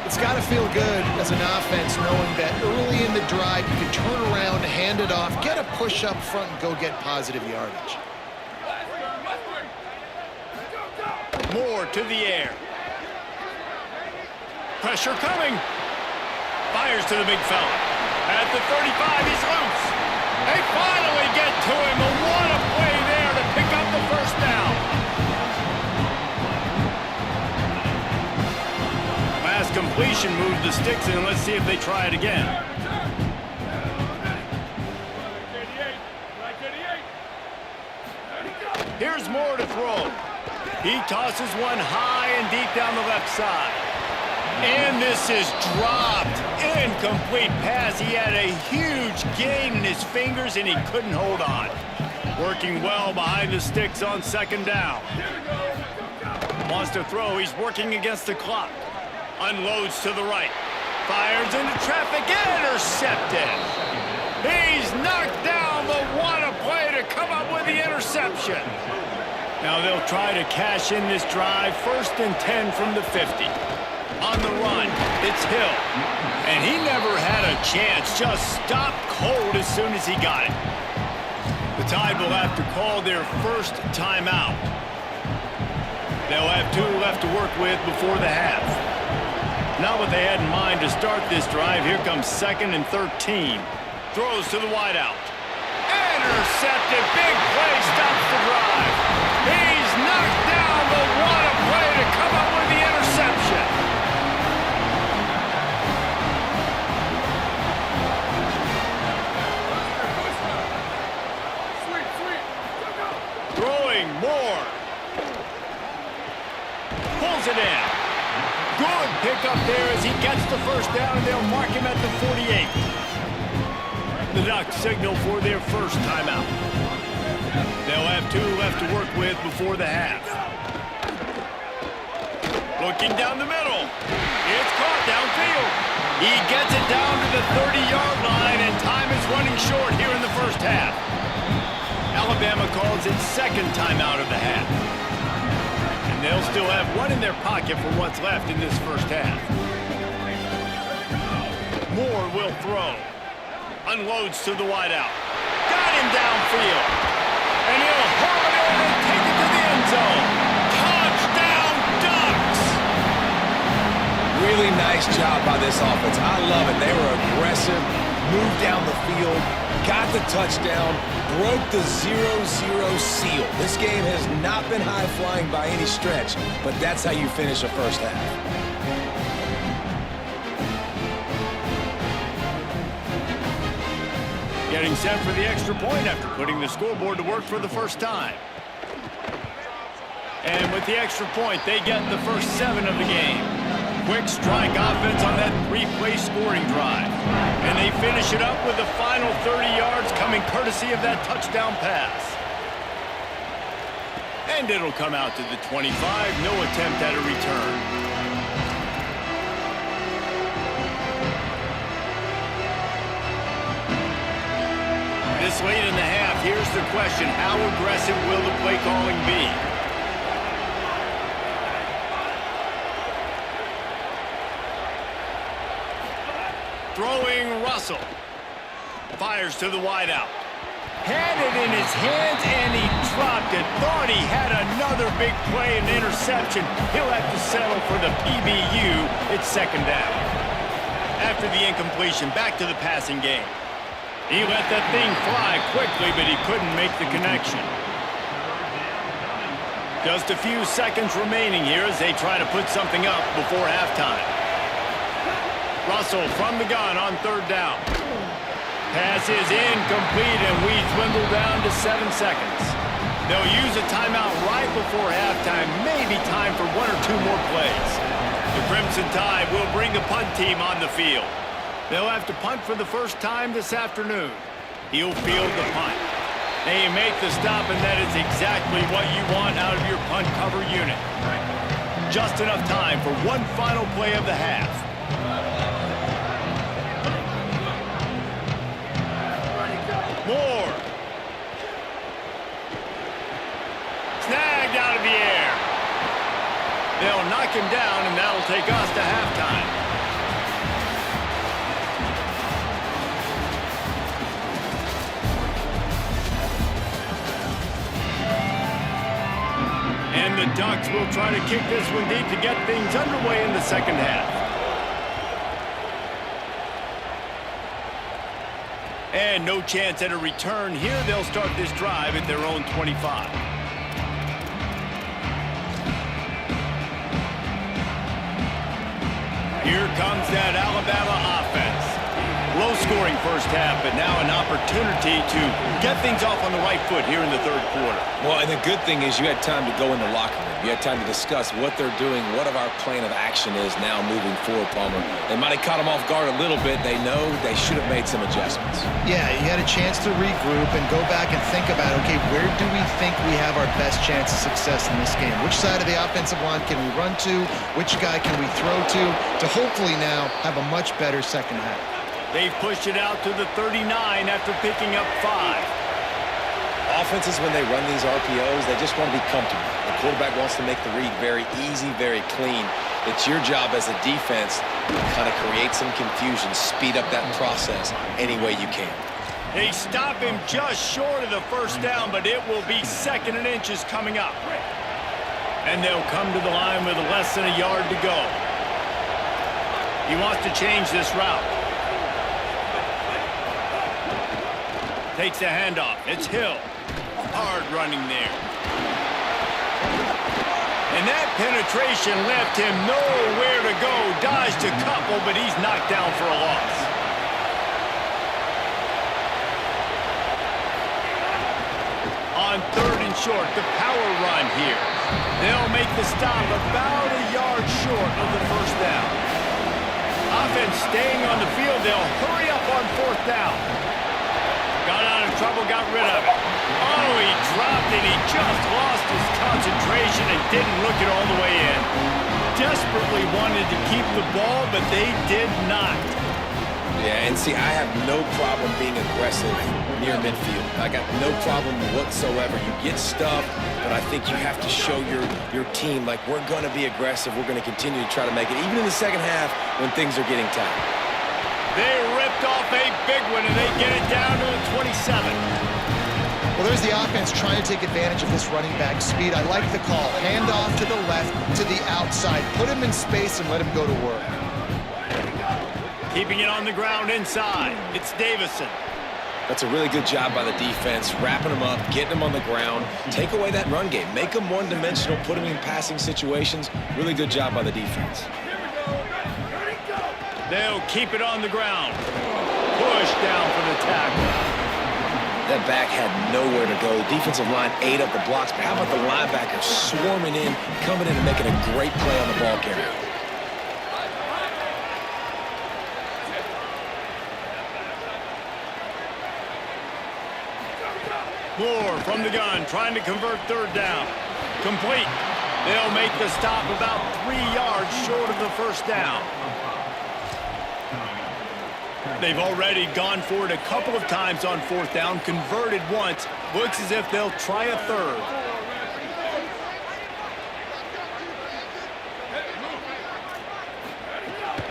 It's got to feel good as an offense knowing that early in the drive you can turn around, hand it off, get a push up front, and go get positive yardage. Moore to the air. Pressure coming. Fires to the big fella. At the 35, he's loose. They finally get to him. And what a play there to pick up the 1st down. Last completion moved the sticks in. Let's see if they try it again. Here's Moore to throw. He tosses one high and deep down the left side. And this is dropped. Incomplete pass. He had a huge gain in his fingers, and he couldn't hold on. Working well behind the sticks on second down. Wants to throw. He's working against the clock. Unloads to the right. Fires into traffic. Intercepted. He's knocked down the one play to come up with the interception. Now they'll try to cash in this drive. 1st and 10 from the 50. On the run, it's Hill. And he never had a chance. Just stopped cold as soon as he got it. The Tide will have to call their first timeout. They'll have 2 left to work with before the half. Not what they had in mind to start this drive. Here comes 2nd and 13. Throws to the wideout. Intercepted. Big play stops the drive. He's knocked down the one play to come up with the interception. Throwing Moore. Pulls it in. Good pickup there as he gets the first down, and they'll mark him at the 48. The Ducks signal for their first timeout. They'll have 2 left to work with before the half. Looking down the middle. It's caught downfield. He gets it down to the 30-yard line, and time is running short here in the first half. Alabama calls its 2nd timeout of the half. And they'll still have 1 in their pocket for what's left in this first half. Moore will throw. Unloads to the wideout. Got him downfield. And he'll haul it in and take it to the end zone. Touchdown, Ducks! Really nice job by this offense. I love it. They were aggressive, moved down the field, got the touchdown, broke the 0-0 seal. This game has not been high-flying by any stretch, but that's how you finish a first half. Getting set for the extra point after putting the scoreboard to work for the first time. And with the extra point, they get the first 7 of the game. Quick strike offense on that 3-play scoring drive. And they finish it up with the final 30 yards coming courtesy of that touchdown pass. And it'll come out to the 25. No attempt at a return. This late in the half, here's the question. How aggressive will the play calling be? Throwing Russell. Fires to the wideout. Had it in his hands and he dropped it. Thought he had another big play and interception. He'll have to settle for the PBU. It's 2nd down. After the incompletion, back to the passing game. He let that thing fly quickly, but he couldn't make the connection. Just a few seconds remaining here as they try to put something up before halftime. Russell from the gun on 3rd down. Pass is incomplete, and we dwindle down to 7 seconds. They'll use a timeout right before halftime. Maybe time for 1 or 2 more plays. The Crimson Tide will bring the punt team on the field. They'll have to punt for the first time this afternoon. He'll field the punt. They make the stop, and that is exactly what you want out of your punt cover unit. Just enough time for one final play of the half. Moore. Snagged out of the air. They'll knock him down, and that'll take us to halftime. And the Ducks will try to kick this one deep to get things underway in the second half. And no chance at a return here. They'll start this drive at their own 25. Here comes that Alabama offense. Low-scoring first half, but now an opportunity to get things off on the right foot here in the third quarter. Well, and the good thing is you had time to go in the locker room. You had time to discuss what they're doing, what our plan of action is now moving forward, Palmer. They might have caught them off guard a little bit. They know they should have made some adjustments. Yeah, you had a chance to regroup and go back and think about, okay, where do we think we have our best chance of success in this game? Which side of the offensive line can we run to? Which guy can we throw to hopefully now have a much better second half? They've pushed it out to the 39 after picking up 5. Offenses, when they run these RPOs, they just want to be comfortable. The quarterback wants to make the read very easy, very clean. It's your job as a defense to kind of create some confusion, speed up that process any way you can. They stop him just short of the first down, but it will be 2nd and inches coming up. And they'll come to the line with less than a yard to go. He wants to change this route. Takes the handoff. It's Hill. Hard running there. And that penetration left him nowhere to go. Dodged a couple, but he's knocked down for a loss. On 3rd and short, the power run here. They'll make the stop about a yard short of the first down. Offense staying on the field. They'll hurry up on 4th down. Got out of trouble, got rid of it. Oh, he dropped it. He just lost his concentration and didn't look it all the way in. Desperately wanted to keep the ball, but they did not. Yeah, and see, I have no problem being aggressive near midfield. I got no problem whatsoever. You get stuffed, but I think you have to show your team, like, we're going to be aggressive. We're going to continue to try to make it, even in the second half when things are getting tight. They ripped off a big one, and they get it down to the 27. Well, there's the offense trying to take advantage of this running back speed. I like the call. Hand off to the left, to the outside. Put him in space and let him go to work. Keeping it on the ground inside. It's Davison. That's a really good job by the defense, wrapping them up, getting them on the ground. Take away that run game. Make them one-dimensional, put them in passing situations. Really good job by the defense. They'll keep it on the ground. Push down for the tackle. That back had nowhere to go. The defensive line ate up the blocks, but how about the linebacker swarming in, coming in and making a great play on the ball carrier? Moore from the gun, trying to convert 3rd down. Complete. They'll make the stop about 3 yards short of the first down. They've already gone for it a couple of times on 4th down, converted once. Looks as if they'll try a 3rd.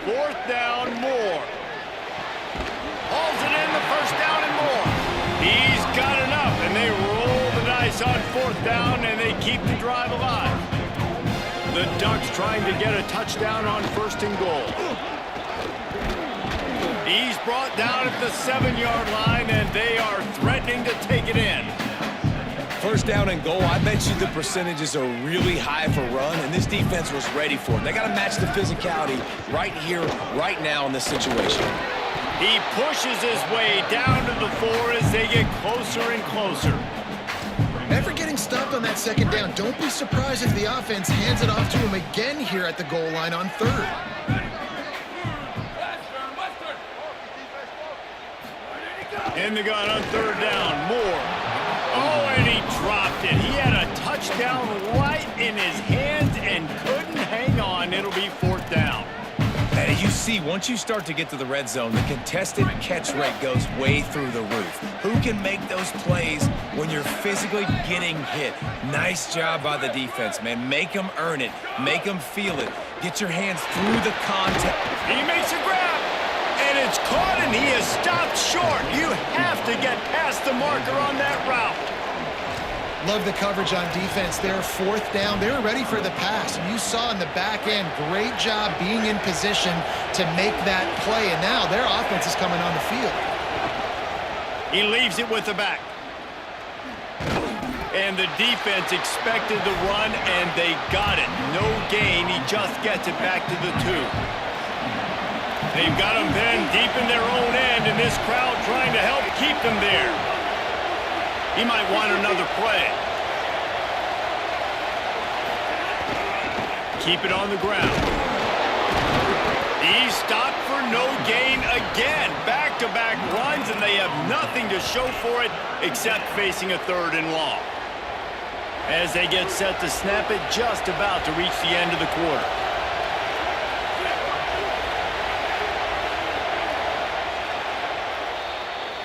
Fourth down, Moore. Hauls it in, the first down and more. He's got enough, and they roll the dice on 4th down, and they keep the drive alive. The Ducks trying to get a touchdown on 1st and goal. He's brought down at the 7-yard line, and they are threatening to take it in. 1st down and goal, I bet you the percentages are really high for run, and this defense was ready for it. They got to match the physicality right here, right now in this situation. He pushes his way down to the 4 as they get closer and closer. After getting stopped on that 2nd down, don't be surprised if the offense hands it off to him again here at the goal line on 3rd. In the gun on 3rd down, Moore. Oh, and he dropped it. He had a touchdown right in his hands and couldn't hang on. It'll be 4th down. And you see, once you start to get to the red zone, the contested catch rate goes way through the roof. Who can make those plays when you're physically getting hit? Nice job by the defense, man. Make them earn it. Make them feel it. Get your hands through the contact. He makes a grab, and it's caught, and he is stopped short. You have to get past the marker on that route. Love the coverage on defense there. 4th down. They were ready for the pass. And you saw in the back end, great job being in position to make that play. And now their offense is coming on the field. He leaves it with the back. And the defense expected the run, and they got it. No gain. He just gets it back to the 2. They've got him then deep in their own end. and this crowd trying to help keep them there. He might want another play. Keep it on the ground. He's stopped for no gain again. Back-to-back runs, and they have nothing to show for it except facing a 3rd and long. As they get set to snap it, just about to reach the end of the quarter.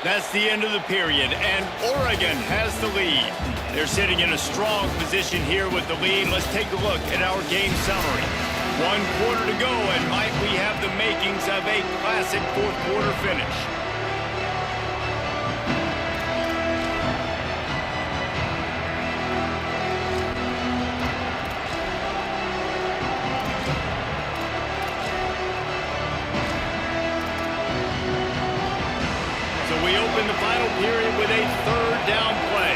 That's the end of the period, and Oregon has the lead. They're sitting in a strong position here with the lead. Let's take a look at our game summary. 1 quarter to go, and might we have the makings of a classic 4th quarter finish. So we open the final period with a 3rd down play.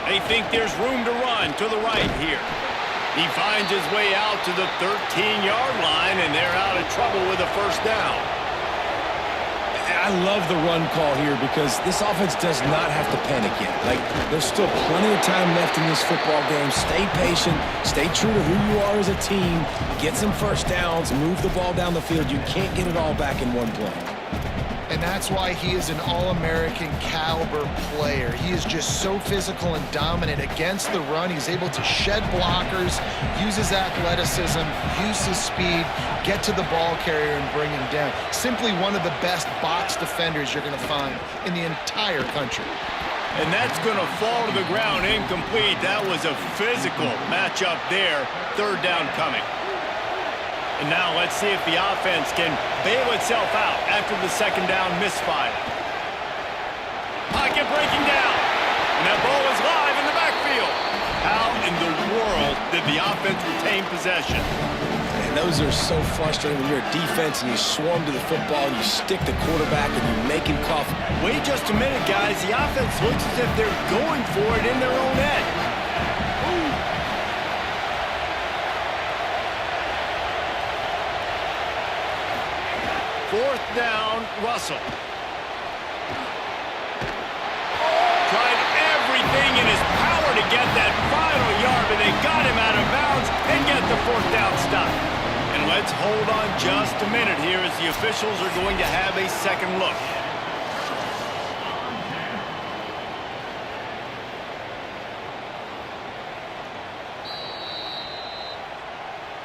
They think there's room to run to the right here. He finds his way out to the 13-yard line, and they're out of trouble with a 1st down. I love the run call here because this offense does not have to panic yet. Like, there's still plenty of time left in this football game. Stay patient. Stay true to who you are as a team. Get some 1st downs. Move the ball down the field. You can't get it all back in one play. And that's why he is an All-American caliber player. He is just so physical and dominant against the run. He's able to shed blockers, use his athleticism, use his speed, get to the ball carrier and bring him down. Simply one of the best box defenders you're going to find in the entire country. And that's going to fall to the ground incomplete. That was a physical matchup there. 3rd down coming. And now let's see if the offense can bail itself out after the 2nd down misfire. Pocket breaking down. And that ball is live in the backfield. How in the world did the offense retain possession? And those are so frustrating when you're a defense and you swarm to the football, you stick the quarterback, and you make him cough. Wait just a minute, guys. The offense looks as if they're going for it in their own end. Fourth down, Russell. Tried everything in his power to get that final yard, but they got him out of bounds and get the 4th down stop. And let's hold on just a minute here as the officials are going to have a second look.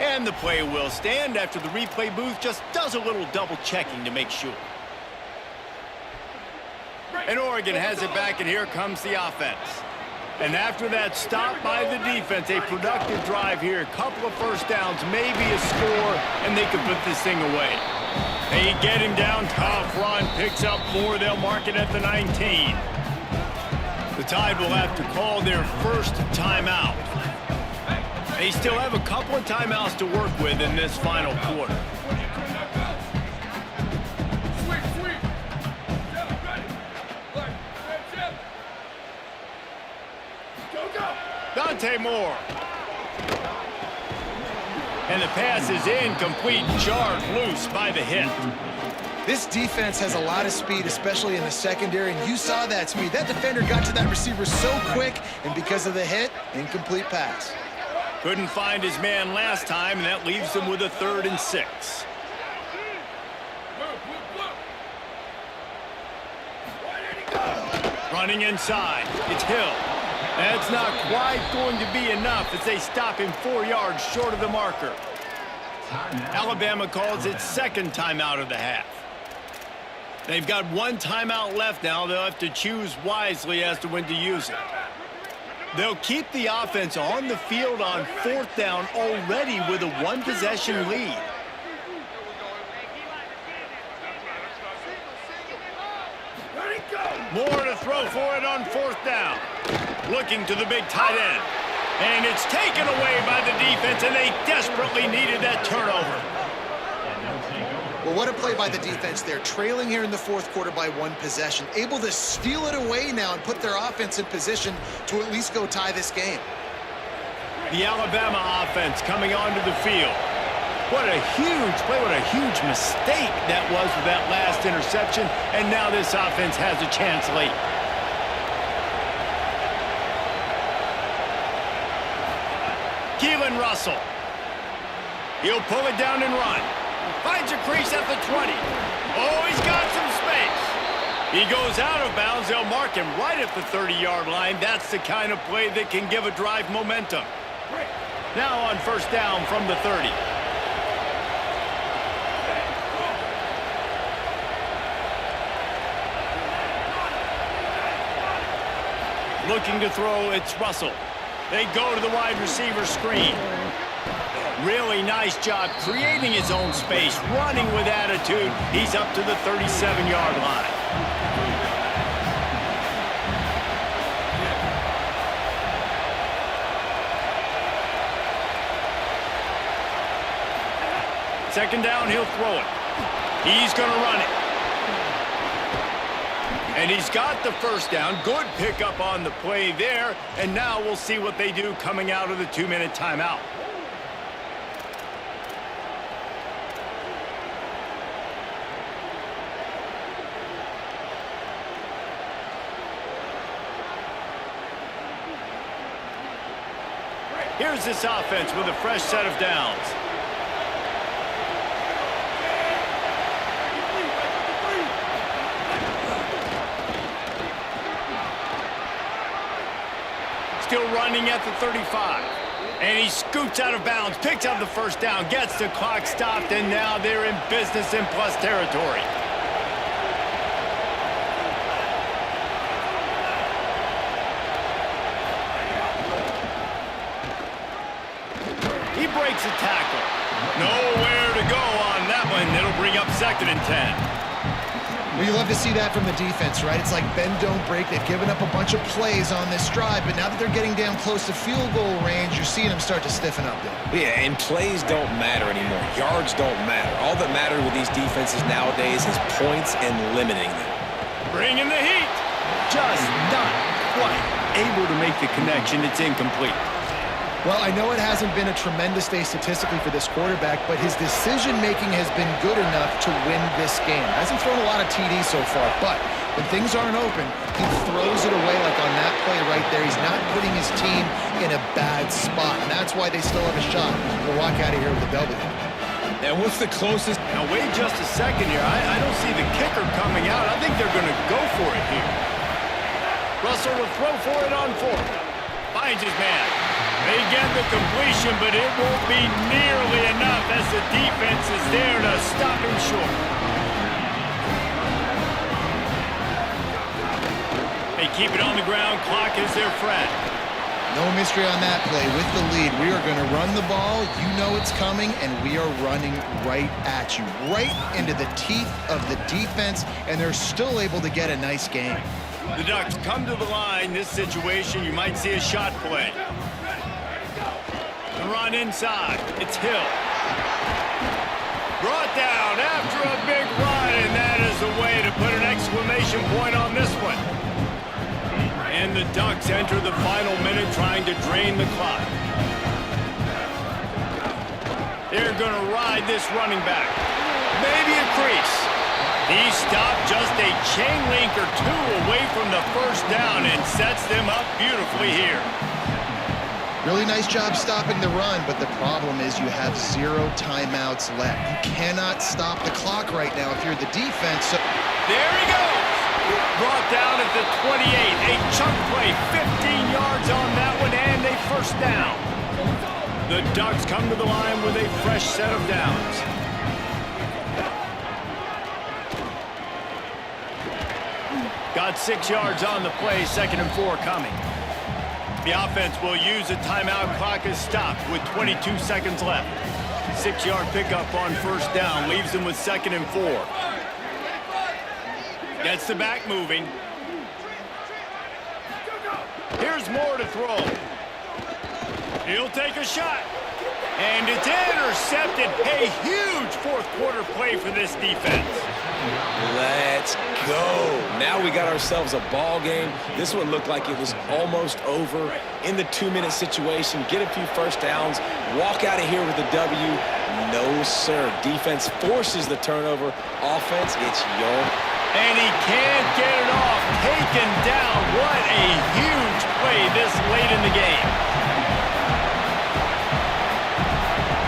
And the play will stand after the replay booth just does a little double checking to make sure. And Oregon has it back, and here comes the offense. And after that stop by the defense, a productive drive here, a couple of 1st downs, maybe a score, and they could put this thing away. They get him down, tough run, picks up more, they'll mark it at the 19. The Tide will have to call their 1st timeout. They still have a couple of timeouts to work with in this final quarter. Dante Moore. And the pass is incomplete, jarred loose by the hit. This defense has a lot of speed, especially in the secondary, and you saw that speed. That defender got to that receiver so quick, and because of the hit, incomplete pass. Couldn't find his man last time, and that leaves him with a 3rd and 6. Running inside, it's Hill. That's not quite going to be enough as they stop him 4 yards short of the marker. Alabama calls its 2nd timeout of the half. They've got 1 timeout left now. They'll have to choose wisely as to when to use it. They'll keep the offense on the field on 4th down already with a 1-possession lead. More to throw for it on 4th down. Looking to the big tight end. And it's taken away by the defense, and they desperately needed that turnover. Well, what a play by the defense there. Trailing here in the 4th quarter by 1 possession. Able to steal it away now and put their offense in position to at least go tie this game. The Alabama offense coming onto the field. What a huge play, what a huge mistake that was with that last interception, and now this offense has a chance late. Keelan Russell. He'll pull it down and run. Finds a crease at the 20. Oh, he's got some space. He goes out of bounds. They'll mark him right at the 30-yard line. That's the kind of play that can give a drive momentum. Now on first down from the 30. Looking to throw, it's Russell. They go to the wide receiver screen. Really nice job creating his own space, running with attitude. He's up to the 37-yard line. Second down, he'll throw it. He's going to run it. And he's got the first down. Good pickup on the play there. And now we'll see what they do coming out of the 2-minute timeout. Here's this offense with a fresh set of downs. Still running at the 35. And he scoots out of bounds, picks up the first down, gets the clock stopped, and now they're in business in plus territory. He breaks a tackle. Nowhere to go on that one. It'll bring up 2nd and 10. Well, you love to see that from the defense, right? It's like bend, don't break. They've given up a bunch of plays on this drive, but now that they're getting down close to field goal range, you're seeing them start to stiffen up there. Yeah, and plays don't matter anymore. Yards don't matter. All that matters with these defenses nowadays is points and limiting them. Bringing the heat. Just not quite able to make the connection. It's incomplete. Well, I know it hasn't been a tremendous day statistically for this quarterback, but his decision-making has been good enough to win this game. Hasn't thrown a lot of TDs so far, but when things aren't open, he throws it away like on that play right there. He's not putting his team in a bad spot, and that's why they still have a shot to walk out of here with a W. And what's the closest? Now, wait just a second here. I don't see the kicker coming out. I think they're going to go for it here. Russell will throw for it on 4th. Finds his man. They get the completion, but it won't be nearly enough as the defense is there to stop him short. They keep it on the ground. Clock is their friend. No mystery on that play. With the lead, we are going to run the ball. You know it's coming, and we are running right at you, right into the teeth of the defense, and they're still able to get a nice game. The Ducks come to the line. This situation, you might see a shot play. The run inside. It's Hill. Brought down after a big run, and that is the way to put an exclamation point on this one. And the Ducks enter the final minute trying to drain the clock. They're going to ride this running back. Maybe a crease. He stopped just a chain link or 2 away from the first down and sets them up beautifully here. Really nice job stopping the run, but the problem is you have 0 timeouts left. You cannot stop the clock right now if you're the defense. So there he goes. Brought down at the 28. A chunk play, 15 yards on that one, and a first down. The Ducks come to the line with a fresh set of downs. Got 6 yards on the play, 2nd and 4 coming. The offense will use a timeout. Clock is stopped with 22 seconds left. 6-yard pickup on first down. Leaves them with 2nd and 4. Gets the back moving. Here's Moore to throw. He'll take a shot. And it's intercepted. A huge 4th quarter play for this defense. Let's go. Now we got ourselves a ball game. This one looked like it was almost over. In the 2-minute situation, get a few first downs, walk out of here with a W. No, sir. Defense forces the turnover. Offense, it's your. And he can't get it off. Taken down. What a huge play this late in the game.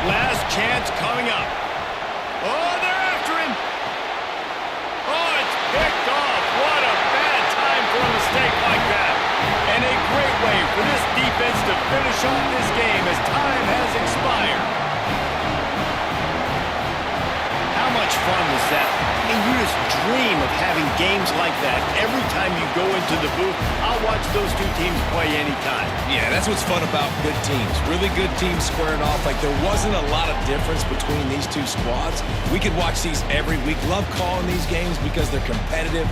Last chance coming up. Oh, they're after him. Oh, it's picked off. What a bad time for a mistake like that. And a great way for this defense to finish off this game as time has expired. How much fun was that? And you just dream of having games like that. Every time you go into the booth, I'll watch those two teams play anytime. Yeah, that's what's fun about good teams. Really good teams squaring off. Like, there wasn't a lot of difference between these two squads. We could watch these every week. Love calling these games because they're competitive.